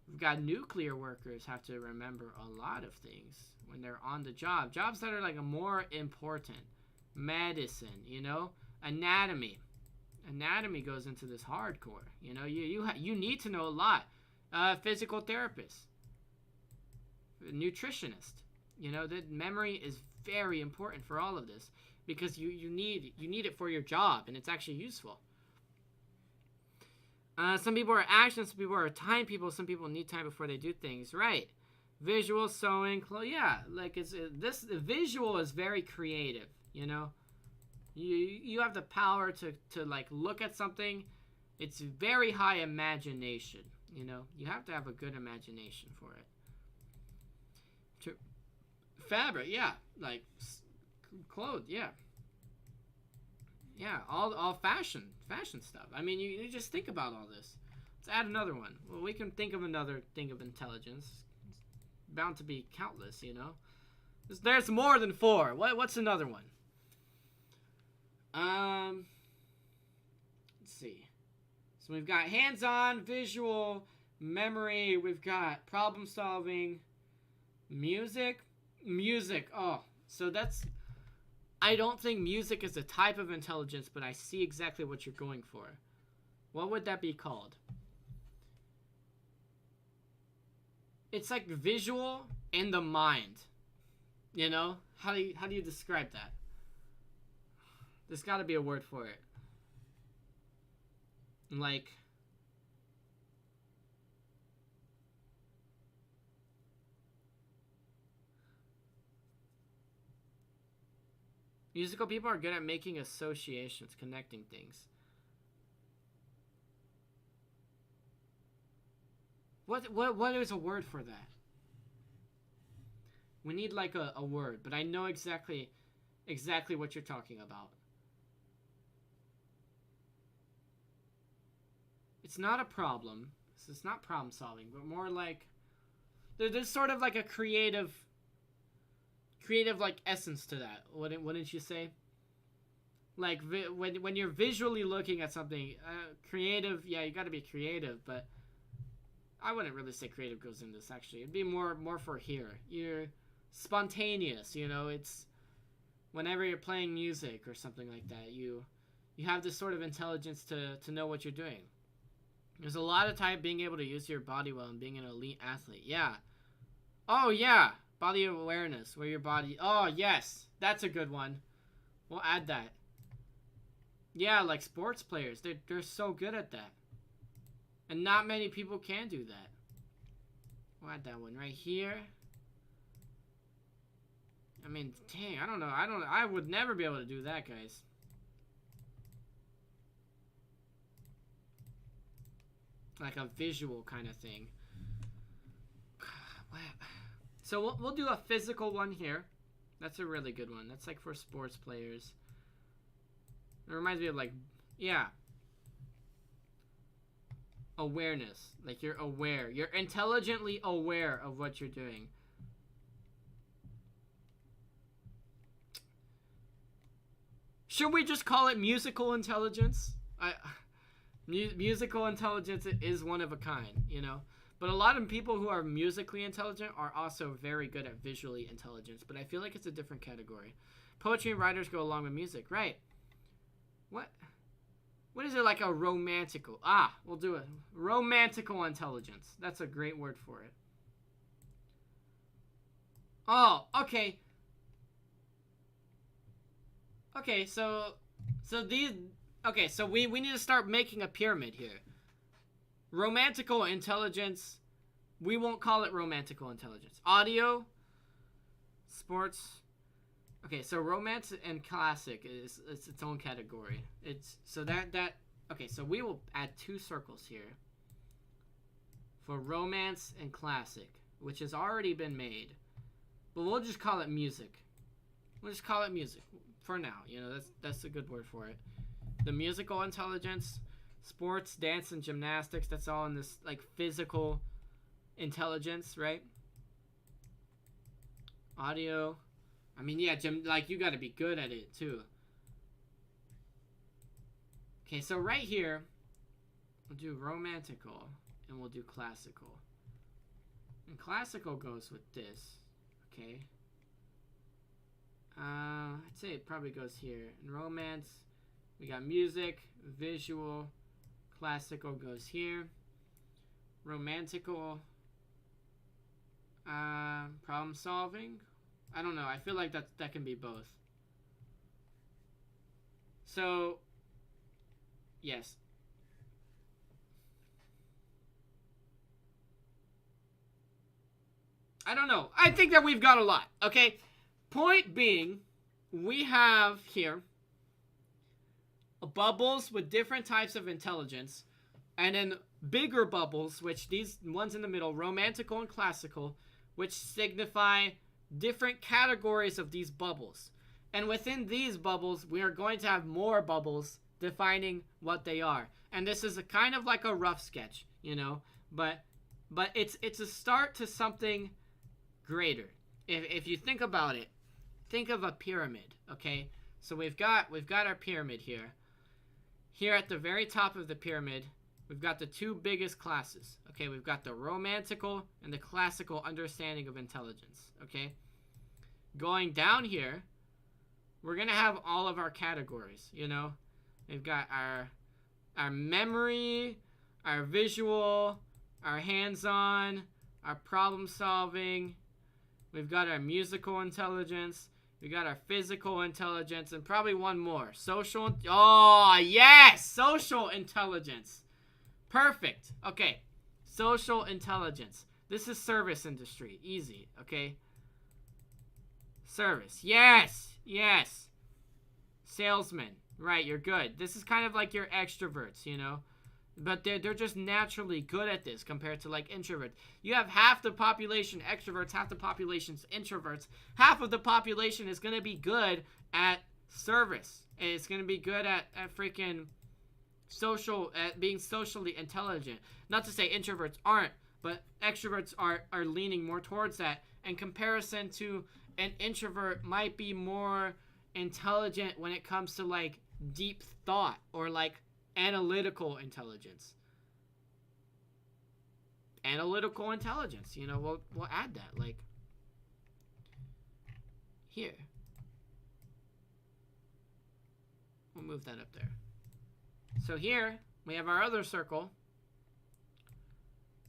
We've got nuclear workers have to remember a lot of things when they're on the job. Jobs that are like a more important. Medicine, you know, anatomy. Anatomy goes into this hardcore. You know, you need to know a lot. Physical therapist, nutritionist. You know, the memory is very important for all of this because you need it for your job, and it's actually useful. Some people are action, some people are time people, some people need time before they do things. Right. Visual, sewing, yeah, like this visual is very creative, you know. You have the power to like look at something. It's very high imagination, you know. You have to have a good imagination for it. Fabric, yeah, like clothes, yeah. Yeah, all fashion stuff. I mean, you just think about all this. Let's add another one. Well, we can think of another thing of intelligence. It's bound to be countless, you know. There's more than 4. What's another one? Let's see. So we've got hands-on, visual, memory. We've got problem solving, music. Oh, so that's. I don't think music is a type of intelligence, but I see exactly what you're going for. What would that be called? It's like visual in the mind. You know? How do you describe that? There's got to be a word for it. Like, musical people are good at making associations, connecting things. What is a word for that? We need like a word, but I know exactly what you're talking about. It's not a problem. It's not problem solving, but more like there's sort of like a creative like essence to that. Wouldn't you say? Like when you're visually looking at something, creative. Yeah, you got to be creative, but I wouldn't really say creative goes in this. Actually, it'd be more for here. You're spontaneous. You know, it's whenever you're playing music or something like that. You have this sort of intelligence to know what you're doing. There's a lot of time being able to use your body well and being an elite athlete. Yeah. Oh, yeah. Body awareness. Where your body... Oh, yes. That's a good one. We'll add that. Yeah, like sports players. They're so good at that. And not many people can do that. We'll add that one right here. I mean, dang, I don't know. I would never be able to do that, guys. Like a visual kind of thing. So we'll do a physical one here. That's a really good one. That's like for sports players. It reminds me of like, yeah. Awareness. Like you're aware. You're intelligently aware of what you're doing. Should we just call it musical intelligence? Musical intelligence is one of a kind, you know. But a lot of people who are musically intelligent are also very good at visually intelligence. But I feel like it's a different category. Poetry and writers go along with music, right? What is it like a romantical? We'll do it. Romantical intelligence. That's a great word for it. Oh, okay. Okay, so these... Okay, so we need to start making a pyramid here. Romantical intelligence. We won't call it romantical intelligence. Audio. Sports. Okay, so romance and classic is its own category. It's so that okay, so we will add 2 circles here for romance and classic, which has already been made. But we'll just call it music. We'll just call it music for now. You know, that's a good word for it. The musical intelligence, sports, dance, and gymnastics, that's all in this, like, physical intelligence, right? Audio. I mean, yeah, like, you gotta be good at it, too. Okay, so right here, we'll do romantical, and we'll do classical. And classical goes with this. Okay. I'd say it probably goes here. In romance, we got music, visual, classical goes here. Romantical, problem solving. I don't know. I feel like that can be both. So, yes. I don't know. I think that we've got a lot. Okay. Point being, we have here bubbles with different types of intelligence, and then bigger bubbles, which these ones in the middle, romantical and classical, which signify different categories of these bubbles. And within these bubbles, we are going to have more bubbles defining what they are. And this is a kind of like a rough sketch, you know, but it's a start to something greater. If you think about it, think of a pyramid, okay? So we've got our pyramid here. Here at the very top of the pyramid, we've got the two biggest classes, okay? We've got the romantical and the classical understanding of intelligence, okay? Going down here, we're going to have all of our categories, you know? We've got our memory, our visual, our hands-on, our problem solving. We've got our musical intelligence. We got our physical intelligence, and probably one more. Social. Oh, yes! Social intelligence. Perfect. Okay. Social intelligence. This is service industry. Easy. Okay. Service. Yes. Yes. Salesman. Right, you're good. This is kind of like your extroverts, you know? But they're just naturally good at this compared to like introverts. You have half the population extroverts, half the population's introverts. Half of the population is going to be good at service. And it's going to be good at freaking at being socially intelligent. Not to say introverts aren't, but extroverts are leaning more towards that. In comparison to an introvert might be more intelligent when it comes to like deep thought or like analytical intelligence. Analytical intelligence, you know, we'll add that, like, here. We'll move that up there. So here, we have our other circle,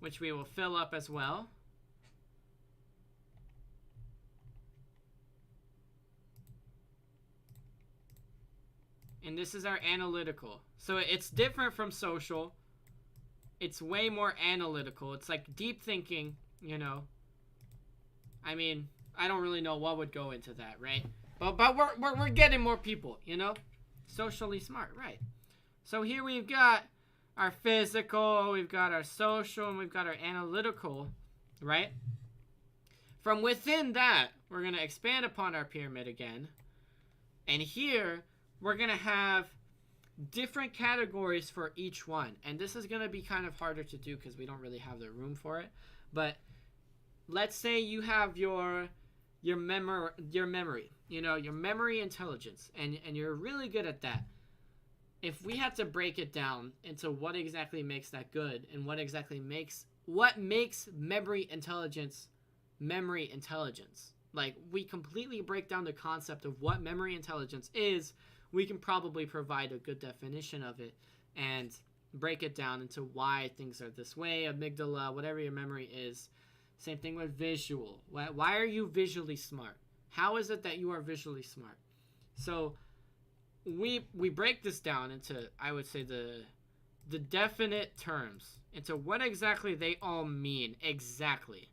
which we will fill up as well. And this is our analytical. So it's different from social. It's way more analytical. It's like deep thinking, you know. I mean, I don't really know what would go into that, right? But we're getting more people, you know. Socially smart, right? So here we've got our physical, we've got our social, and we've got our analytical, right? From within that, we're going to expand upon our pyramid again. And here, we're going to have different categories for each one. And this is going to be kind of harder to do because we don't really have the room for it. But let's say you have your memory, you know, your memory intelligence, and you're really good at that. If we had to break it down into what exactly makes that good and what makes memory intelligence, like we completely break down the concept of what memory intelligence is, we can probably provide a good definition of it and break it down into why things are this way, amygdala, whatever your memory is. Same thing with visual. Why are you visually smart? How is it that you are visually smart? So we break this down into, I would say, the definite terms, into what exactly they all mean exactly.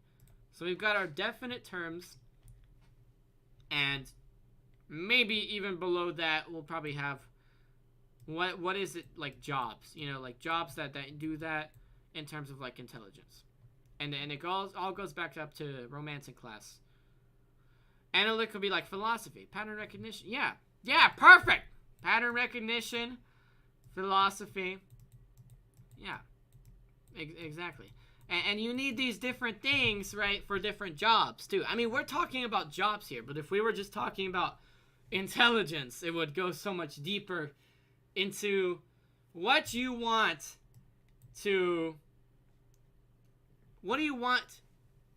So we've got our definite terms, and maybe even below that, we'll probably have what is it, like jobs, you know, like jobs that do that in terms of like intelligence. And it all goes back up to romance in class. Analytic could be like philosophy, pattern recognition. Yeah, perfect. Pattern recognition, philosophy. Yeah, exactly. And you need these different things, right, for different jobs too. I mean, we're talking about jobs here, but if we were just talking about intelligence, it would go so much deeper into what do you want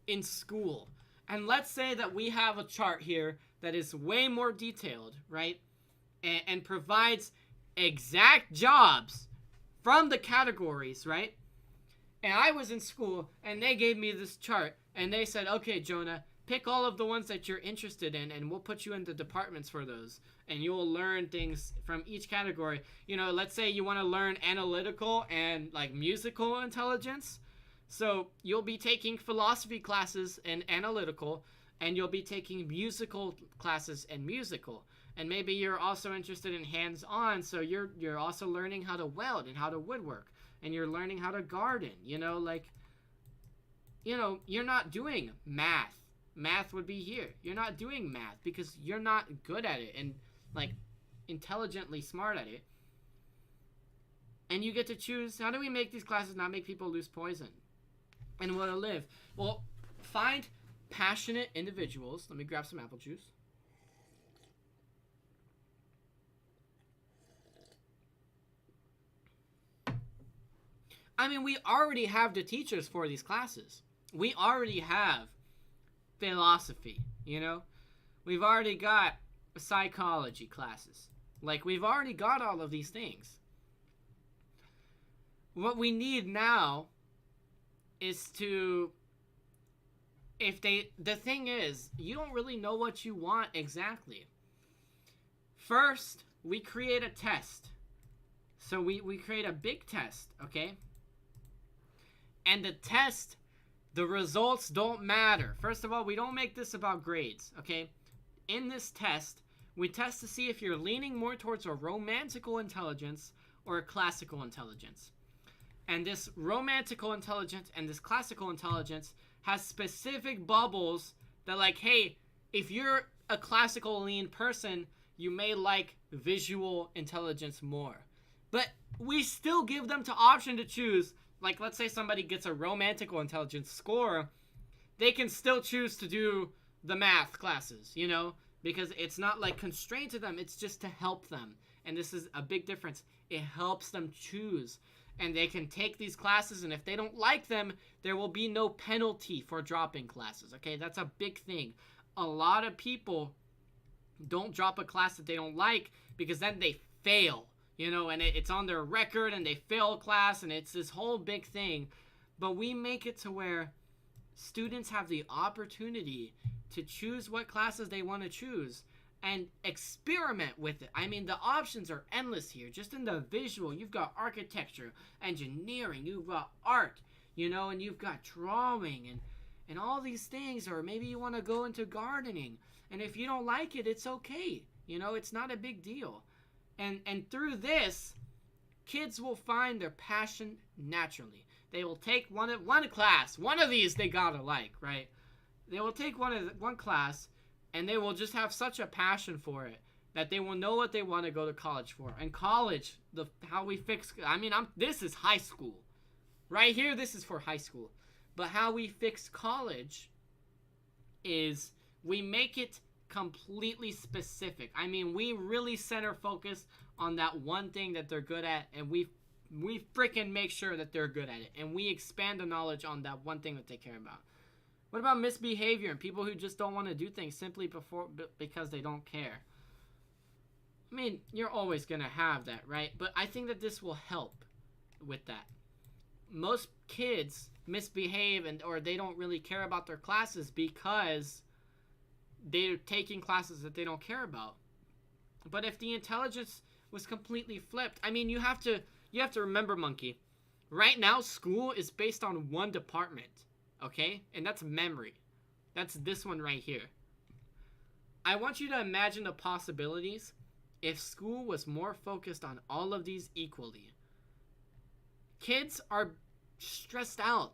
in school, and let's say that we have a chart here that is way more detailed, right? And provides exact jobs from the categories, right? And I was in school, and they gave me this chart, and they said, okay, Jonah, pick all of the ones that you're interested in, and we'll put you in the departments for those. And you'll learn things from each category. You know, let's say you want to learn analytical and, like, musical intelligence. So you'll be taking philosophy classes in analytical, and you'll be taking musical classes in musical. And maybe you're also interested in hands-on, so you're also learning how to weld and how to woodwork. And you're learning how to garden, you know, like, you know, you're not doing math. Math would be here. You're not doing math because you're not good at it and, like, intelligently smart at it. And you get to choose, how do we make these classes not make people lose poison and want to live? Well, find passionate individuals. Let me grab some apple juice. I mean, we already have the teachers for these classes. We already have philosophy, you know? We've already got psychology classes. Like, we've already got all of these things. What we need now is to, the thing is, you don't really know what you want exactly. First, we create a test. So we create a big test, okay? And the test, the results don't matter. First of all, we don't make this about grades, okay? In this test, we test to see if you're leaning more towards a romantical intelligence or a classical intelligence. And this romantical intelligence and this classical intelligence has specific bubbles that, like, hey, if you're a classical lean person, you may like visual intelligence more. But we still give them the option to choose. Like, let's say somebody gets a romantical intelligence score, they can still choose to do the math classes, you know? Because it's not, like, constrained to them. It's just to help them. And this is a big difference. It helps them choose. And they can take these classes, and if they don't like them, there will be no penalty for dropping classes, okay? That's a big thing. A lot of people don't drop a class that they don't like because then they fail. You know, and it's on their record, and they fail class, and it's this whole big thing. But we make it to where students have the opportunity to choose what classes they want to choose and experiment with it. I mean, the options are endless here. Just in the visual, you've got architecture, engineering, you've got art, you know, and you've got drawing and all these things. Or maybe you want to go into gardening. And if you don't like it, it's okay. You know, it's not a big deal. And through this, kids will find their passion naturally. They will take one class. One of these they gotta like, right? They will take one class, and they will just have such a passion for it that they will know what they want to go to college for. And college, this is high school. Right here, this is for high school. But how we fix college is we make it completely specific. I mean, we really center focus on that one thing that they're good at, and we freaking make sure that they're good at it, and we expand the knowledge on that one thing that they care about. What about misbehavior and people who just don't want to do things simply because they don't care? I mean, you're always going to have that, right? But I think that this will help with that. Most kids misbehave or they don't really care about their classes because they're taking classes that they don't care about. But if the intelligence was completely flipped, I mean, you have to remember, Monkey, right now school is based on one department, okay? And that's memory. That's this one right here. I want you to imagine the possibilities if school was more focused on all of these equally. Kids are stressed out.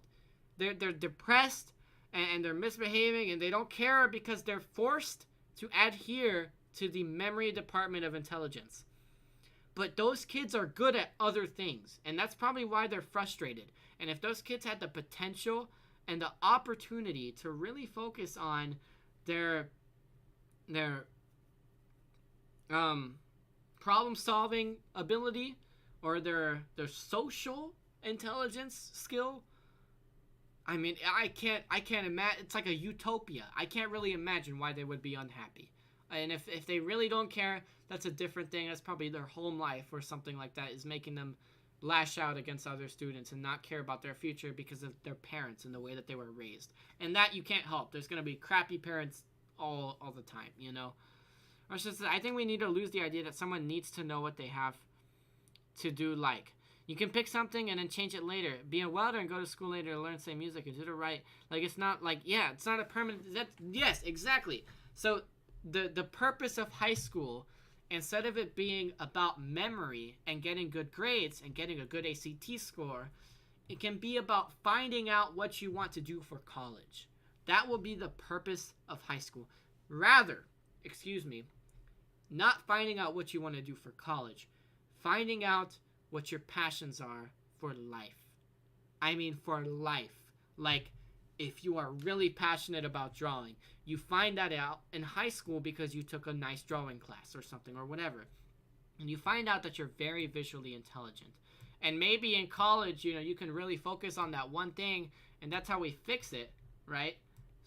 They're depressed, and they're misbehaving, and they don't care because they're forced to adhere to the memory department of intelligence. But those kids are good at other things, and that's probably why they're frustrated. And if those kids had the potential and the opportunity to really focus on their problem-solving ability or their social intelligence skill, I mean, I can't imagine. It's like a utopia. I can't really imagine why they would be unhappy. And if they really don't care, that's a different thing. That's probably their home life or something like that is making them lash out against other students and not care about their future because of their parents and the way that they were raised. And that you can't help. There's going to be crappy parents all the time, you know? Or it's just, I think we need to lose the idea that someone needs to know what they have to do. Like, you can pick something and then change it later. Be a welder and go to school later to learn, say, music and do it right. Like, it's not like, yeah, it's not a permanent, yes, exactly. So the purpose of high school, instead of it being about memory and getting good grades and getting a good ACT score, it can be about finding out what you want to do for college. That will be the purpose of high school. Rather, not finding out what you want to do for college, finding out what your passions are for life. I mean, for life. Like, if you are really passionate about drawing, you find that out in high school because you took a nice drawing class or something or whatever. And you find out that you're very visually intelligent. And maybe in college, you can really focus on that one thing, and that's how we fix it, right?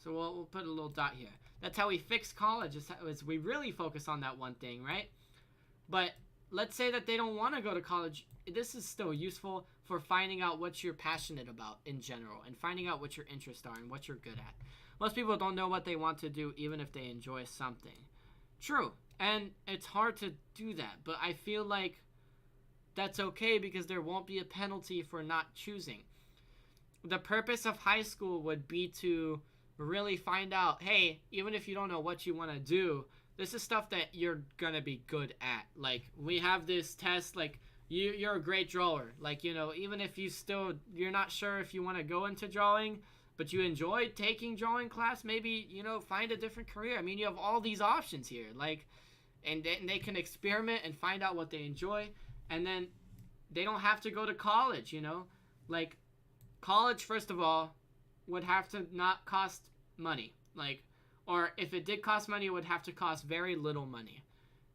So we'll put a little dot here. That's how we fix college, is we really focus on that one thing, right? But let's say that they don't want to go to college. This is still useful for finding out what you're passionate about in general and finding out what your interests are and what you're good at. Most people don't know what they want to do even if they enjoy something. True. And it's hard to do that, but I feel like that's okay because there won't be a penalty for not choosing. The purpose of high school would be to really find out, hey, even if you don't know what you want to do, this is stuff that you're gonna be good at. Like, we have this test, like, you're a great drawer. Like, even if you're not sure if you want to go into drawing, but you enjoy taking drawing class, maybe, find a different career. I mean, you have all these options here. Like, and they can experiment and find out what they enjoy. And then they don't have to go to college, Like, college, first of all, would have to not cost money. Like, or if it did cost money, it would have to cost very little money.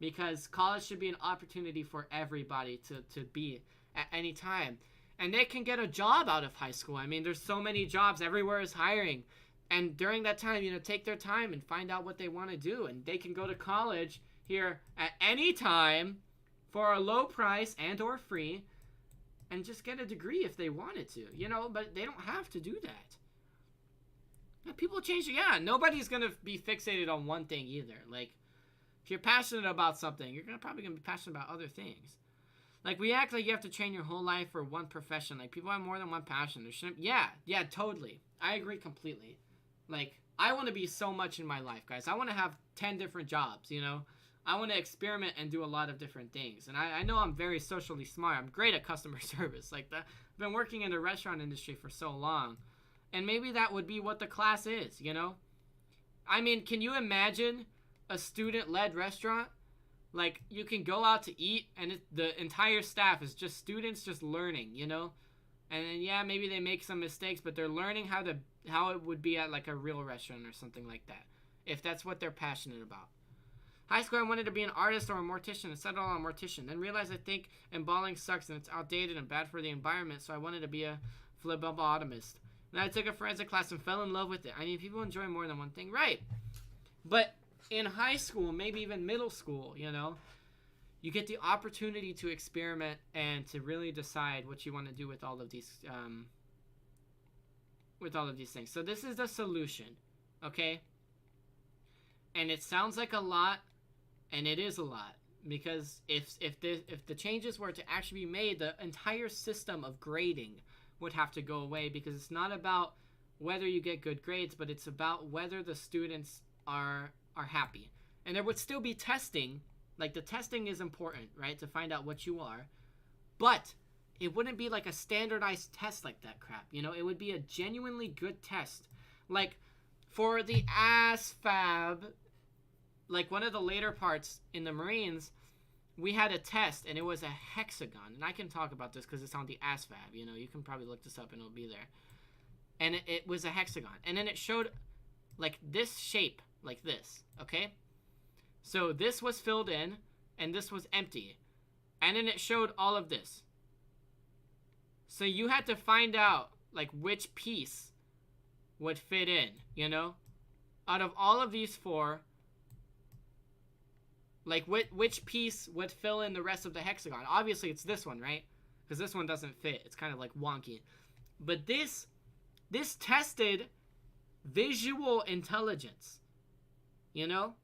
Because college should be an opportunity for everybody to be at any time. And they can get a job out of high school. I mean, there's so many jobs. Everywhere is hiring. And during that time, take their time and find out what they want to do. And they can go to college here at any time for a low price and or free and just get a degree if they wanted to, but they don't have to do that. People change. Yeah, nobody's going to be fixated on one thing either. Like, if you're passionate about something, you're probably going to be passionate about other things. Like, we act like you have to train your whole life for one profession. Like, people have more than one passion. There shouldn't. Yeah, totally. I agree completely. Like, I want to be so much in my life, guys. I want to have 10 different jobs, I want to experiment and do a lot of different things. And I know I'm very socially smart. I'm great at customer service. Like, I've been working in the restaurant industry for so long. And maybe that would be what the class is, I mean, can you imagine a student-led restaurant? Like, you can go out to eat, and the entire staff is just students just learning, And then, yeah, maybe they make some mistakes, but they're learning how it would be at, like, a real restaurant or something like that, if that's what they're passionate about. High school, I wanted to be an artist or a mortician and settled on a mortician. Then realized I think embalming sucks and it's outdated and bad for the environment, so I wanted to be a phlebotomist. Then I took a forensic class and fell in love with it. I mean, people enjoy more than one thing. Right. But in high school, maybe even middle school, you get the opportunity to experiment and to really decide what you want to do with all of these things. So this is the solution, okay? And it sounds like a lot, and it is a lot, because if the changes were to actually be made, the entire system of grading would have to go away, because it's not about whether you get good grades, but it's about whether the students are happy. And there would still be testing. Like, the testing is important, right, to find out what you are, but it wouldn't be like a standardized test like that crap. It would be a genuinely good test. Like, for the ASVAB, like one of the later parts in the Marines, we had a test, and it was a hexagon. And I can talk about this because it's on the ASVAB. You can probably look this up, and it'll be there. And it was a hexagon. And then it showed, like, this shape, like this, okay? So this was filled in, and this was empty. And then it showed all of this. So you had to find out, like, which piece would fit in, you know? Out of all of these four, like, which piece would fill in the rest of the hexagon? Obviously, it's this one, right? Because this one doesn't fit. It's kind of, like, wonky. But this tested visual intelligence, you know?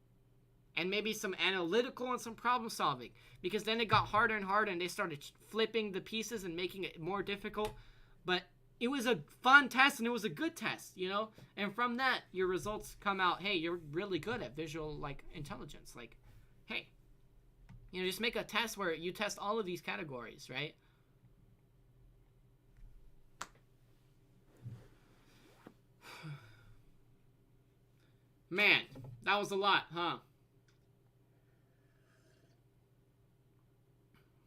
And maybe some analytical and some problem solving. Because then it got harder and harder, and they started flipping the pieces and making it more difficult. But it was a fun test, and it was a good test, you know? And from that, your results come out, hey, you're really good at visual, like, intelligence. Like, hey, you know, just make a test where you test all of these categories, right? Man, that was a lot, huh?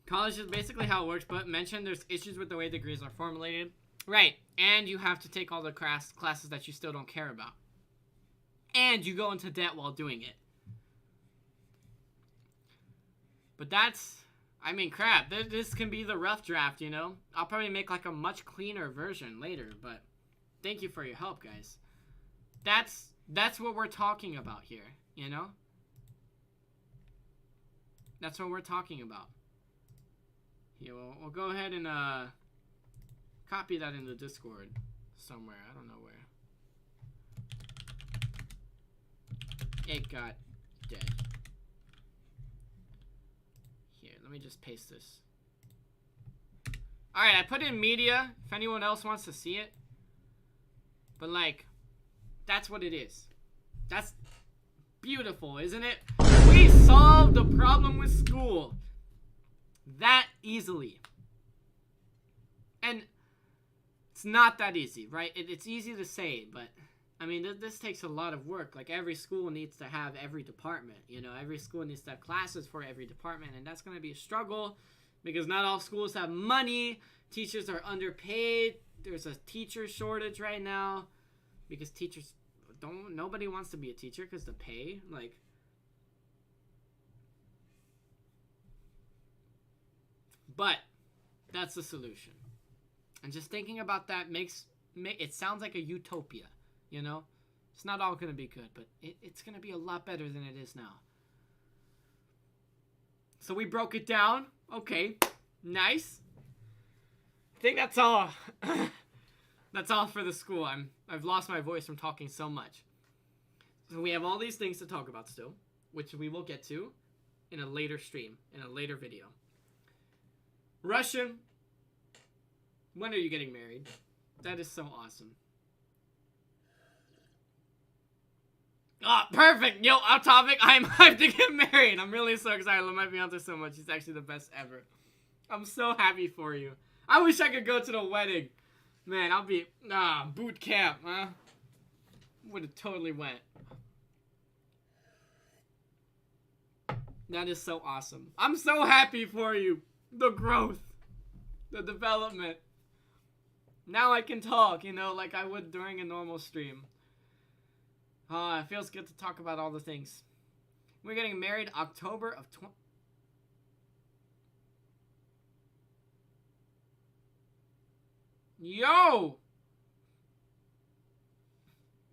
College is basically how it works, but mention there's issues with the way degrees are formulated. Right, and you have to take all the classes that you still don't care about. And you go into debt while doing it. But that's, I mean, crap. This can be the rough draft, you know? I'll probably make like a much cleaner version later, but thank you for your help, guys. That's what we're talking about here, you know? That's what we're talking about. Here, we'll go ahead and copy that in the Discord somewhere. I don't know where. It got dead. Here, let me just paste this. Alright, I put in media if anyone else wants to see it. But like, that's what it is. That's beautiful, isn't it? We solved the problem with school that easily. And it's not that easy, right? It's easy to say, but I mean, this takes a lot of work. Like, every school needs to have every department, you know? Every school needs to have classes for every department, and that's going to be a struggle because not all schools have money. Teachers are underpaid. There's a teacher shortage right now because teachers nobody wants to be a teacher because the pay, like, but that's the solution. And just thinking about that makes it sounds like a utopia, you know? It's not all going to be good, but it's going to be a lot better than it is now. So we broke it down. Okay, nice. I think that's all. That's all for the school. I've lost my voice from talking so much. So we have all these things to talk about still, which we will get to in a later stream, in a later video. Russian, when are you getting married? That is so awesome. Oh, perfect. Yo, off topic. I'm hyped to get married. I'm really so excited. I love my fiance so much. She's actually the best ever. I'm so happy for you. I wish I could go to the wedding. Man, I'll be, boot camp, huh? Would have totally went. That is so awesome. I'm so happy for you. The growth. The development. Now I can talk, you know, like I would during a normal stream. It feels good to talk about all the things. We're getting married October of Yo!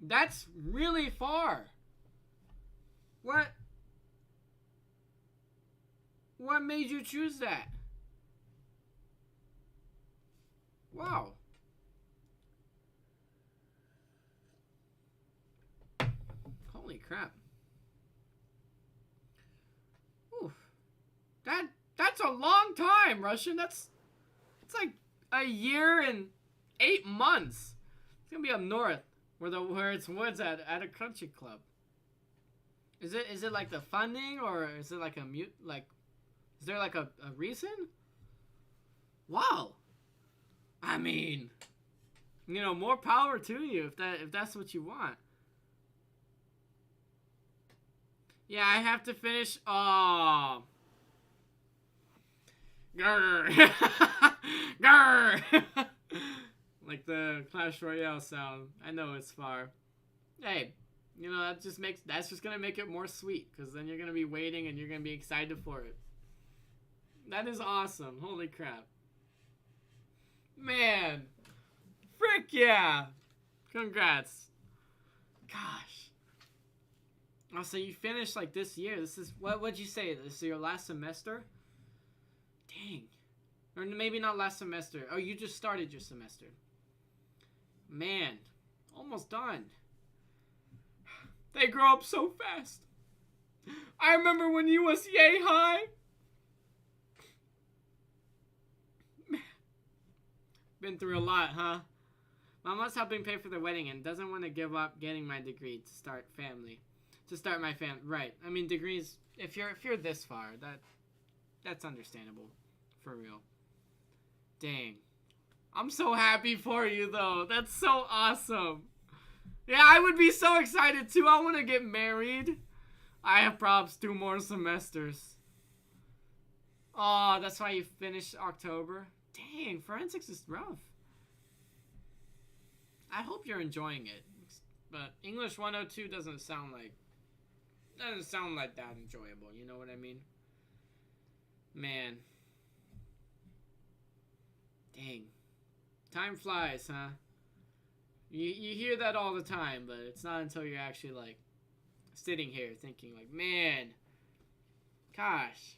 That's really far. What made you choose that? Wow. Holy crap. Oof. That's a long time, Russian. It's like a year and 8 months. It's gonna be up north where it's woods at a country club. Is it like the funding, or is it like is there like a reason? Wow. I mean, you know, more power to you if that's what you want. Yeah, I have to finish. Oh. Grr. Grr. Like the Clash Royale sound. I know it's far. Hey, you know, that's just gonna make it more sweet, because then you're gonna be waiting and you're gonna be excited for it. That is awesome. Holy crap. Man. Frick yeah. Congrats. Oh, so you finished like this year. This is what'd you say? This is your last semester? Dang. Or maybe not last semester. Oh, you just started your semester. Man, almost done. They grow up so fast. I remember when you was yay high. Been through a lot, huh? Mama's helping pay for the wedding and doesn't want to give up getting my degree to start family. To start my family. Right. I mean, degrees, if you're this far, that's understandable. For real. Dang. I'm so happy for you, though. That's so awesome. Yeah, I would be so excited, too. I want to get married. I have probs 2 more semesters. Oh, that's why you finished October? Dang, forensics is rough. I hope you're enjoying it. But English 102 doesn't sound like that enjoyable. You know what I mean? Man. Dang. Time flies, huh? You hear that all the time, but it's not until you're actually, like, sitting here thinking, like, man, gosh.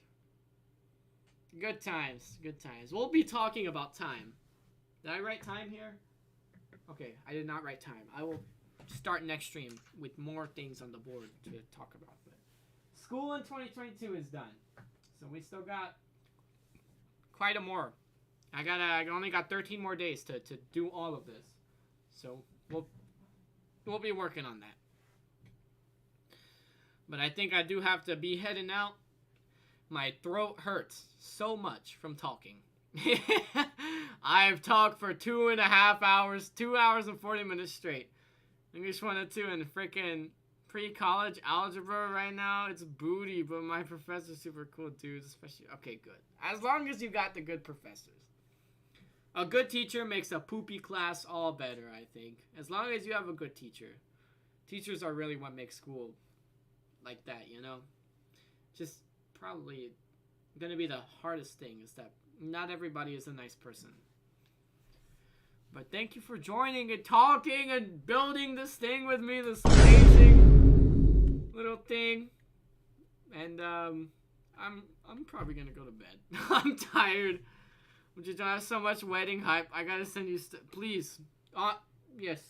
Good times, good times. We'll be talking about time. Did I write time here? Okay, I did not write time. I will start next stream with more things on the board to talk about. But school in 2022 is done. So we still got quite a more. I only got 13 more days to do all of this. So we'll be working on that. But I think I do have to be heading out. My throat hurts so much from talking. I've talked for 2.5 hours, 2 hours and 40 minutes straight. English 102 and freaking pre-college algebra right now. It's booty, but my professor's super cool dudes, especially. Okay, good. As long as you got the good professors. A good teacher makes a poopy class all better, I think. As long as you have a good teacher. Teachers are really what makes school like that, you know? Just probably gonna be the hardest thing is that not everybody is a nice person. But thank you for joining and talking and building this thing with me, this amazing little thing. And I'm probably gonna go to bed. I'm tired. We just don't have so much wedding hype. I gotta send you please. Yes,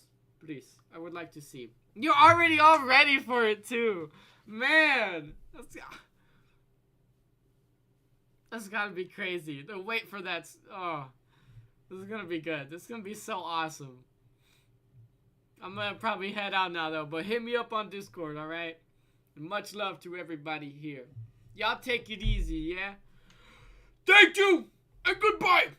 please. I would like to see. You're already all ready for it too. Man, that's gotta be crazy. The wait for that. Oh, this is gonna be good. This is gonna be so awesome. I'm gonna probably head out now though, but hit me up on Discord, alright? Much love to everybody here. Y'all take it easy, yeah? Thank you, and goodbye!